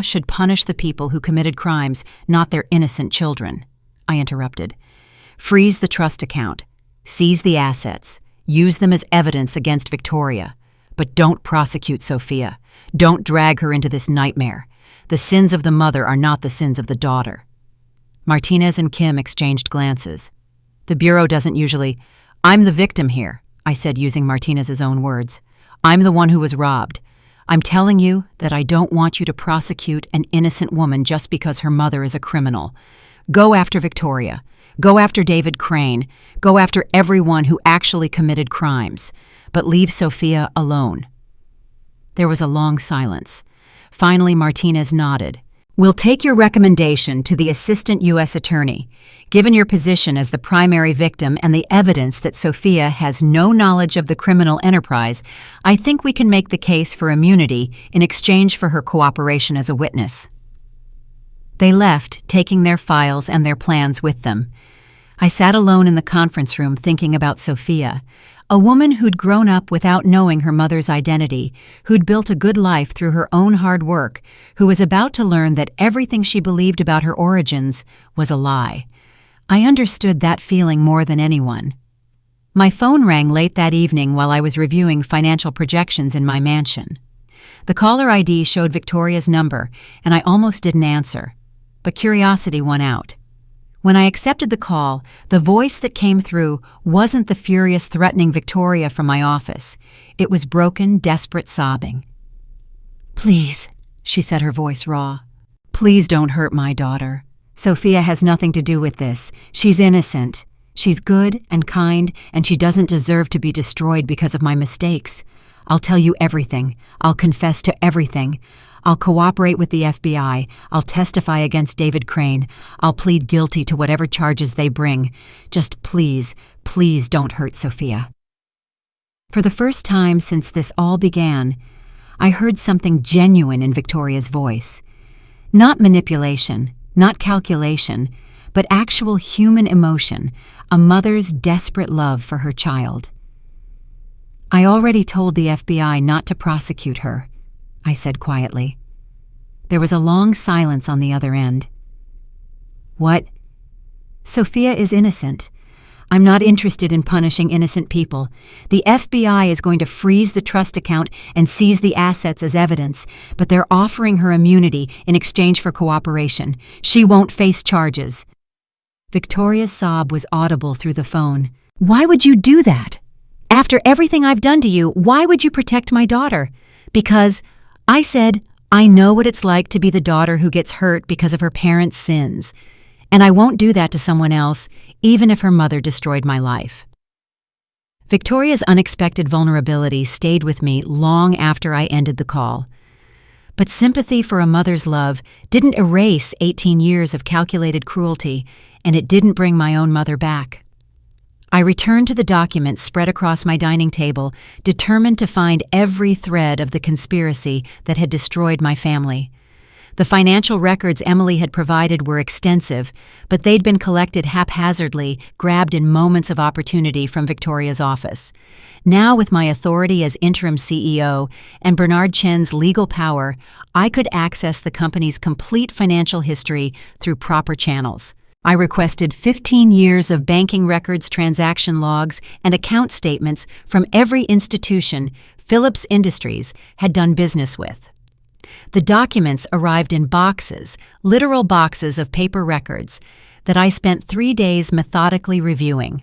should punish the people who committed crimes, not their innocent children. I interrupted. Freeze the trust account. Seize the assets. Use them as evidence against Victoria. But don't prosecute Sophia. Don't drag her into this nightmare. The sins of the mother are not the sins of the daughter. Martinez and Kim exchanged glances. The Bureau doesn't usually... I'm the victim here, I said, using Martinez's own words. I'm the one who was robbed. I'm telling you that I don't want you to prosecute an innocent woman just because her mother is a criminal. Go after Victoria. Go after David Crane. Go after everyone who actually committed crimes. But leave Sophia alone." There was a long silence. Finally, Martinez nodded. "We'll take your recommendation to the Assistant U.S. Attorney. Given your position as the primary victim and the evidence that Sophia has no knowledge of the criminal enterprise, I think we can make the case for immunity in exchange for her cooperation as a witness." They left, taking their files and their plans with them. I sat alone in the conference room thinking about Sophia, a woman who'd grown up without knowing her mother's identity, who'd built a good life through her own hard work, who was about to learn that everything she believed about her origins was a lie. I understood that feeling more than anyone. My phone rang late that evening while I was reviewing financial projections in my mansion. The caller ID showed Victoria's number, and I almost didn't answer. But curiosity won out. When I accepted the call, the voice that came through wasn't the furious, threatening Victoria from my office. It was broken, desperate sobbing. "Please," she said, her voice raw. "Please don't hurt my daughter. Sophia has nothing to do with this. She's innocent. She's good and kind, and she doesn't deserve to be destroyed because of my mistakes. I'll tell you everything. I'll confess to everything. I'll cooperate with the FBI. I'll testify against David Crane. I'll plead guilty to whatever charges they bring. Just please, please don't hurt Sophia." For the first time since this all began, I heard something genuine in Victoria's voice. Not manipulation, not calculation, but actual human emotion, a mother's desperate love for her child. "I already told the FBI not to prosecute her," I said quietly. There was a long silence on the other end. "What?" "Sophia is innocent. I'm not interested in punishing innocent people. The FBI is going to freeze the trust account and seize the assets as evidence, but they're offering her immunity in exchange for cooperation. She won't face charges." Victoria's sob was audible through the phone. "Why would you do that? After everything I've done to you, why would you protect my daughter?" "Because," I said, "I know what it's like to be the daughter who gets hurt because of her parents' sins. And I won't do that to someone else, even if her mother destroyed my life." Victoria's unexpected vulnerability stayed with me long after I ended the call. But sympathy for a mother's love didn't erase 18 years of calculated cruelty, and it didn't bring my own mother back. I returned to the documents spread across my dining table, determined to find every thread of the conspiracy that had destroyed my family. The financial records Emily had provided were extensive, but they'd been collected haphazardly, grabbed in moments of opportunity from Victoria's office. Now, with my authority as interim CEO and Bernard Chen's legal power, I could access the company's complete financial history through proper channels. I requested 15 years of banking records, transaction logs, and account statements from every institution Phillips Industries had done business with. The documents arrived in boxes, literal boxes of paper records, that I spent 3 days methodically reviewing.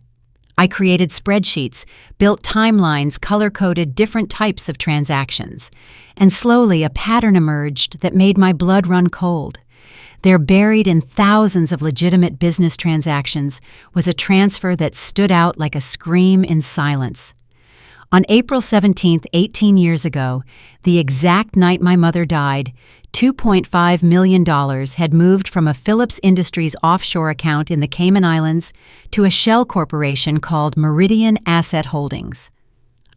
I created spreadsheets, built timelines, color-coded different types of transactions, and slowly a pattern emerged that made my blood run cold. There, buried in thousands of legitimate business transactions, was a transfer that stood out like a scream in silence. On April 17th, 18 years ago, the exact night my mother died, $2.5 million had moved from a Phillips Industries offshore account in the Cayman Islands to a shell corporation called Meridian Asset Holdings.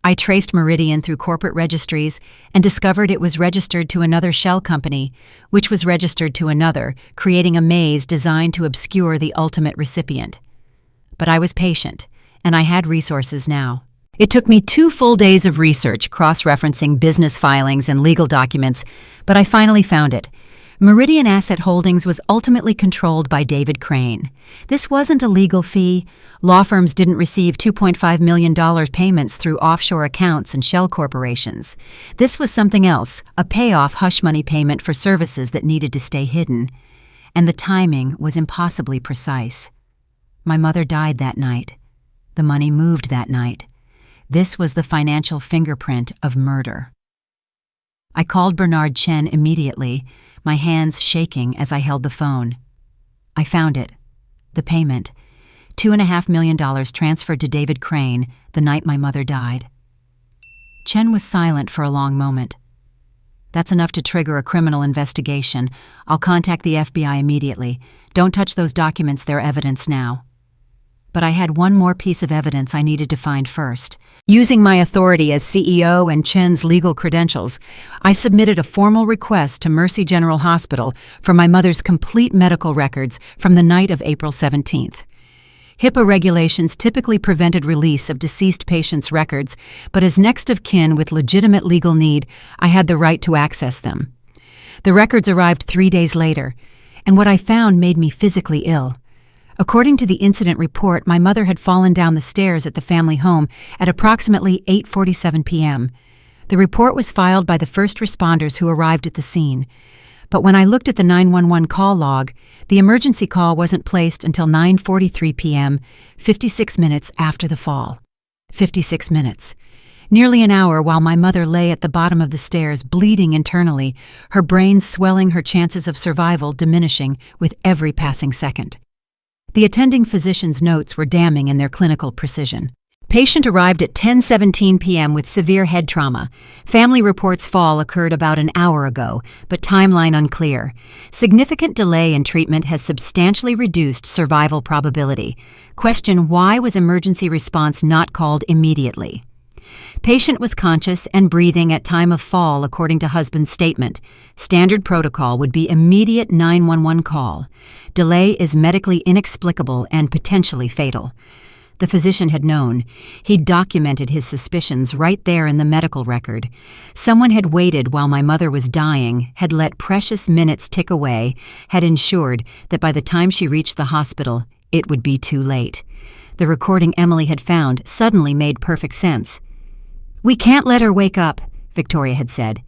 I traced Meridian through corporate registries and discovered it was registered to another shell company, which was registered to another, creating a maze designed to obscure the ultimate recipient. But I was patient, and I had resources now. It took me 2 full days of research, cross-referencing business filings and legal documents, but I finally found it. Meridian Asset Holdings was ultimately controlled by David Crane. This wasn't a legal fee. Law firms didn't receive $2.5 million payments through offshore accounts and shell corporations. This was something else, a payoff hush money payment for services that needed to stay hidden. And the timing was impossibly precise. My mother died that night. The money moved that night. This was the financial fingerprint of murder. I called Bernard Chen immediately, my hands shaking as I held the phone. I found it. The payment. $2.5 million transferred to David Crane the night my mother died. Chen was silent for a long moment. That's enough to trigger a criminal investigation. I'll contact the FBI immediately. Don't touch those documents, they're evidence now. But I had one more piece of evidence I needed to find first. Using my authority as CEO and Chen's legal credentials, I submitted a formal request to Mercy General Hospital for my mother's complete medical records from the night of April 17th. HIPAA regulations typically prevented release of deceased patients' records, but as next of kin with legitimate legal need, I had the right to access them. The records arrived 3 days later, and what I found made me physically ill. According to the incident report, my mother had fallen down the stairs at the family home at approximately 8:47 p.m. The report was filed by the first responders who arrived at the scene. But when I looked at the 911 call log, the emergency call wasn't placed until 9:43 p.m., 56 minutes after the fall. 56 minutes. Nearly an hour while my mother lay at the bottom of the stairs, bleeding internally, her brain swelling, her chances of survival diminishing with every passing second. The attending physician's notes were damning in their clinical precision. Patient arrived at 10:17 p.m. with severe head trauma. Family reports fall occurred about an hour ago, but timeline unclear. Significant delay in treatment has substantially reduced survival probability. Question: why was emergency response not called immediately? Patient was conscious and breathing at time of fall according to husband's statement. Standard protocol would be immediate 911 call. Delay is medically inexplicable and potentially fatal. The physician had known. He'd documented his suspicions right there in the medical record. Someone had waited while my mother was dying, had let precious minutes tick away, had ensured that by the time she reached the hospital, it would be too late. The recording Emily had found suddenly made perfect sense. "We can't let her wake up," Victoria had said,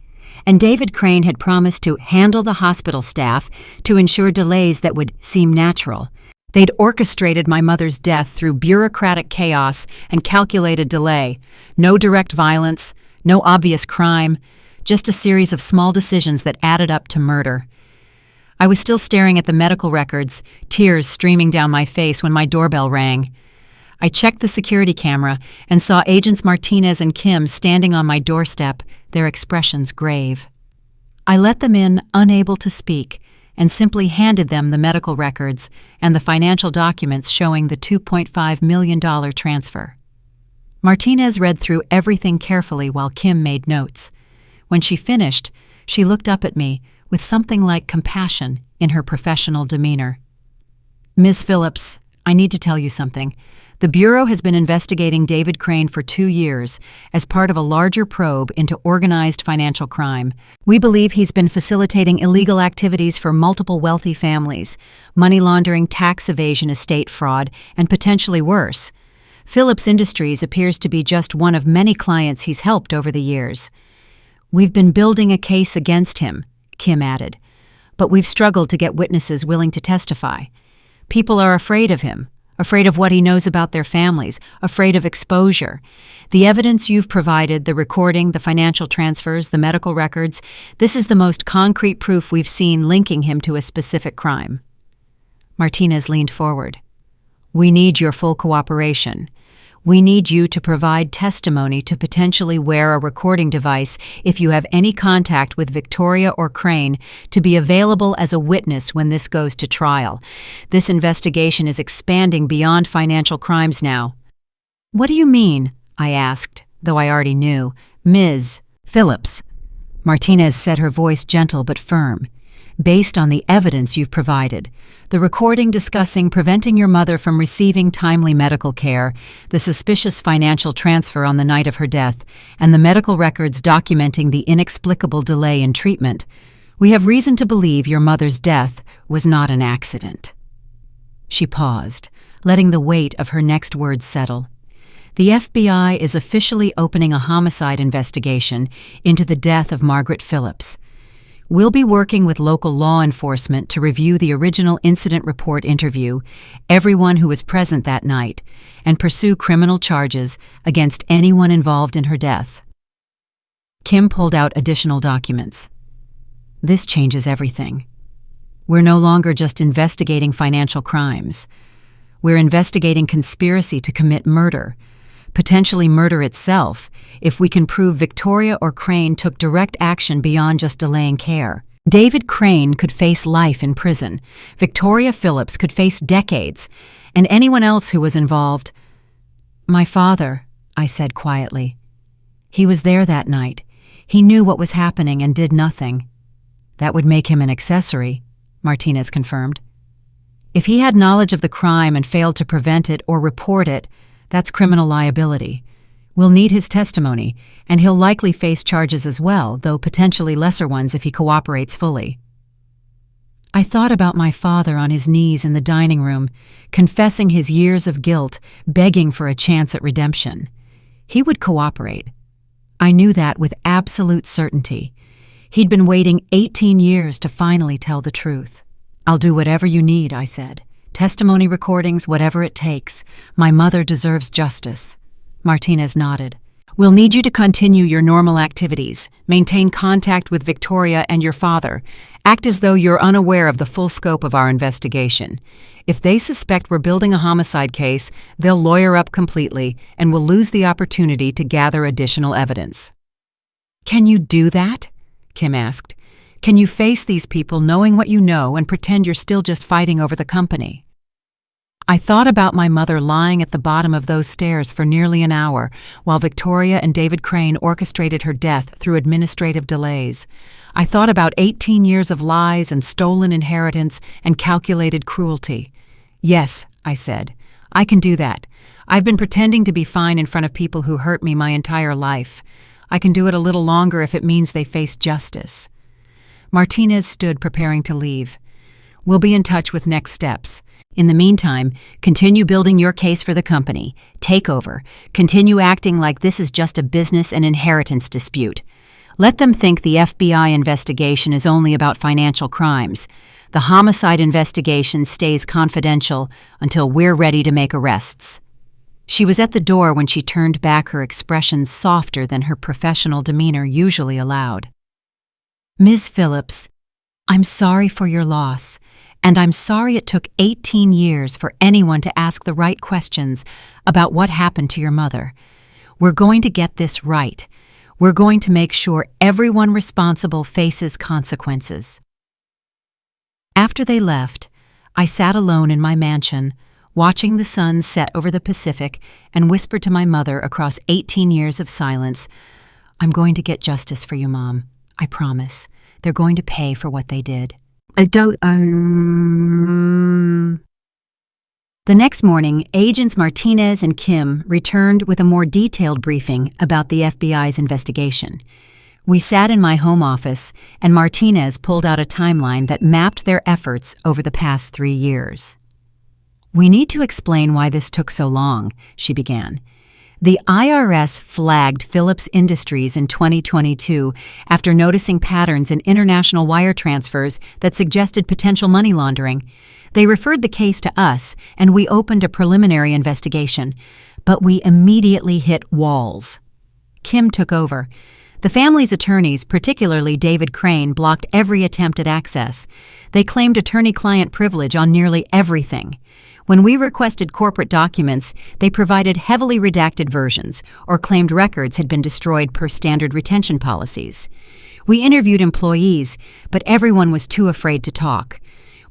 and David Crane had promised to handle the hospital staff to ensure delays that would seem natural. They'd orchestrated my mother's death through bureaucratic chaos and calculated delay. No direct violence, no obvious crime, just a series of small decisions that added up to murder. I was still staring at the medical records, tears streaming down my face when my doorbell rang. I checked the security camera and saw Agents Martinez and Kim standing on my doorstep, their expressions grave. I let them in, unable to speak, and simply handed them the medical records and the financial documents showing the $2.5 million transfer. Martinez read through everything carefully while Kim made notes. When she finished, she looked up at me with something like compassion in her professional demeanor. "Ms. Phillips, I need to tell you something. The Bureau has been investigating David Crane for 2 years as part of a larger probe into organized financial crime. We believe he's been facilitating illegal activities for multiple wealthy families, money laundering, tax evasion, estate fraud, and potentially worse. Phillips Industries appears to be just one of many clients he's helped over the years. We've been building a case against him," Kim added, "but we've struggled to get witnesses willing to testify. People are afraid of him. Afraid of what he knows about their families, afraid of exposure. The evidence you've provided, the recording, the financial transfers, the medical records, this is the most concrete proof we've seen linking him to a specific crime." Martinez leaned forward. "We need your full cooperation. We need you to provide testimony to potentially wear a recording device if you have any contact with Victoria or Crane to be available as a witness when this goes to trial. This investigation is expanding beyond financial crimes now." "What do you mean?" I asked, though I already knew. "Ms. Phillips," Martinez said, her voice gentle but firm, "based on the evidence you've provided, the recording discussing preventing your mother from receiving timely medical care, the suspicious financial transfer on the night of her death, and the medical records documenting the inexplicable delay in treatment, we have reason to believe your mother's death was not an accident." She paused, letting the weight of her next words settle. "The FBI is officially opening a homicide investigation into the death of Margaret Phillips. We'll be working with local law enforcement to review the original incident report interview, everyone who was present that night, and pursue criminal charges against anyone involved in her death." Kim pulled out additional documents. This changes everything. We're no longer just investigating financial crimes. We're investigating conspiracy to commit murder, potentially murder itself, if we can prove Victoria or Crane took direct action beyond just delaying care. David Crane could face life in prison. Victoria Phillips could face decades, and anyone else who was involved. "My father," I said quietly. "He was there that night. He knew what was happening and did nothing." "That would make him an accessory," Martinez confirmed. "If he had knowledge of the crime and failed to prevent it or report it, that's criminal liability. We'll need his testimony, and he'll likely face charges as well, though potentially lesser ones if he cooperates fully." I thought about my father on his knees in the dining room, confessing his years of guilt, begging for a chance at redemption. He would cooperate. I knew that with absolute certainty. He'd been waiting 18 years to finally tell the truth. "I'll do whatever you need," I said. "Testimony recordings, whatever it takes. My mother deserves justice." Martinez nodded. "We'll need you to continue your normal activities, maintain contact with Victoria and your father, act as though you're unaware of the full scope of our investigation. If they suspect we're building a homicide case, they'll lawyer up completely and we'll lose the opportunity to gather additional evidence." "Can you do that?" Kim asked. "Can you face these people knowing what you know and pretend you're still just fighting over the company?" I thought about my mother lying at the bottom of those stairs for nearly an hour while Victoria and David Crane orchestrated her death through administrative delays. I thought about 18 years of lies and stolen inheritance and calculated cruelty. "Yes," I said, "I can do that. I've been pretending to be fine in front of people who hurt me my entire life. I can do it a little longer if it means they face justice." Martinez stood preparing to leave. "We'll be in touch with next steps. In the meantime, continue building your case for the company. Take over. Continue acting like this is just a business and inheritance dispute. Let them think the FBI investigation is only about financial crimes. The homicide investigation stays confidential until we're ready to make arrests." She was at the door when she turned back, her expression softer than her professional demeanor usually allowed. "Ms. Phillips, I'm sorry for your loss. And I'm sorry it took 18 years for anyone to ask the right questions about what happened to your mother. We're going to get this right. We're going to make sure everyone responsible faces consequences." After they left, I sat alone in my mansion, watching the sun set over the Pacific, and whispered to my mother across 18 years of silence, "I'm going to get justice for you, Mom. I promise. They're going to pay for what they did." The next morning, Agents Martinez and Kim returned with a more detailed briefing about the FBI's investigation. We sat in my home office, and Martinez pulled out a timeline that mapped their efforts over the past 3 years. "We need to explain why this took so long," she began. "The IRS flagged Phillips Industries in 2022 after noticing patterns in international wire transfers that suggested potential money laundering. They referred the case to us, and we opened a preliminary investigation. But we immediately hit walls." Kim took over. "The family's attorneys, particularly David Crane, blocked every attempt at access. They claimed attorney-client privilege on nearly everything. When we requested corporate documents, they provided heavily redacted versions or claimed records had been destroyed per standard retention policies. We interviewed employees, but everyone was too afraid to talk.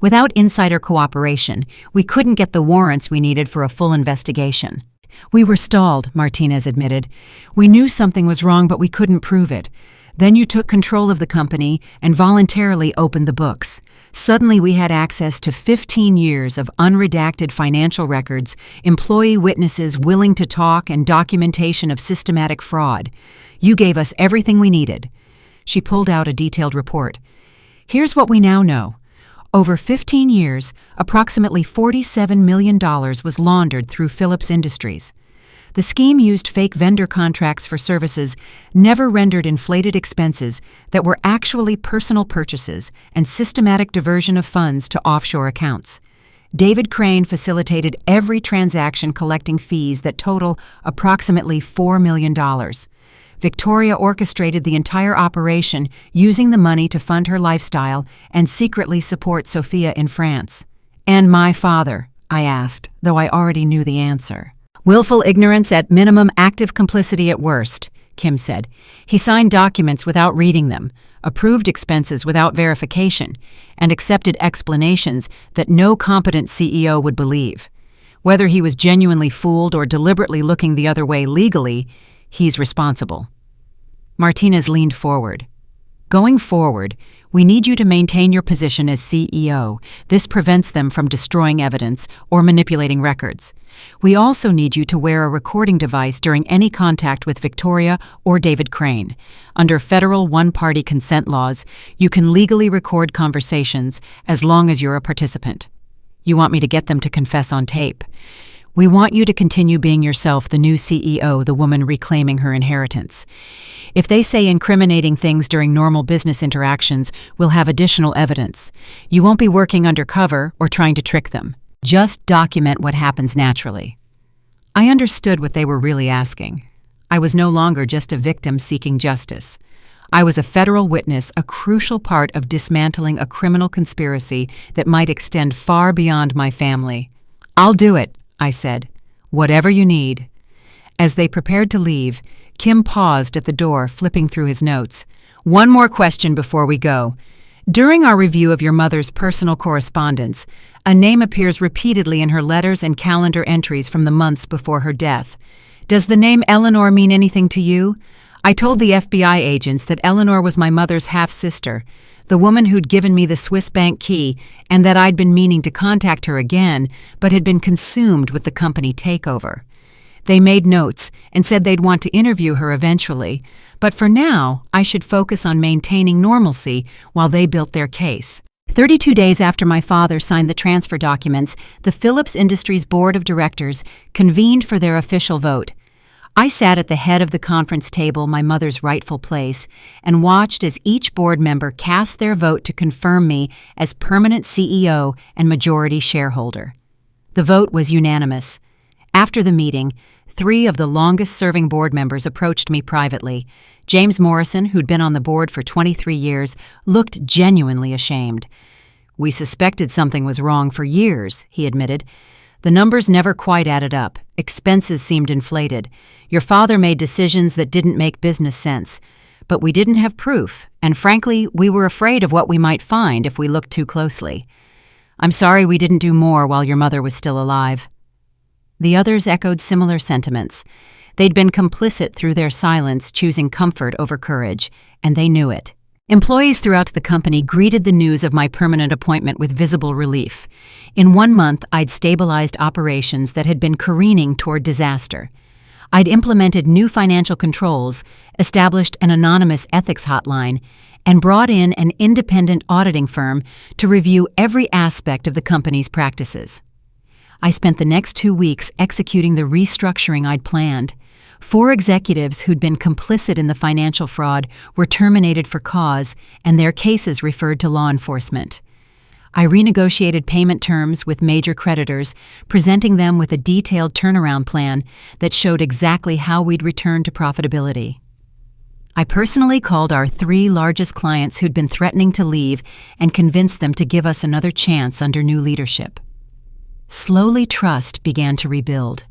Without insider cooperation, we couldn't get the warrants we needed for a full investigation." "We were stalled," Martinez admitted. "We knew something was wrong, but we couldn't prove it. Then you took control of the company and voluntarily opened the books. Suddenly we had access to 15 years of unredacted financial records, employee witnesses willing to talk, and documentation of systematic fraud. You gave us everything we needed." She pulled out a detailed report. "Here's what we now know. Over 15 years, approximately $47 million was laundered through Phillips Industries. The scheme used fake vendor contracts for services, never rendered inflated expenses that were actually personal purchases, and systematic diversion of funds to offshore accounts. David Crane facilitated every transaction, collecting fees that total approximately $4 million. Victoria orchestrated the entire operation, using the money to fund her lifestyle and secretly support Sophia in France. "And my father?" I asked, though I already knew the answer. "Willful ignorance at minimum, active complicity at worst," Kim said. "He signed documents without reading them, approved expenses without verification, and accepted explanations that no competent CEO would believe. Whether he was genuinely fooled or deliberately looking the other way legally, he's responsible." Martinez leaned forward. "Going forward, we need you to maintain your position as CEO. This prevents them from destroying evidence or manipulating records. We also need you to wear a recording device during any contact with Victoria or David Crane. Under federal one-party consent laws, you can legally record conversations as long as you're a participant. You want me to get them to confess on tape. We want you to continue being yourself, the new CEO, the woman reclaiming her inheritance. If they say incriminating things during normal business interactions, we'll have additional evidence. You won't be working undercover or trying to trick them. Just document what happens naturally." I understood what they were really asking. I was no longer just a victim seeking justice. I was a federal witness, a crucial part of dismantling a criminal conspiracy that might extend far beyond my family. "I'll do it," I said. "Whatever you need." As they prepared to leave, Kim paused at the door, flipping through his notes. "One more question before we go. During our review of your mother's personal correspondence, a name appears repeatedly in her letters and calendar entries from the months before her death. Does the name Eleanor mean anything to you? I told the FBI agents that Eleanor was my mother's half-sister, the woman who'd given me the Swiss bank key, and that I'd been meaning to contact her again, but had been consumed with the company takeover. They made notes and said they'd want to interview her eventually, but for now, I should focus on maintaining normalcy while they built their case." 32 days after my father signed the transfer documents, the Phillips Industries Board of Directors convened for their official vote. I sat at the head of the conference table, my mother's rightful place, and watched as each board member cast their vote to confirm me as permanent CEO and majority shareholder. The vote was unanimous. After the meeting, 3 of the longest-serving board members approached me privately. James Morrison, who'd been on the board for 23 years, looked genuinely ashamed. "We suspected something was wrong for years," he admitted. "The numbers never quite added up. Expenses seemed inflated. Your father made decisions that didn't make business sense. But we didn't have proof, and frankly, we were afraid of what we might find if we looked too closely. I'm sorry we didn't do more while your mother was still alive." The others echoed similar sentiments. They'd been complicit through their silence, choosing comfort over courage, and they knew it. Employees throughout the company greeted the news of my permanent appointment with visible relief. In 1 month, I'd stabilized operations that had been careening toward disaster. I'd implemented new financial controls, established an anonymous ethics hotline, and brought in an independent auditing firm to review every aspect of the company's practices. I spent the next 2 weeks executing the restructuring I'd planned. 4 executives who'd been complicit in the financial fraud were terminated for cause, and their cases referred to law enforcement. I renegotiated payment terms with major creditors, presenting them with a detailed turnaround plan that showed exactly how we'd return to profitability. I personally called our 3 largest clients who'd been threatening to leave and convinced them to give us another chance under new leadership. Slowly, trust began to rebuild.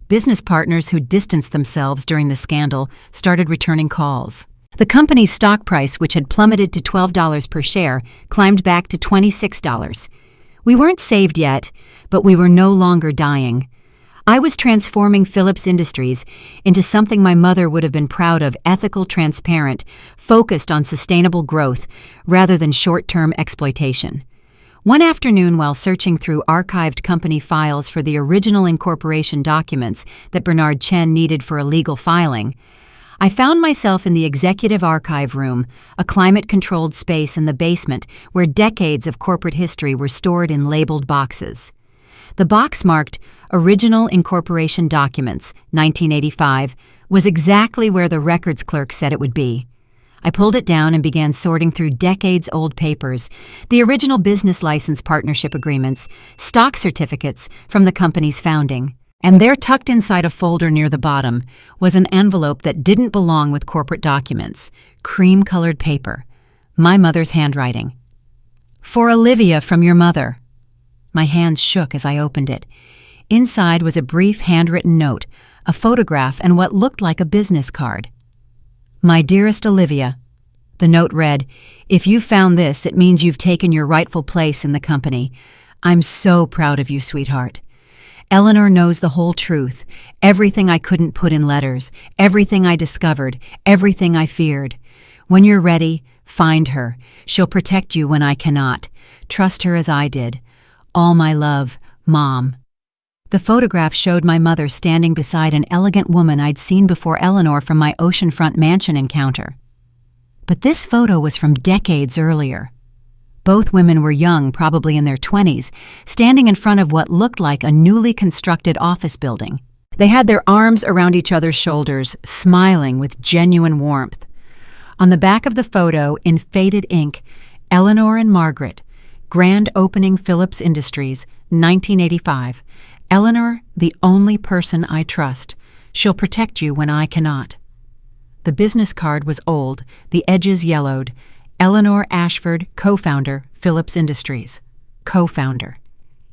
Business partners who distanced themselves during the scandal started returning calls. The company's stock price, which had plummeted to $12 per share, climbed back to $26. We weren't saved yet, but we were no longer dying. I was transforming Phillips Industries into something my mother would have been proud of: ethical, transparent, focused on sustainable growth rather than short-term exploitation. One afternoon, while searching through archived company files for the original incorporation documents that Bernard Chen needed for a legal filing, I found myself in the executive archive room, a climate-controlled space in the basement where decades of corporate history were stored in labeled boxes. The box marked Original Incorporation Documents, 1985, was exactly where the records clerk said it would be. I pulled it down and began sorting through decades-old papers, the original business license partnership agreements, stock certificates from the company's founding. And there, tucked inside a folder near the bottom, was an envelope that didn't belong with corporate documents, cream-colored paper, my mother's handwriting. "For Olivia from your mother." My hands shook as I opened it. Inside was a brief handwritten note, a photograph, and what looked like a business card. "My dearest Olivia," the note read, "if you found this, it means you've taken your rightful place in the company. I'm so proud of you, sweetheart. Eleanor knows the whole truth, everything I couldn't put in letters, everything I discovered, everything I feared. When you're ready, find her. She'll protect you when I cannot. Trust her as I did. All my love, Mom." The photograph showed my mother standing beside an elegant woman I'd seen before Eleanor from my oceanfront mansion encounter. But this photo was from decades earlier. Both women were young, probably in their 20s, standing in front of what looked like a newly constructed office building. They had their arms around each other's shoulders, smiling with genuine warmth. On the back of the photo, in faded ink, Eleanor and Margaret, Grand Opening Phillips Industries, 1985. "Eleanor, the only person I trust. She'll protect you when I cannot." The business card was old, the edges yellowed. Eleanor Ashford, co-founder, Phillips Industries. Co-founder.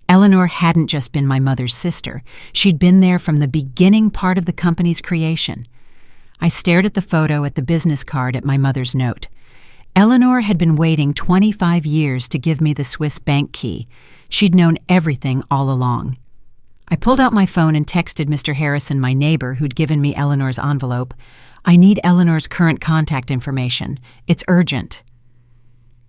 Eleanor hadn't just been my mother's sister. She'd been there from the beginning part of the company's creation. I stared at the photo at the business card at my mother's note. Eleanor had been waiting 25 years to give me the Swiss bank key. She'd known everything all along. I pulled out my phone and texted Mr. Harrison, my neighbor, who'd given me Eleanor's envelope. "I need Eleanor's current contact information. It's urgent."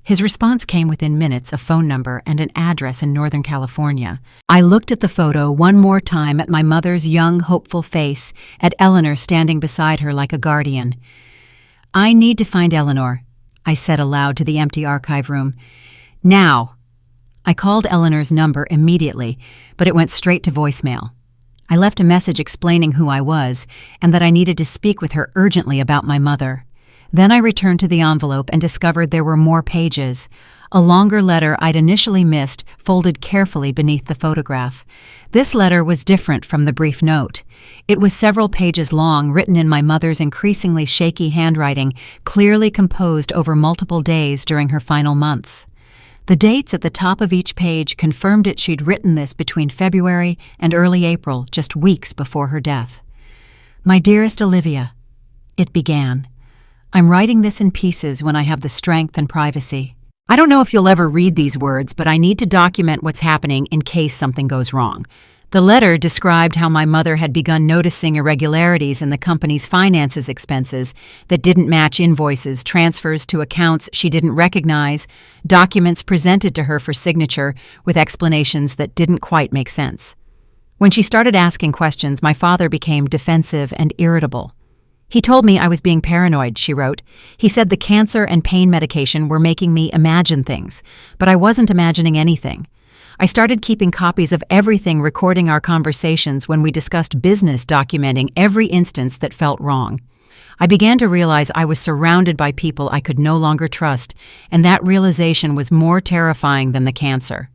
His response came within minutes, a phone number and an address in Northern California. I looked at the photo one more time, at my mother's young, hopeful face, at Eleanor standing beside her like a guardian. "I need to find Eleanor," I said aloud to the empty archive room. "Now." I called Eleanor's number immediately, but it went straight to voicemail. I left a message explaining who I was and that I needed to speak with her urgently about my mother. Then I returned to the envelope and discovered there were more pages. A longer letter I'd initially missed, folded carefully beneath the photograph. This letter was different from the brief note. It was several pages long, written in my mother's increasingly shaky handwriting, clearly composed over multiple days during her final months. The dates at the top of each page confirmed she'd written this between February and early April, just weeks before her death. "My dearest Olivia," it began. "I'm writing this in pieces when I have the strength and privacy. I don't know if you'll ever read these words, but I need to document what's happening in case something goes wrong." The letter described how my mother had begun noticing irregularities in the company's finances expenses that didn't match invoices, transfers to accounts she didn't recognize, documents presented to her for signature with explanations that didn't quite make sense. When she started asking questions, my father became defensive and irritable. "He told me I was being paranoid," she wrote. "He said the cancer and pain medication were making me imagine things, but I wasn't imagining anything. I started keeping copies of everything, recording our conversations when we discussed business, documenting every instance that felt wrong. I began to realize I was surrounded by people I could no longer trust, and that realization was more terrifying than the cancer."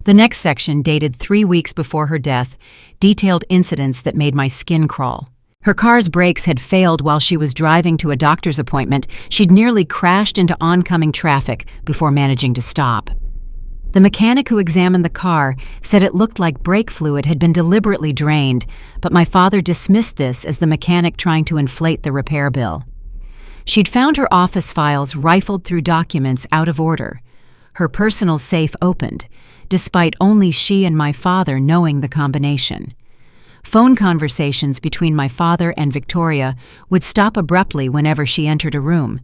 The next section, dated 3 weeks before her death, detailed incidents that made my skin crawl. Her car's brakes had failed while she was driving to a doctor's appointment. She'd nearly crashed into oncoming traffic before managing to stop. The mechanic who examined the car said it looked like brake fluid had been deliberately drained, but my father dismissed this as the mechanic trying to inflate the repair bill. She'd found her office files rifled through documents out of order. Her personal safe opened, despite only she and my father knowing the combination. Phone conversations between my father and Victoria would stop abruptly whenever she entered a room.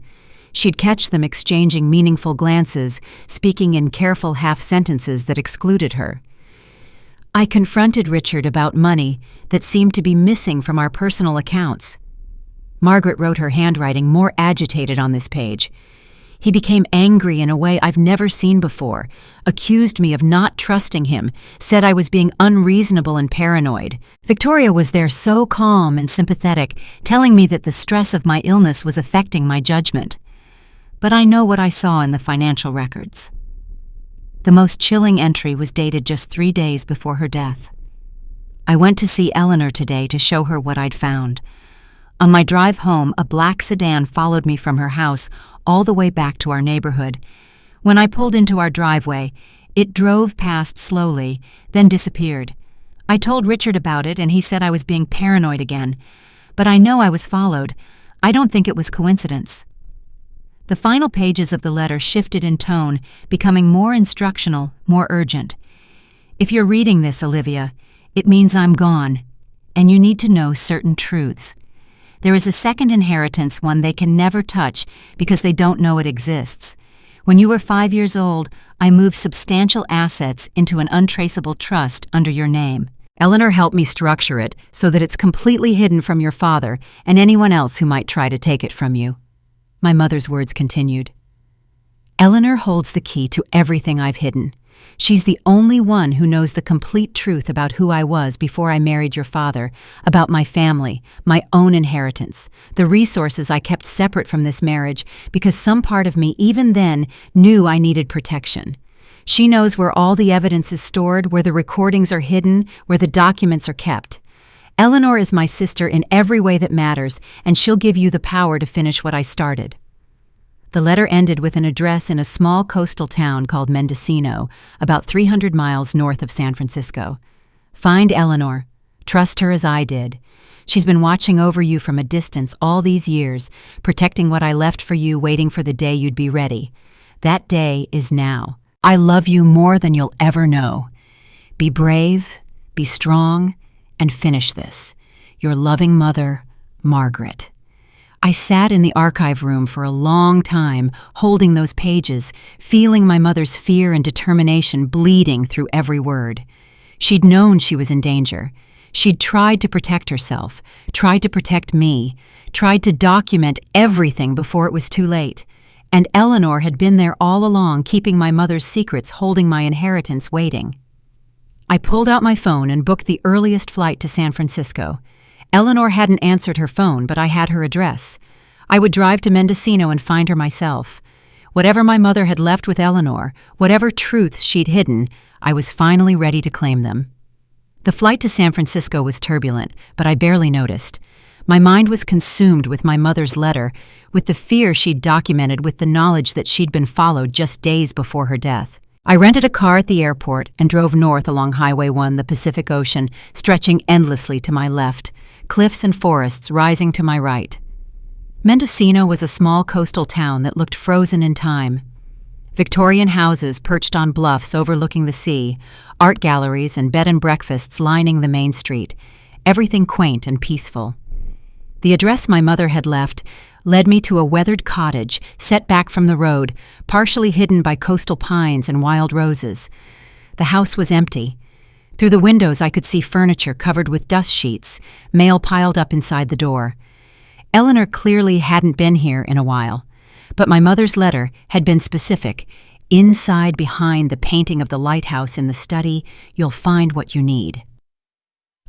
She'd catch them exchanging meaningful glances, speaking in careful half-sentences that excluded her. "I confronted Richard about money that seemed to be missing from our personal accounts." Margaret wrote her handwriting more agitated on this page. "He became angry in a way I've never seen before, accused me of not trusting him, said I was being unreasonable and paranoid. Victoria was there so calm and sympathetic, telling me that the stress of my illness was affecting my judgment. But I know what I saw in the financial records." The most chilling entry was dated just 3 days before her death. I went to see Eleanor today to show her what I'd found. On my drive home, a black sedan followed me from her house all the way back to our neighborhood. When I pulled into our driveway, it drove past slowly, then disappeared. I told Richard about it, and he said I was being paranoid again. But I know I was followed. I don't think it was coincidence. The final pages of the letter shifted in tone, becoming more instructional, more urgent. If you're reading this, Olivia, it means I'm gone, and you need to know certain truths. There is a second inheritance, one they can never touch because they don't know it exists. When you were 5 years old, I moved substantial assets into an untraceable trust under your name. Eleanor helped me structure it so that it's completely hidden from your father and anyone else who might try to take it from you. My mother's words continued. Eleanor holds the key to everything I've hidden. She's the only one who knows the complete truth about who I was before I married your father, about my family, my own inheritance, the resources I kept separate from this marriage because some part of me even then knew I needed protection. She knows where all the evidence is stored, where the recordings are hidden, where the documents are kept. Eleanor is my sister in every way that matters, and she'll give you the power to finish what I started. The letter ended with an address in a small coastal town called Mendocino, about 300 miles north of San Francisco. Find Eleanor. Trust her as I did. She's been watching over you from a distance all these years, protecting what I left for you, waiting for the day you'd be ready. That day is now. I love you more than you'll ever know. Be brave, be strong, and finish this. Your loving mother, Margaret. I sat in the archive room for a long time, holding those pages, feeling my mother's fear and determination bleeding through every word. She'd known she was in danger. She'd tried to protect herself, tried to protect me, tried to document everything before it was too late. And Eleanor had been there all along, keeping my mother's secrets, holding my inheritance, waiting. I pulled out my phone and booked the earliest flight to San Francisco. Eleanor hadn't answered her phone, but I had her address. I would drive to Mendocino and find her myself. Whatever my mother had left with Eleanor, whatever truths she'd hidden, I was finally ready to claim them. The flight to San Francisco was turbulent, but I barely noticed. My mind was consumed with my mother's letter, with the fear she'd documented, with the knowledge that she'd been followed just days before her death. I rented a car at the airport and drove north along Highway 1, the Pacific Ocean, stretching endlessly to my left, cliffs and forests rising to my right. Mendocino was a small coastal town that looked frozen in time. Victorian houses perched on bluffs overlooking the sea, art galleries and bed and breakfasts lining the main street, everything quaint and peaceful. The address my mother had left led me to a weathered cottage set back from the road, partially hidden by coastal pines and wild roses. The house was empty. Through the windows I could see furniture covered with dust sheets, mail piled up inside the door. Eleanor clearly hadn't been here in a while, but my mother's letter had been specific. Inside, behind the painting of the lighthouse in the study, you'll find what you need.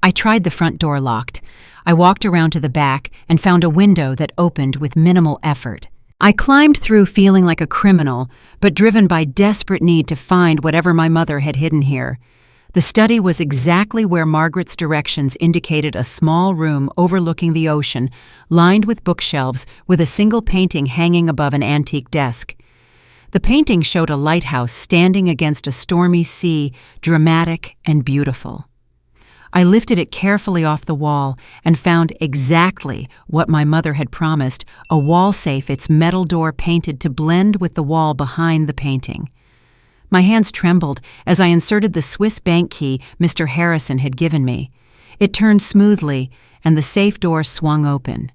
I tried the front door locked. I walked around to the back and found a window that opened with minimal effort. I climbed through feeling like a criminal, but driven by desperate need to find whatever my mother had hidden here. The study was exactly where Margaret's directions indicated, a small room overlooking the ocean, lined with bookshelves with a single painting hanging above an antique desk. The painting showed a lighthouse standing against a stormy sea, dramatic and beautiful. I lifted it carefully off the wall and found exactly what my mother had promised, a wall safe, its metal door painted to blend with the wall behind the painting. My hands trembled as I inserted the Swiss bank key Mr. Harrison had given me. It turned smoothly, and the safe door swung open.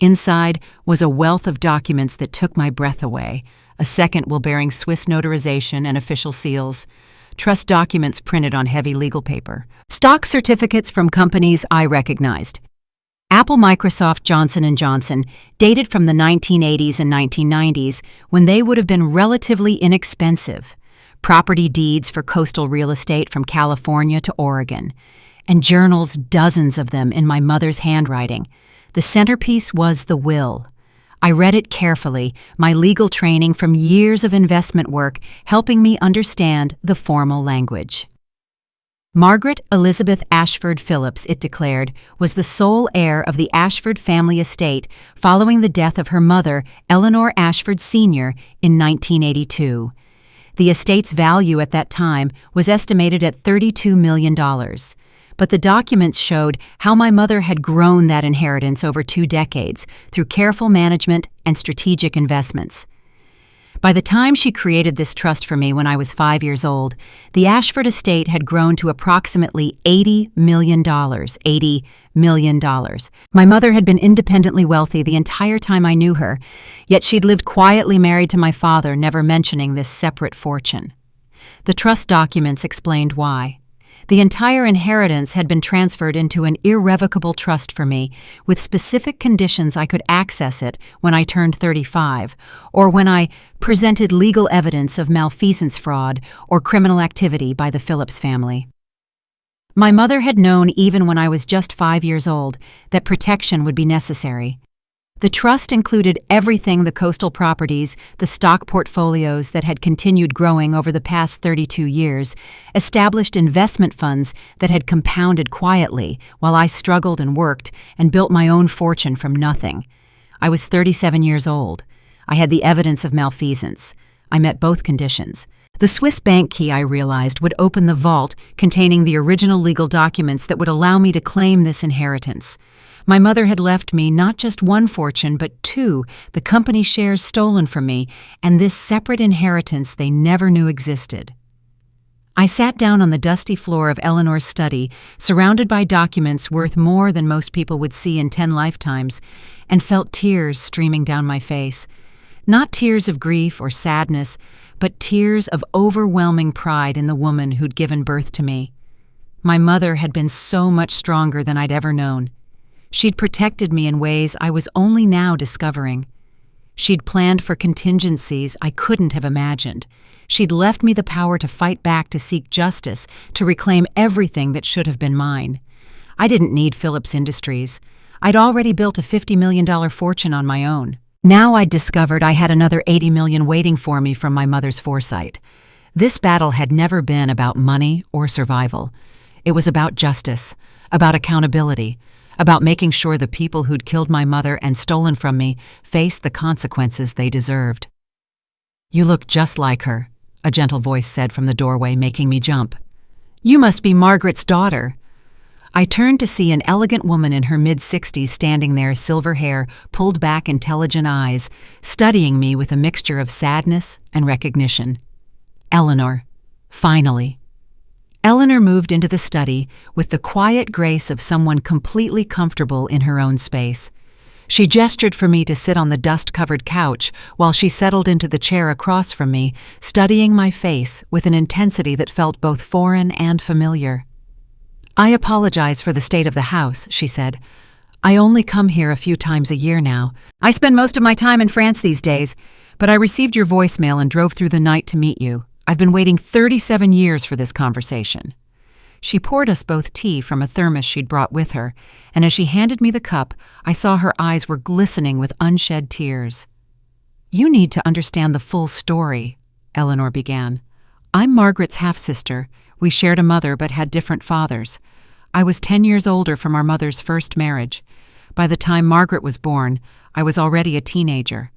Inside was a wealth of documents that took my breath away, a second will bearing Swiss notarization and official seals, trust documents printed on heavy legal paper, stock certificates from companies I recognized. Apple, Microsoft, Johnson & Johnson, dated from the 1980s and 1990s, when they would have been relatively inexpensive. Property deeds for coastal real estate from California to Oregon, and journals, dozens of them in my mother's handwriting. The centerpiece was the will. I read it carefully, my legal training from years of investment work helping me understand the formal language. Margaret Elizabeth Ashford Phillips, it declared, was the sole heir of the Ashford family estate following the death of her mother, Eleanor Ashford Sr., in 1982. The estate's value at that time was estimated at $32 million. But the documents showed how my mother had grown that inheritance over 2 decades through careful management and strategic investments. By the time she created this trust for me when I was 5 years old, the Ashford estate had grown to approximately $80 million. $80 million. My mother had been independently wealthy the entire time I knew her, yet she'd lived quietly married to my father, never mentioning this separate fortune. The trust documents explained why. The entire inheritance had been transferred into an irrevocable trust for me, with specific conditions I could access it when I turned 35, or when I presented legal evidence of malfeasance fraud or criminal activity by the Phillips family. My mother had known even when I was just 5 years old that protection would be necessary. The trust included everything: the coastal properties, the stock portfolios that had continued growing over the past 32 years, established investment funds that had compounded quietly while I struggled and worked and built my own fortune from nothing. I was 37 years old. I had the evidence of malfeasance. I met both conditions. The Swiss bank key, I realized, would open the vault containing the original legal documents that would allow me to claim this inheritance. My mother had left me not just one fortune, but 2, the company shares stolen from me, and this separate inheritance they never knew existed. I sat down on the dusty floor of Eleanor's study, surrounded by documents worth more than most people would see in 10 lifetimes, and felt tears streaming down my face. Not tears of grief or sadness, but tears of overwhelming pride in the woman who'd given birth to me. My mother had been so much stronger than I'd ever known. She'd protected me in ways I was only now discovering. She'd planned for contingencies I couldn't have imagined. She'd left me the power to fight back, to seek justice, to reclaim everything that should have been mine. I didn't need Phillips Industries. I'd already built a $50 million fortune on my own. Now I'd discovered I had another $80 million waiting for me from my mother's foresight. This battle had never been about money or survival. It was about justice, about accountability, about making sure the people who'd killed my mother and stolen from me faced the consequences they deserved. "You look just like her," a gentle voice said from the doorway, making me jump. "You must be Margaret's daughter." I turned to see an elegant woman in her mid-60s standing there, silver hair, pulled back, intelligent eyes, studying me with a mixture of sadness and recognition. Eleanor. Finally. Eleanor moved into the study with the quiet grace of someone completely comfortable in her own space. She gestured for me to sit on the dust-covered couch while she settled into the chair across from me, studying my face with an intensity that felt both foreign and familiar. "I apologize for the state of the house," she said. "I only come here a few times a year now. I spend most of my time in France these days, but I received your voicemail and drove through the night to meet you. I've been waiting 37 years for this conversation." She poured us both tea from a thermos she'd brought with her, and as she handed me the cup, I saw her eyes were glistening with unshed tears. "You need to understand the full story," Eleanor began. "I'm Margaret's half-sister. We shared a mother but had different fathers. I was 10 years older from our mother's first marriage. By the time Margaret was born, I was already a teenager.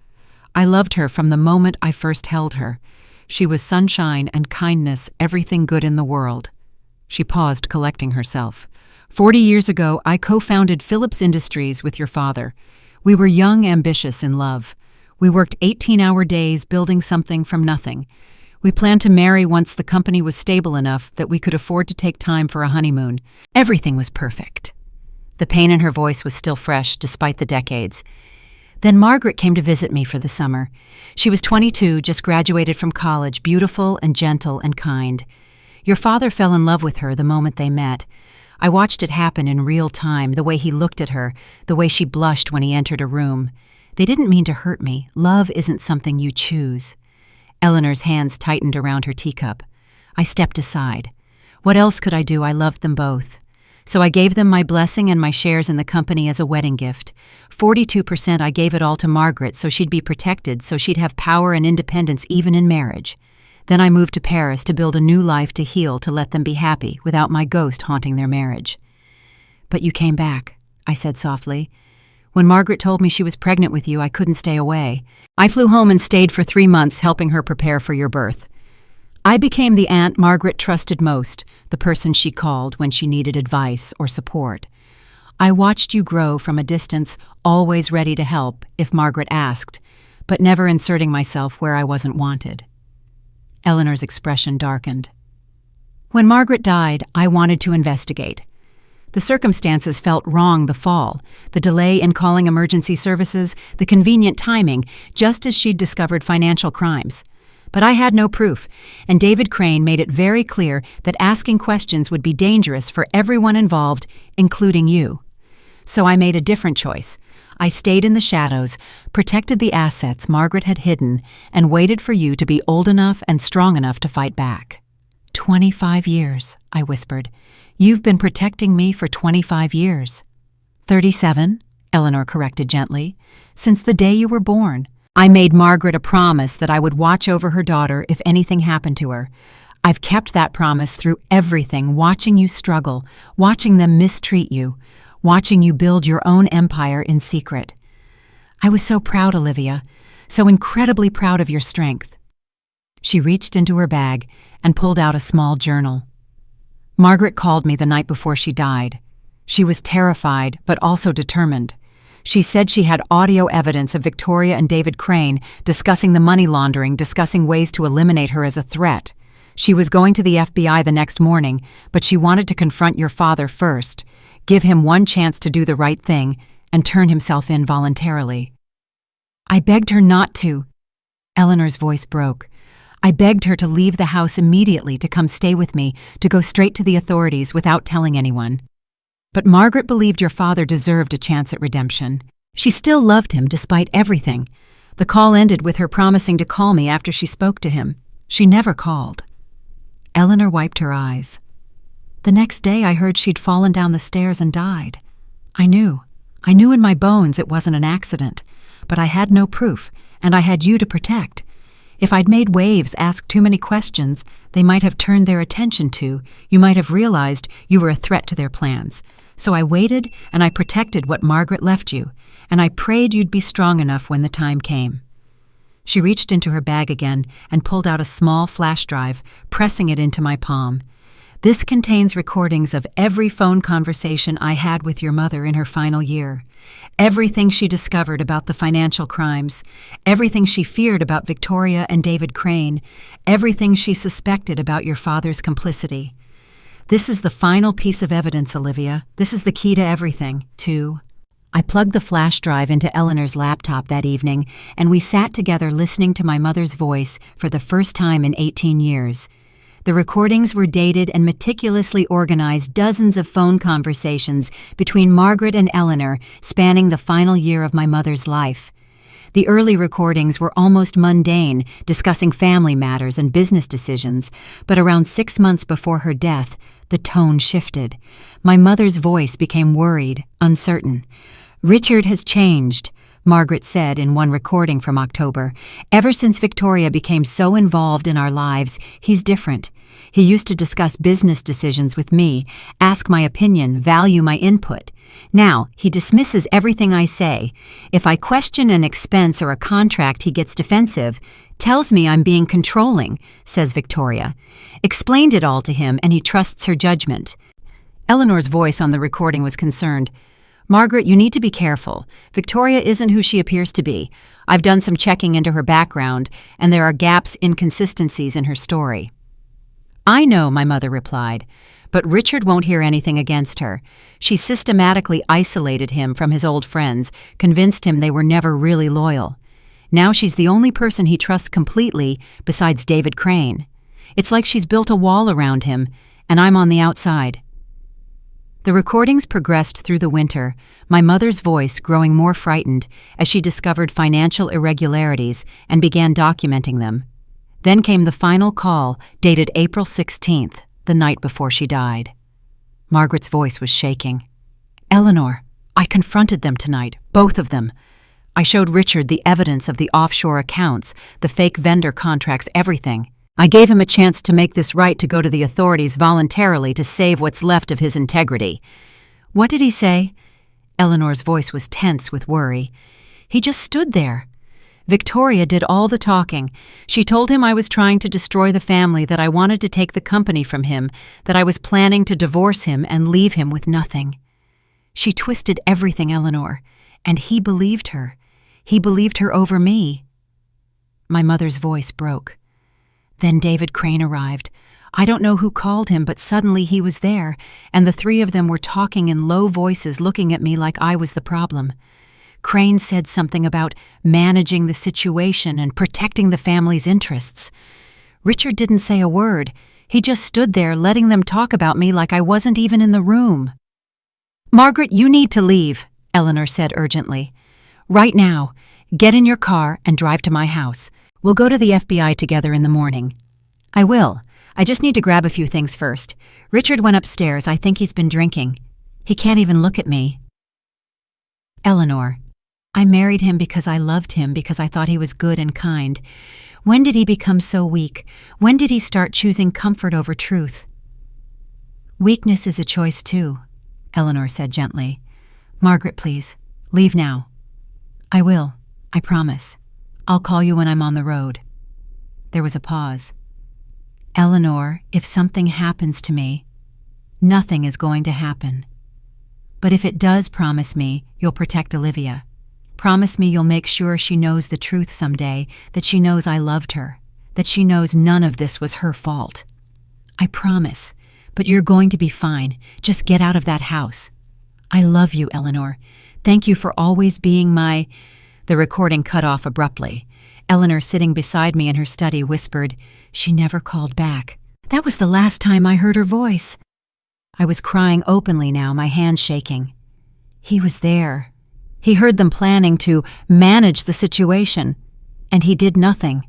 I loved her from the moment I first held her. She was sunshine and kindness, everything good in the world." She paused, collecting herself. 40 years ago, I co-founded Phillips Industries with your father. We were young, ambitious, in love. We worked 18-hour days building something from nothing. We planned to marry once the company was stable enough that we could afford to take time for a honeymoon. Everything was perfect." The pain in her voice was still fresh, despite the decades. "Then Margaret came to visit me for the summer. She was 22, just graduated from college, beautiful and gentle and kind. Your father fell in love with her the moment they met. I watched it happen in real time, the way he looked at her, the way she blushed when he entered a room. They didn't mean to hurt me. Love isn't something you choose." Eleanor's hands tightened around her teacup. I stepped aside. What else could I do? I loved them both. So I gave them my blessing and my shares in the company as a wedding gift. 42% I gave it all to Margaret so she'd be protected, so she'd have power and independence even in marriage. Then I moved to Paris to build a new life to heal, to let them be happy without my ghost haunting their marriage. But you came back, I said softly. When Margaret told me she was pregnant with you, I couldn't stay away. I flew home and stayed for 3 months helping her prepare for your birth. I became the aunt Margaret trusted most, the person she called when she needed advice or support. I watched you grow from a distance, always ready to help if Margaret asked, but never inserting myself where I wasn't wanted. Eleanor's expression darkened. When Margaret died, I wanted to investigate. The circumstances felt wrong the fall, the delay in calling emergency services, the convenient timing, just as she'd discovered financial crimes. But I had no proof, and David Crane made it very clear that asking questions would be dangerous for everyone involved, including you. So I made a different choice. I stayed in the shadows, protected the assets Margaret had hidden, and waited for you to be old enough and strong enough to fight back. 25 years, I whispered. You've been protecting me for 25 years. 37, Eleanor corrected gently. Since the day you were born. I made Margaret a promise that I would watch over her daughter if anything happened to her. I've kept that promise through everything, watching you struggle, watching them mistreat you, watching you build your own empire in secret. I was so proud, Olivia, so incredibly proud of your strength. She reached into her bag and pulled out a small journal. Margaret called me the night before she died. She was terrified, but also determined. She said she had audio evidence of Victoria and David Crane discussing the money laundering, discussing ways to eliminate her as a threat. She was going to the FBI the next morning, but she wanted to confront your father first, give him one chance to do the right thing, and turn himself in voluntarily. I begged her not to. Eleanor's voice broke. I begged her to leave the house immediately, to come stay with me, to go straight to the authorities without telling anyone. But Margaret believed your father deserved a chance at redemption. She still loved him despite everything. The call ended with her promising to call me after she spoke to him. She never called. Eleanor wiped her eyes. The next day I heard she'd fallen down the stairs and died. I knew in my bones it wasn't an accident, but I had no proof, and I had you to protect. If I'd made waves, asked too many questions, they might have turned their attention to, you might have realized you were a threat to their plans. So I waited, and I protected what Margaret left you, and I prayed you'd be strong enough when the time came. She reached into her bag again and pulled out a small flash drive, pressing it into my palm. This contains recordings of every phone conversation I had with your mother in her final year. Everything she discovered about the financial crimes, everything she feared about Victoria and David Crane, everything she suspected about your father's complicity. This is the final piece of evidence, Olivia. This is the key to everything, too. I plugged the flash drive into Eleanor's laptop that evening, and we sat together listening to my mother's voice for the first time in 18 years. The recordings were dated and meticulously organized, dozens of phone conversations between Margaret and Eleanor spanning the final year of my mother's life. The early recordings were almost mundane, discussing family matters and business decisions, but around 6 months before her death, the tone shifted. My mother's voice became worried, uncertain. "Richard has changed," Margaret said in one recording from October. "Ever since Victoria became so involved in our lives, he's different. He used to discuss business decisions with me, ask my opinion, value my input. Now, he dismisses everything I say. If I question an expense or a contract, he gets defensive. Tells me I'm being controlling," says Victoria. Explained it all to him, and he trusts her judgment. Eleanor's voice on the recording was concerned. "Margaret, you need to be careful. Victoria isn't who she appears to be. I've done some checking into her background, and there are gaps, inconsistencies in her story." "I know," my mother replied, "but Richard won't hear anything against her. She systematically isolated him from his old friends, convinced him they were never really loyal. Now she's the only person he trusts completely besides David Crane. It's like she's built a wall around him, and I'm on the outside." The recordings progressed through the winter, my mother's voice growing more frightened as she discovered financial irregularities and began documenting them. Then came the final call, dated April 16th, the night before she died. Margaret's voice was shaking. "Eleanor, I confronted them tonight, both of them. I showed Richard the evidence of the offshore accounts, the fake vendor contracts, everything. I gave him a chance to make this right to go to the authorities voluntarily to save what's left of his integrity. What did he say? Eleanor's voice was tense with worry. He just stood there. Victoria did all the talking. She told him I was trying to destroy the family, that I wanted to take the company from him, that I was planning to divorce him and leave him with nothing. She twisted everything, Eleanor, and he believed her. He believed her over me. My mother's voice broke. Then David Crane arrived. I don't know who called him, but suddenly he was there, and the three of them were talking in low voices, looking at me like I was the problem. Crane said something about managing the situation and protecting the family's interests. Richard didn't say a word. He just stood there letting them talk about me like I wasn't even in the room. Margaret, you need to leave, Eleanor said urgently. Right now. Get in your car and drive to my house. We'll go to the FBI together in the morning. I will. I just need to grab a few things first. Richard went upstairs. I think he's been drinking. He can't even look at me. Eleanor, I married him because I loved him, because I thought he was good and kind. When did he become so weak? When did he start choosing comfort over truth? Weakness is a choice too, Eleanor said gently. Margaret, please, leave now. I will, I promise. I'll call you when I'm on the road. There was a pause. Eleanor, if something happens to me, nothing is going to happen. But if it does, promise me you'll protect Olivia. Promise me you'll make sure she knows the truth someday, that she knows I loved her, that she knows none of this was her fault. I promise, but you're going to be fine. Just get out of that house. I love you, Eleanor. Thank you for always being my... The recording cut off abruptly. Eleanor, sitting beside me in her study, whispered, She never called back. That was the last time I heard her voice. I was crying openly now, my hands shaking. He was there. He heard them planning to manage the situation, and he did nothing.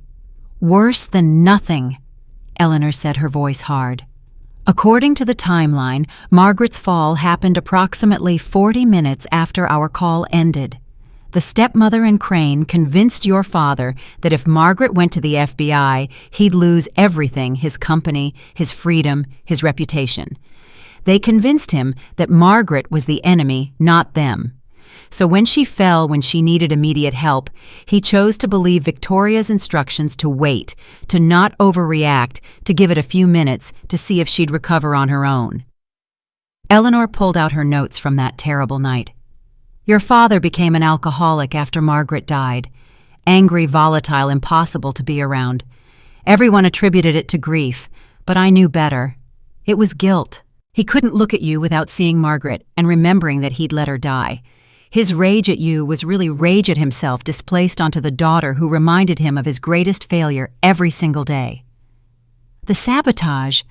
Worse than nothing, Eleanor said, her voice hard. According to the timeline, Margaret's fall happened approximately 40 minutes after our call ended. The stepmother and Crane convinced your father that if Margaret went to the FBI, he'd lose everything, his company, his freedom, his reputation. They convinced him that Margaret was the enemy, not them. So when she fell, when she needed immediate help, he chose to believe Victoria's instructions to wait, to not overreact, to give it a few minutes to see if she'd recover on her own. Eleanor pulled out her notes from that terrible night. Your father became an alcoholic after Margaret died. Angry, volatile, impossible to be around. Everyone attributed it to grief, but I knew better. It was guilt. He couldn't look at you without seeing Margaret and remembering that he'd let her die. His rage at you was really rage at himself, displaced onto the daughter who reminded him of his greatest failure every single day. The sabotage,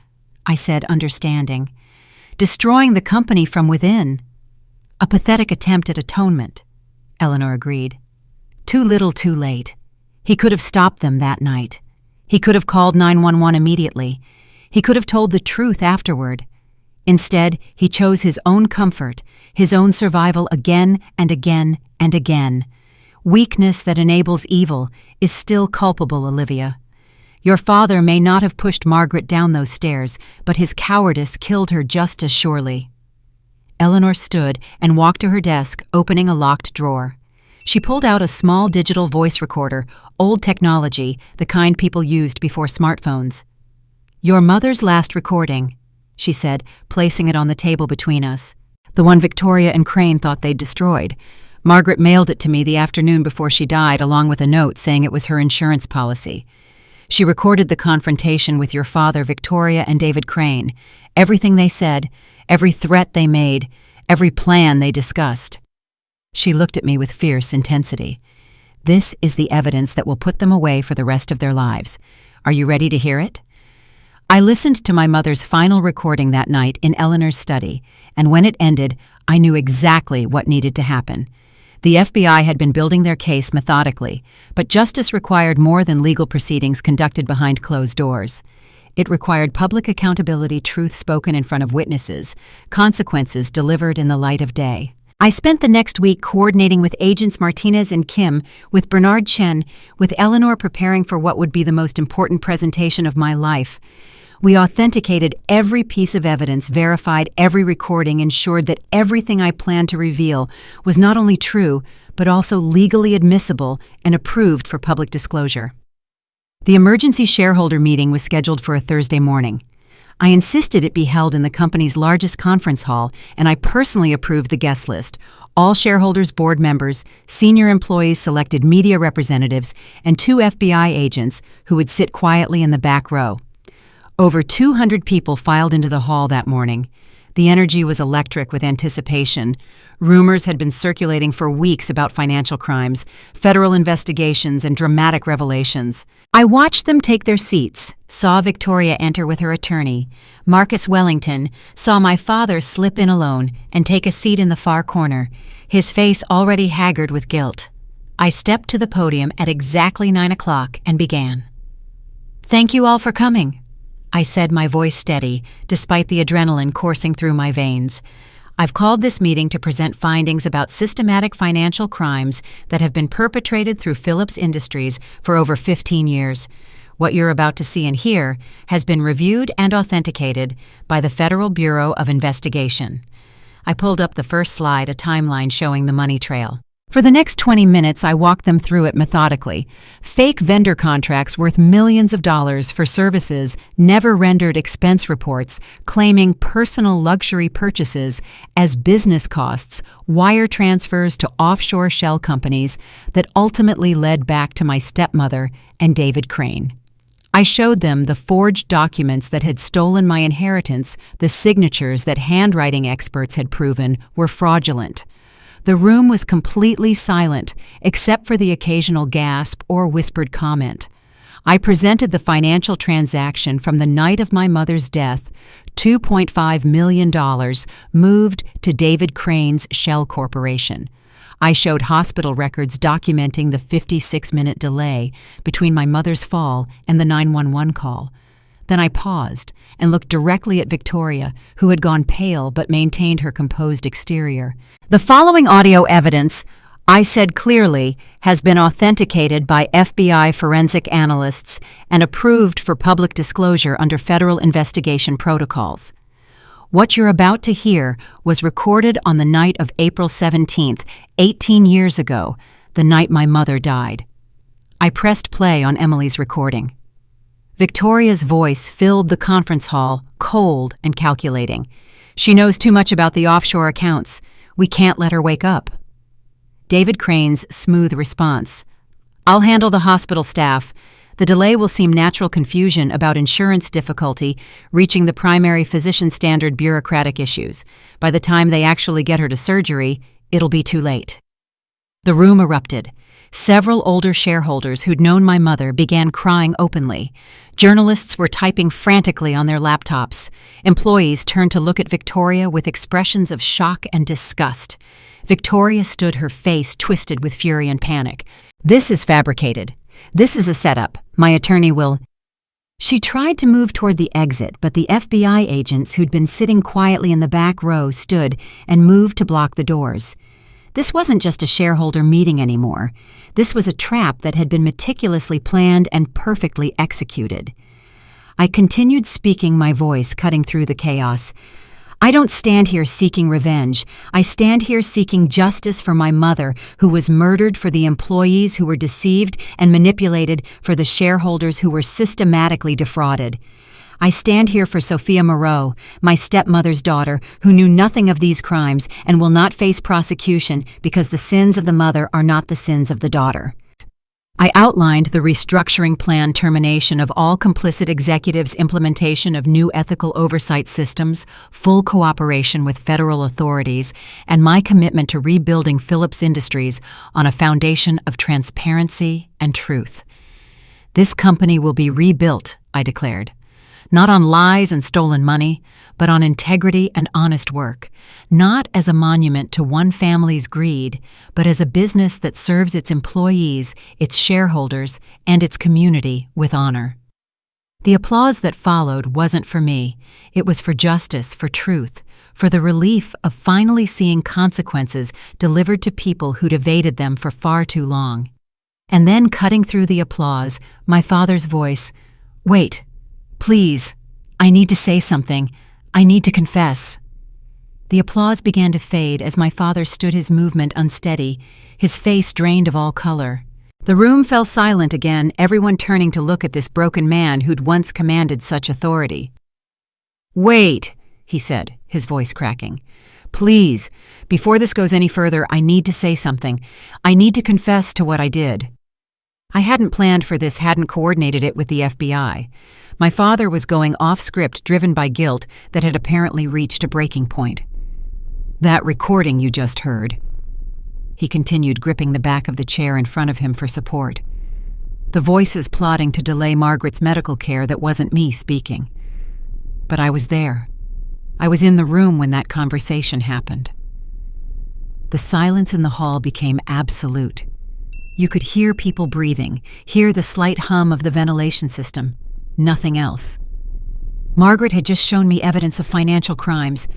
I said, understanding. Destroying the company from within. A pathetic attempt at atonement, Eleanor agreed. Too little, too late. He could have stopped them that night. He could have called 911 immediately. He could have told the truth afterward. Instead, he chose his own comfort, his own survival again and again and again. Weakness that enables evil is still culpable, Olivia. Your father may not have pushed Margaret down those stairs, but his cowardice killed her just as surely. Eleanor stood and walked to her desk, opening a locked drawer. She pulled out a small digital voice recorder, old technology, the kind people used before smartphones. Your mother's last recording, she said, placing it on the table between us. The one Victoria and Crane thought they'd destroyed. Margaret mailed it to me the afternoon before she died, along with a note saying it was her insurance policy. She recorded the confrontation with your father, Victoria, and David Crane. Everything they said, every threat they made, every plan they discussed. She looked at me with fierce intensity. This is the evidence that will put them away for the rest of their lives. Are you ready to hear it? I listened to my mother's final recording that night in Eleanor's study, and when it ended, I knew exactly what needed to happen. The FBI had been building their case methodically, but justice required more than legal proceedings conducted behind closed doors. It required public accountability, truth spoken in front of witnesses, consequences delivered in the light of day. I spent the next week coordinating with agents Martinez and Kim, with Bernard Chen, with Eleanor preparing for what would be the most important presentation of my life. We authenticated every piece of evidence, verified every recording, ensured that everything I planned to reveal was not only true, but also legally admissible and approved for public disclosure. The emergency shareholder meeting was scheduled for a Thursday morning. I insisted it be held in the company's largest conference hall, and I personally approved the guest list: all shareholders, board members, senior employees, selected media representatives, and 2 FBI agents who would sit quietly in the back row. Over 200 people filed into the hall that morning. The energy was electric with anticipation. Rumors had been circulating for weeks about financial crimes, federal investigations, and dramatic revelations. I watched them take their seats, saw Victoria enter with her attorney. Marcus Wellington saw my father slip in alone and take a seat in the far corner, his face already haggard with guilt. I stepped to the podium at exactly 9 o'clock and began. "Thank you all for coming," I said, my voice steady, despite the adrenaline coursing through my veins. "I've called this meeting to present findings about systematic financial crimes that have been perpetrated through Phillips Industries for over 15 years. What you're about to see and hear has been reviewed and authenticated by the Federal Bureau of Investigation." I pulled up the first slide, a timeline showing the money trail. For the next 20 minutes, I walked them through it methodically. Fake vendor contracts worth millions of dollars for services never rendered, expense reports claiming personal luxury purchases as business costs, wire transfers to offshore shell companies that ultimately led back to my stepmother and David Crane. I showed them the forged documents that had stolen my inheritance, the signatures that handwriting experts had proven were fraudulent. The room was completely silent, except for the occasional gasp or whispered comment. I presented the financial transaction from the night of my mother's death: $2.5 million moved to David Crane's Shell Corporation. I showed hospital records documenting the 56-minute delay between my mother's fall and the 911 call. Then I paused and looked directly at Victoria, who had gone pale but maintained her composed exterior. "The following audio evidence," I said clearly, "has been authenticated by FBI forensic analysts and approved for public disclosure under federal investigation protocols. What you're about to hear was recorded on the night of April 17th, 18 years ago, the night my mother died." I pressed play on Emily's recording. Victoria's voice filled the conference hall, cold and calculating. "She knows too much about the offshore accounts. We can't let her wake up." David Crane's smooth response: "I'll handle the hospital staff. The delay will seem natural confusion about insurance difficulty reaching the primary physician standard bureaucratic issues. By the time they actually get her to surgery, it'll be too late." The room erupted. Several older shareholders who'd known my mother began crying openly. Journalists were typing frantically on their laptops. Employees turned to look at Victoria with expressions of shock and disgust. Victoria stood, her face twisted with fury and panic. "This is fabricated. This is a setup. My attorney will—" She tried to move toward the exit, but the FBI agents who'd been sitting quietly in the back row stood and moved to block the doors. This wasn't just a shareholder meeting anymore. This was a trap that had been meticulously planned and perfectly executed. I continued speaking, my voice cutting through the chaos. "I don't stand here seeking revenge. I stand here seeking justice for my mother, who was murdered, for the employees who were deceived and manipulated, for the shareholders who were systematically defrauded. I stand here for Sophia Moreau, my stepmother's daughter, who knew nothing of these crimes and will not face prosecution because the sins of the mother are not the sins of the daughter." I outlined the restructuring plan, termination of all complicit executives, implementation of new ethical oversight systems, full cooperation with federal authorities, and my commitment to rebuilding Phillips Industries on a foundation of transparency and truth. "This company will be rebuilt," I declared. "Not on lies and stolen money, but on integrity and honest work. Not as a monument to one family's greed, but as a business that serves its employees, its shareholders, and its community with honor." The applause that followed wasn't for me. It was for justice, for truth, for the relief of finally seeing consequences delivered to people who'd evaded them for far too long. And then, cutting through the applause, my father's voice, "Wait, please, I need to say something. I need to confess." The applause began to fade as my father stood his movement unsteady, his face drained of all color. The room fell silent again, everyone turning to look at this broken man who'd once commanded such authority. "Wait," he said, his voice cracking. "Please, before this goes any further, I need to say something. I need to confess to what I did." I hadn't planned for this, hadn't coordinated it with the FBI. My father was going off script, driven by guilt that had apparently reached a breaking point. "That recording you just heard," he continued, gripping the back of the chair in front of him for support. The voices plotting to delay Margaret's medical care that wasn't me speaking. But I was there. I was in the room when that conversation happened. The silence in the hall became absolute. You could hear people breathing, hear the slight hum of the ventilation system. Nothing else. Margaret had just shown me evidence of financial crimes.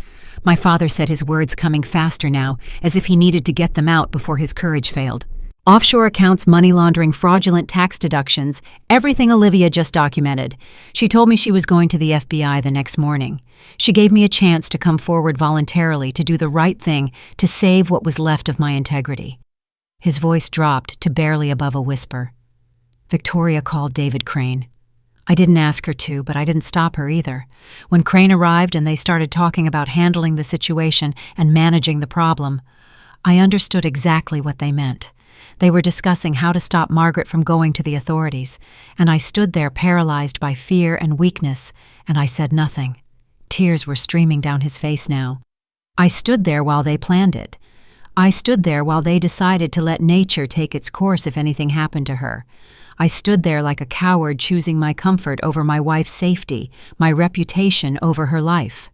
My father said, his words coming faster now, as if he needed to get them out before his courage failed. Offshore accounts, money laundering, fraudulent tax deductions, everything Olivia just documented. She told me she was going to the FBI the next morning. She gave me a chance to come forward voluntarily to do the right thing, to save what was left of my integrity. His voice dropped to barely above a whisper. Victoria called David Crane. I didn't ask her to, but I didn't stop her either. When Crane arrived and they started talking about handling the situation and managing the problem, I understood exactly what they meant. They were discussing how to stop Margaret from going to the authorities, and I stood there paralyzed by fear and weakness, and I said nothing. Tears were streaming down his face now. I stood there while they planned it. I stood there while they decided to let nature take its course if anything happened to her. I stood there like a coward, choosing my comfort over my wife's safety, my reputation over her life.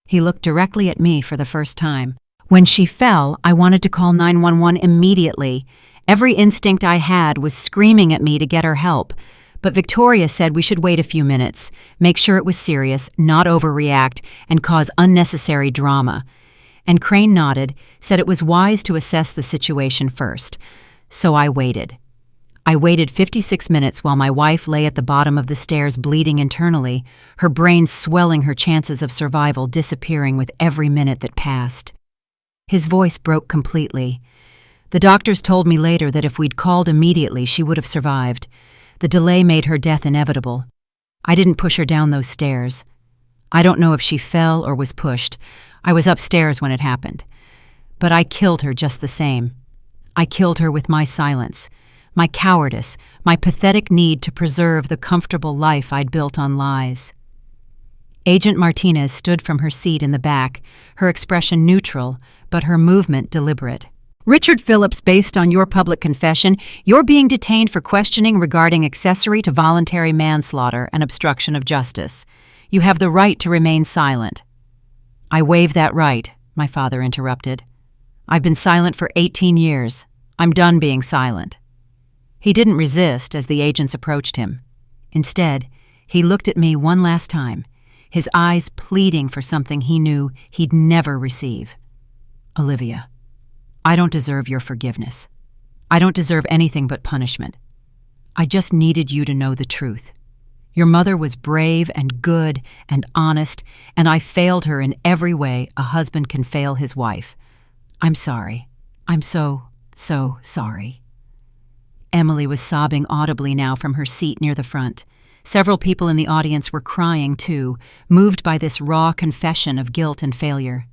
He looked directly at me for the first time. When she fell, I wanted to call 911 immediately. Every instinct I had was screaming at me to get her help. But Victoria said we should wait a few minutes, make sure it was serious, not overreact, and cause unnecessary drama. And Crane nodded, said it was wise to assess the situation first. So I waited. I waited 56 minutes while my wife lay at the bottom of the stairs bleeding internally, her brain swelling, her chances of survival disappearing with every minute that passed. His voice broke completely. The doctors told me later that if we'd called immediately, she would have survived. The delay made her death inevitable. I didn't push her down those stairs. I don't know if she fell or was pushed. I was upstairs when it happened. But I killed her just the same. I killed her with my silence, my cowardice, my pathetic need to preserve the comfortable life I'd built on lies. Agent Martinez stood from her seat in the back, her expression neutral, but her movement deliberate. "Richard Phillips, based on your public confession, you're being detained for questioning regarding accessory to voluntary manslaughter and obstruction of justice. You have the right to remain silent." "I waive that right," my father interrupted. "I've been silent for 18 years. I'm done being silent." He didn't resist as the agents approached him. Instead, he looked at me one last time, his eyes pleading for something he knew he'd never receive. "Olivia, I don't deserve your forgiveness. I don't deserve anything but punishment. I just needed you to know the truth. Your mother was brave and good and honest, and I failed her in every way a husband can fail his wife. I'm sorry. I'm so sorry." Emily was sobbing audibly now from her seat near the front. Several people in the audience were crying too, moved by this raw confession of guilt and failure.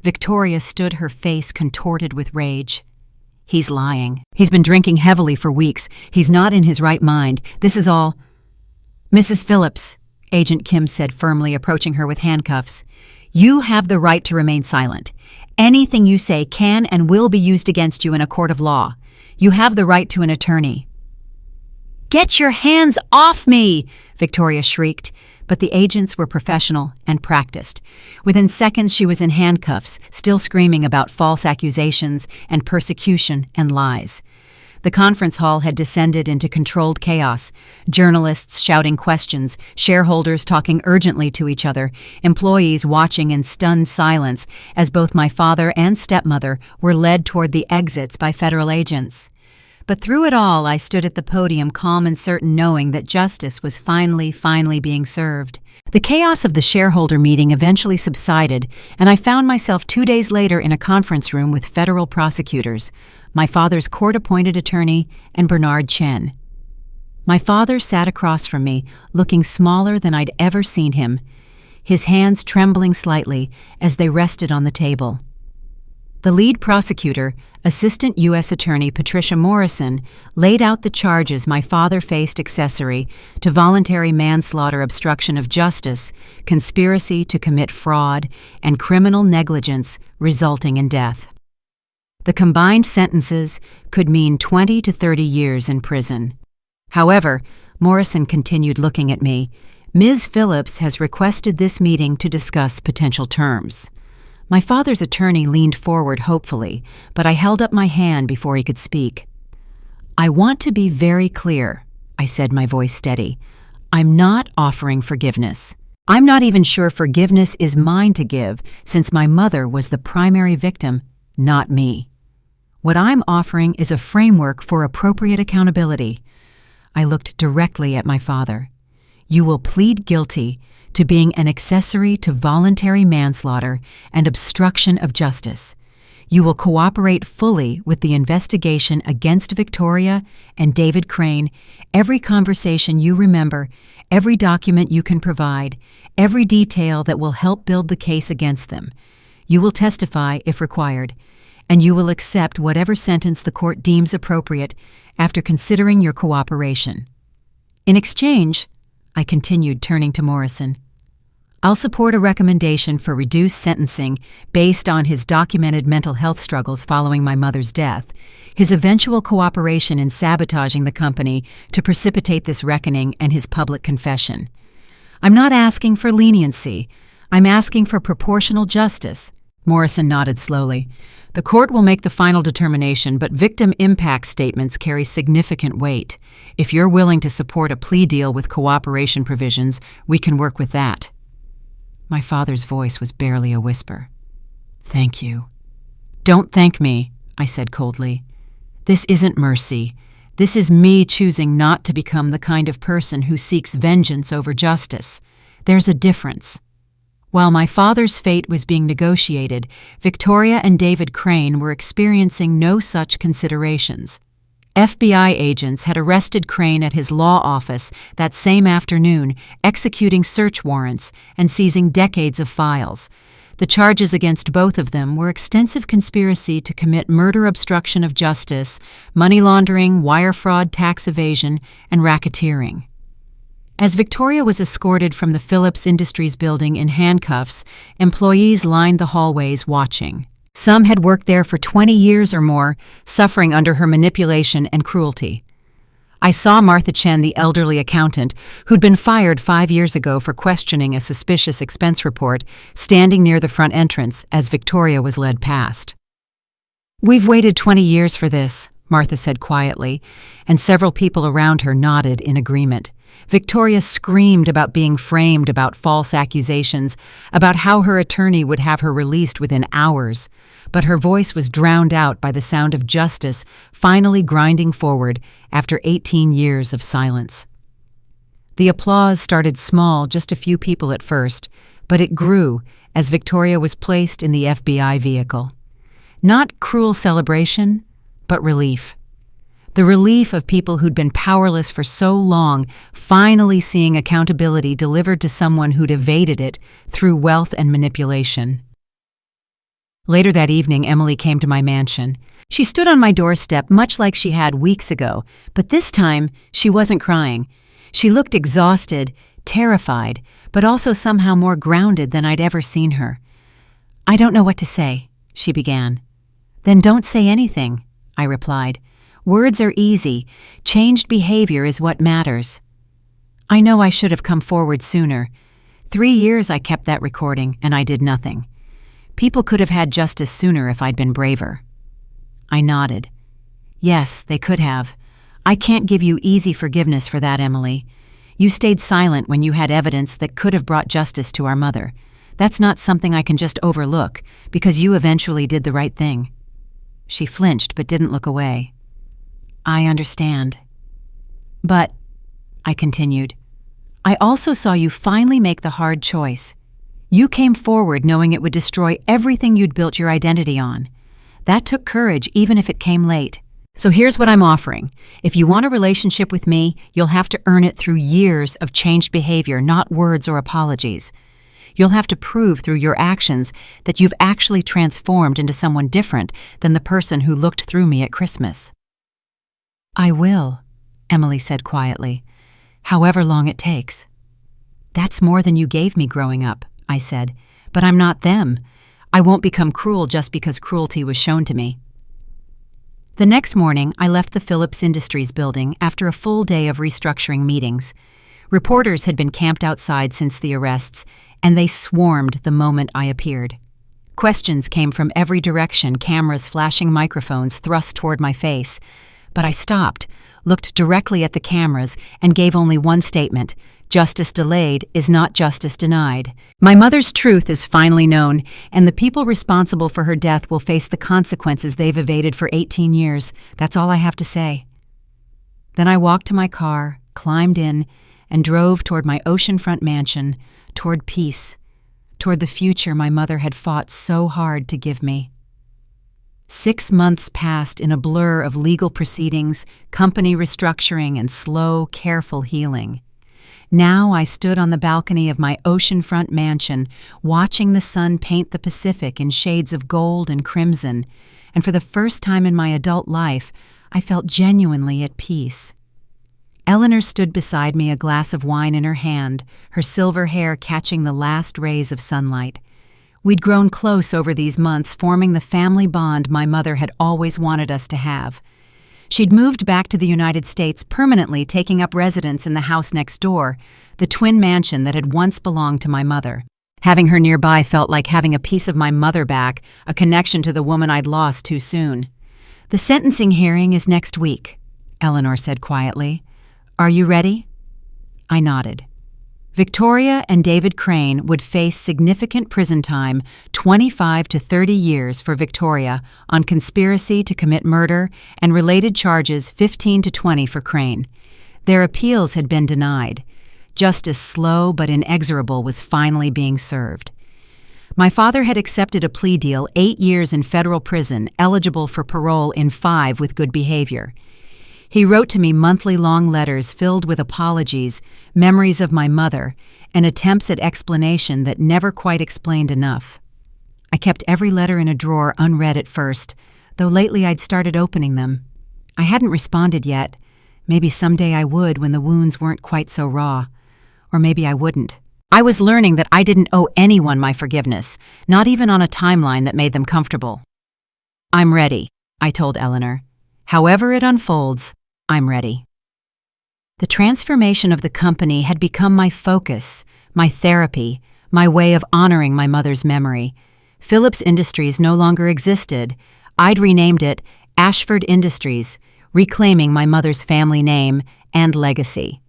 Victoria stood, her face contorted with rage. "He's lying. He's been drinking heavily for weeks. He's not in his right mind. This is all—" "Mrs. Phillips," Agent Kim said firmly, approaching her with handcuffs, "you have the right to remain silent. Anything you say can and will be used against you in a court of law. You have the right to an attorney." "Get your hands off me!" Victoria shrieked, but the agents were professional and practiced. Within seconds she was in handcuffs, still screaming about false accusations and persecution and lies. The conference hall had descended into controlled chaos, journalists shouting questions, shareholders talking urgently to each other, employees watching in stunned silence as both my father and stepmother were led toward the exits by federal agents. But through it all, I stood at the podium calm and certain, knowing that justice was finally being served. The chaos of the shareholder meeting eventually subsided, and I found myself 2 days later in a conference room with federal prosecutors, my father's court-appointed attorney, and Bernard Chen. My father sat across from me, looking smaller than I'd ever seen him, his hands trembling slightly as they rested on the table. The lead prosecutor, Assistant U.S. Attorney Patricia Morrison, laid out the charges my father faced: accessory to voluntary manslaughter, obstruction of justice, conspiracy to commit fraud, and criminal negligence resulting in death. The combined sentences could mean 20 to 30 years in prison. However, Morrison continued, looking at me, Ms. Phillips has requested this meeting to discuss potential terms. My father's attorney leaned forward hopefully, but I held up my hand before he could speak. I want to be very clear, I said, my voice steady. I'm not offering forgiveness. I'm not even sure forgiveness is mine to give, since my mother was the primary victim, not me. What I'm offering is a framework for appropriate accountability. I looked directly at my father. You will plead guilty to being an accessory to voluntary manslaughter and obstruction of justice. You will cooperate fully with the investigation against Victoria and David Crane, every conversation you remember, every document you can provide, every detail that will help build the case against them. You will testify if required, and you will accept whatever sentence the court deems appropriate after considering your cooperation. In exchange, I continued, turning to Morrison, I'll support a recommendation for reduced sentencing based on his documented mental health struggles following my mother's death, his eventual cooperation in sabotaging the company to precipitate this reckoning, and his public confession. I'm not asking for leniency. I'm asking for proportional justice. Morrison nodded slowly. The court will make the final determination, but victim impact statements carry significant weight. If you're willing to support a plea deal with cooperation provisions, we can work with that. My father's voice was barely a whisper. Thank you. Don't thank me, I said coldly. This isn't mercy. This is me choosing not to become the kind of person who seeks vengeance over justice. There's a difference. While my father's fate was being negotiated, Victoria and David Crane were experiencing no such considerations. FBI agents had arrested Crane at his law office that same afternoon, executing search warrants and seizing decades of files. The charges against both of them were extensive conspiracy to commit murder, obstruction of justice, money laundering, wire fraud, tax evasion, and racketeering. As Victoria was escorted from the Phillips Industries building in handcuffs, employees lined the hallways watching. Some had worked there for 20 years or more, suffering under her manipulation and cruelty. I saw Martha Chen, the elderly accountant, who'd been fired 5 years ago for questioning a suspicious expense report, standing near the front entrance as Victoria was led past. We've waited 20 years for this, Martha said quietly, and several people around her nodded in agreement. Victoria screamed about being framed, about false accusations, about how her attorney would have her released within hours, but her voice was drowned out by the sound of justice finally grinding forward after 18 years of silence. The applause started small, just a few people at first, but it grew as Victoria was placed in the FBI vehicle. Not cruel celebration, but relief. The relief of people who'd been powerless for so long, finally seeing accountability delivered to someone who'd evaded it through wealth and manipulation. Later that evening, Emily came to my mansion. She stood on my doorstep much like she had weeks ago, but this time she wasn't crying. She looked exhausted, terrified, but also somehow more grounded than I'd ever seen her. I don't know what to say, she began. Then don't say anything, I replied. Words are easy. Changed behavior is what matters. I know I should have come forward sooner. 3 years I kept that recording, and I did nothing. People could have had justice sooner if I'd been braver. I nodded. Yes, they could have. I can't give you easy forgiveness for that, Emily. You stayed silent when you had evidence that could have brought justice to our mother. That's not something I can just overlook, because you eventually did the right thing. She flinched but didn't look away. I understand. But, I continued, I also saw you finally make the hard choice. You came forward knowing it would destroy everything you'd built your identity on. That took courage, even if it came late. So here's what I'm offering. If you want a relationship with me, you'll have to earn it through years of changed behavior, not words or apologies. You'll have to prove through your actions that you've actually transformed into someone different than the person who looked through me at Christmas. I will, Emily said quietly, however long it takes. That's more than you gave me growing up, I said, but I'm not them. I won't become cruel just because cruelty was shown to me. The next morning, I left the Phillips Industries building after a full day of restructuring meetings. Reporters had been camped outside since the arrests, and they swarmed the moment I appeared. Questions came from every direction, cameras flashing microphones thrust toward my face. But I stopped, looked directly at the cameras, and gave only one statement: justice delayed is not justice denied. My mother's truth is finally known, and the people responsible for her death will face the consequences they've evaded for 18 years. That's all I have to say. Then I walked to my car, climbed in, and drove toward my oceanfront mansion, toward peace, toward the future my mother had fought so hard to give me. 6 months passed in a blur of legal proceedings, company restructuring, and slow, careful healing. Now I stood on the balcony of my oceanfront mansion, watching the sun paint the Pacific in shades of gold and crimson, and for the first time in my adult life, I felt genuinely at peace. Eleanor stood beside me, a glass of wine in her hand, her silver hair catching the last rays of sunlight. We'd grown close over these months, forming the family bond my mother had always wanted us to have. She'd moved back to the United States permanently, taking up residence in the house next door, the twin mansion that had once belonged to my mother. Having her nearby felt like having a piece of my mother back, a connection to the woman I'd lost too soon. The sentencing hearing is next week, Eleanor said quietly. Are you ready? I nodded. Victoria and David Crane would face significant prison time, 25 to 30 years for Victoria, on conspiracy to commit murder, and related charges 15 to 20 for Crane. Their appeals had been denied. Justice, slow but inexorable, was finally being served. My father had accepted a plea deal, 8 years in federal prison, eligible for parole in 5 with good behavior. He wrote to me monthly-long letters filled with apologies, memories of my mother, and attempts at explanation that never quite explained enough. I kept every letter in a drawer unread at first, though lately I'd started opening them. I hadn't responded yet. Maybe someday I would when the wounds weren't quite so raw. Or maybe I wouldn't. I was learning that I didn't owe anyone my forgiveness, not even on a timeline that made them comfortable. I'm ready, I told Eleanor. However it unfolds, I'm ready. The transformation of the company had become my focus, my therapy, my way of honoring my mother's memory. Phillips Industries no longer existed. I'd renamed it Ashford Industries, reclaiming my mother's family name and legacy.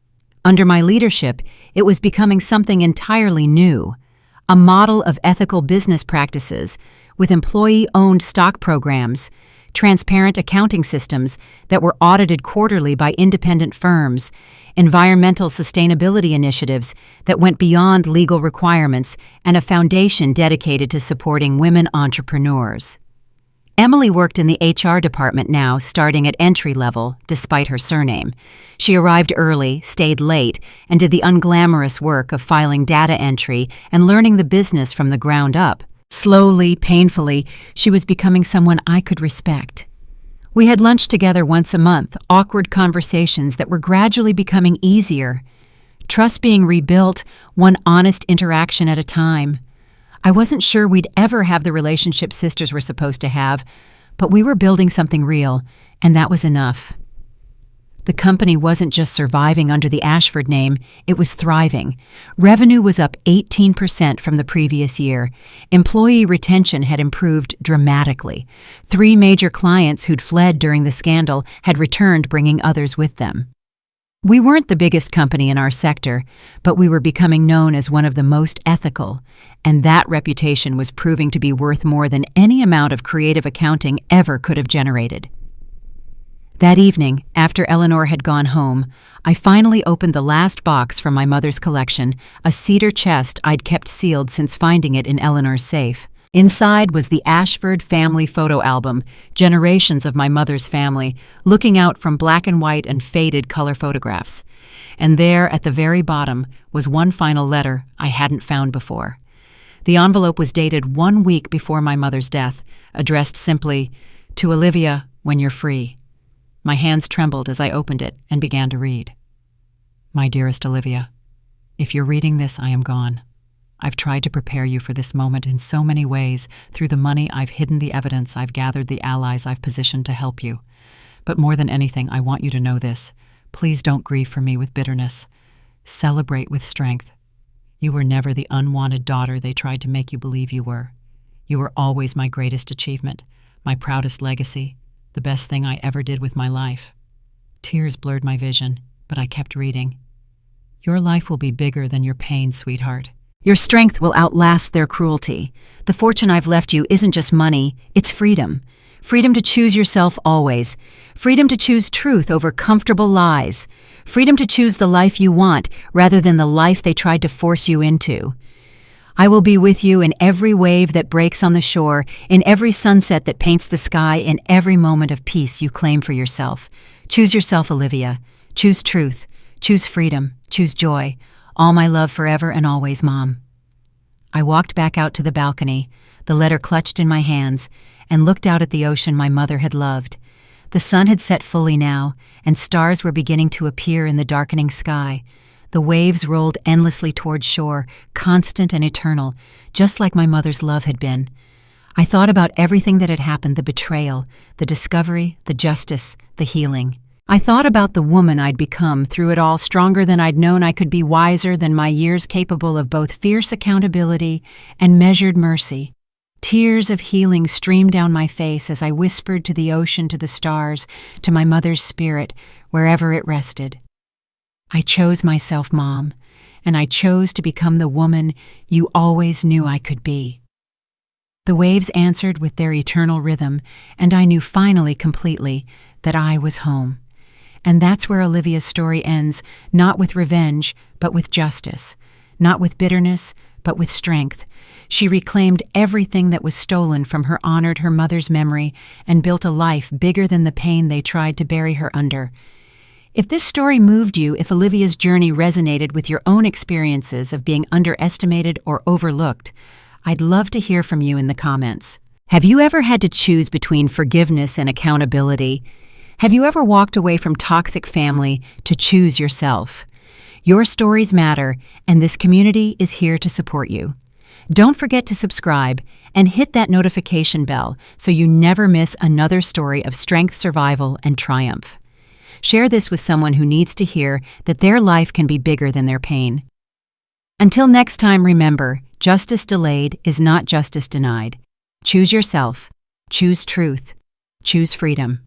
Under my leadership, it was becoming something entirely new, a model of ethical business practices with employee-owned stock programs, transparent accounting systems that were audited quarterly by independent firms, environmental sustainability initiatives that went beyond legal requirements, and a foundation dedicated to supporting women entrepreneurs. Emily worked in the HR department now, starting at entry level, despite her surname. She arrived early, stayed late, and did the unglamorous work of filing data entry and learning the business from the ground up. Slowly, painfully, she was becoming someone I could respect. We had lunch together once a month, awkward conversations that were gradually becoming easier. Trust being rebuilt, one honest interaction at a time. I wasn't sure we'd ever have the relationship sisters were supposed to have, but we were building something real, and that was enough. The company wasn't just surviving under the Ashford name, it was thriving. Revenue was up 18% from the previous year. Employee retention had improved dramatically. 3 major clients who'd fled during the scandal had returned, bringing others with them. We weren't the biggest company in our sector, but we were becoming known as one of the most ethical, and that reputation was proving to be worth more than any amount of creative accounting ever could have generated. That evening, after Eleanor had gone home, I finally opened the last box from my mother's collection, a cedar chest I'd kept sealed since finding it in Eleanor's safe. Inside was the Ashford family photo album, generations of my mother's family, looking out from black and white and faded color photographs. And there, at the very bottom, was one final letter I hadn't found before. The envelope was dated 1 week before my mother's death, addressed simply, "To Olivia, when you're free." My hands trembled as I opened it and began to read. "My dearest Olivia, if you're reading this, I am gone. I've tried to prepare you for this moment in so many ways. Through the money, I've hidden the evidence, I've gathered the allies I've positioned to help you. But more than anything, I want you to know this. Please don't grieve for me with bitterness. Celebrate with strength. You were never the unwanted daughter they tried to make you believe you were. You were always my greatest achievement, my proudest legacy, the best thing I ever did with my life." Tears blurred my vision, but I kept reading. "Your life will be bigger than your pain, sweetheart. Your strength will outlast their cruelty. The fortune I've left you isn't just money, it's freedom. Freedom to choose yourself always. Freedom to choose truth over comfortable lies. Freedom to choose the life you want rather than the life they tried to force you into. I will be with you in every wave that breaks on the shore, in every sunset that paints the sky, in every moment of peace you claim for yourself. Choose yourself, Olivia. Choose truth. Choose freedom. Choose joy. All my love forever and always, Mom." I walked back out to the balcony, the letter clutched in my hands, and looked out at the ocean my mother had loved. The sun had set fully now, and stars were beginning to appear in the darkening sky. The waves rolled endlessly toward shore, constant and eternal, just like my mother's love had been. I thought about everything that had happened, the betrayal, the discovery, the justice, the healing. I thought about the woman I'd become through it all, stronger than I'd known I could be, wiser than my years, capable of both fierce accountability and measured mercy. Tears of healing streamed down my face as I whispered to the ocean, to the stars, to my mother's spirit, wherever it rested. I chose myself, Mom, and I chose to become the woman you always knew I could be. The waves answered with their eternal rhythm, and I knew finally, completely, that I was home. And that's where Olivia's story ends, not with revenge, but with justice. Not with bitterness, but with strength. She reclaimed everything that was stolen from her, honored her mother's memory, and built a life bigger than the pain they tried to bury her under. If this story moved you, if Olivia's journey resonated with your own experiences of being underestimated or overlooked, I'd love to hear from you in the comments. Have you ever had to choose between forgiveness and accountability? Have you ever walked away from toxic family to choose yourself? Your stories matter, and this community is here to support you. Don't forget to subscribe and hit that notification bell so you never miss another story of strength, survival, and triumph. Share this with someone who needs to hear that their life can be bigger than their pain. Until next time, remember, justice delayed is not justice denied. Choose yourself. Choose truth. Choose freedom.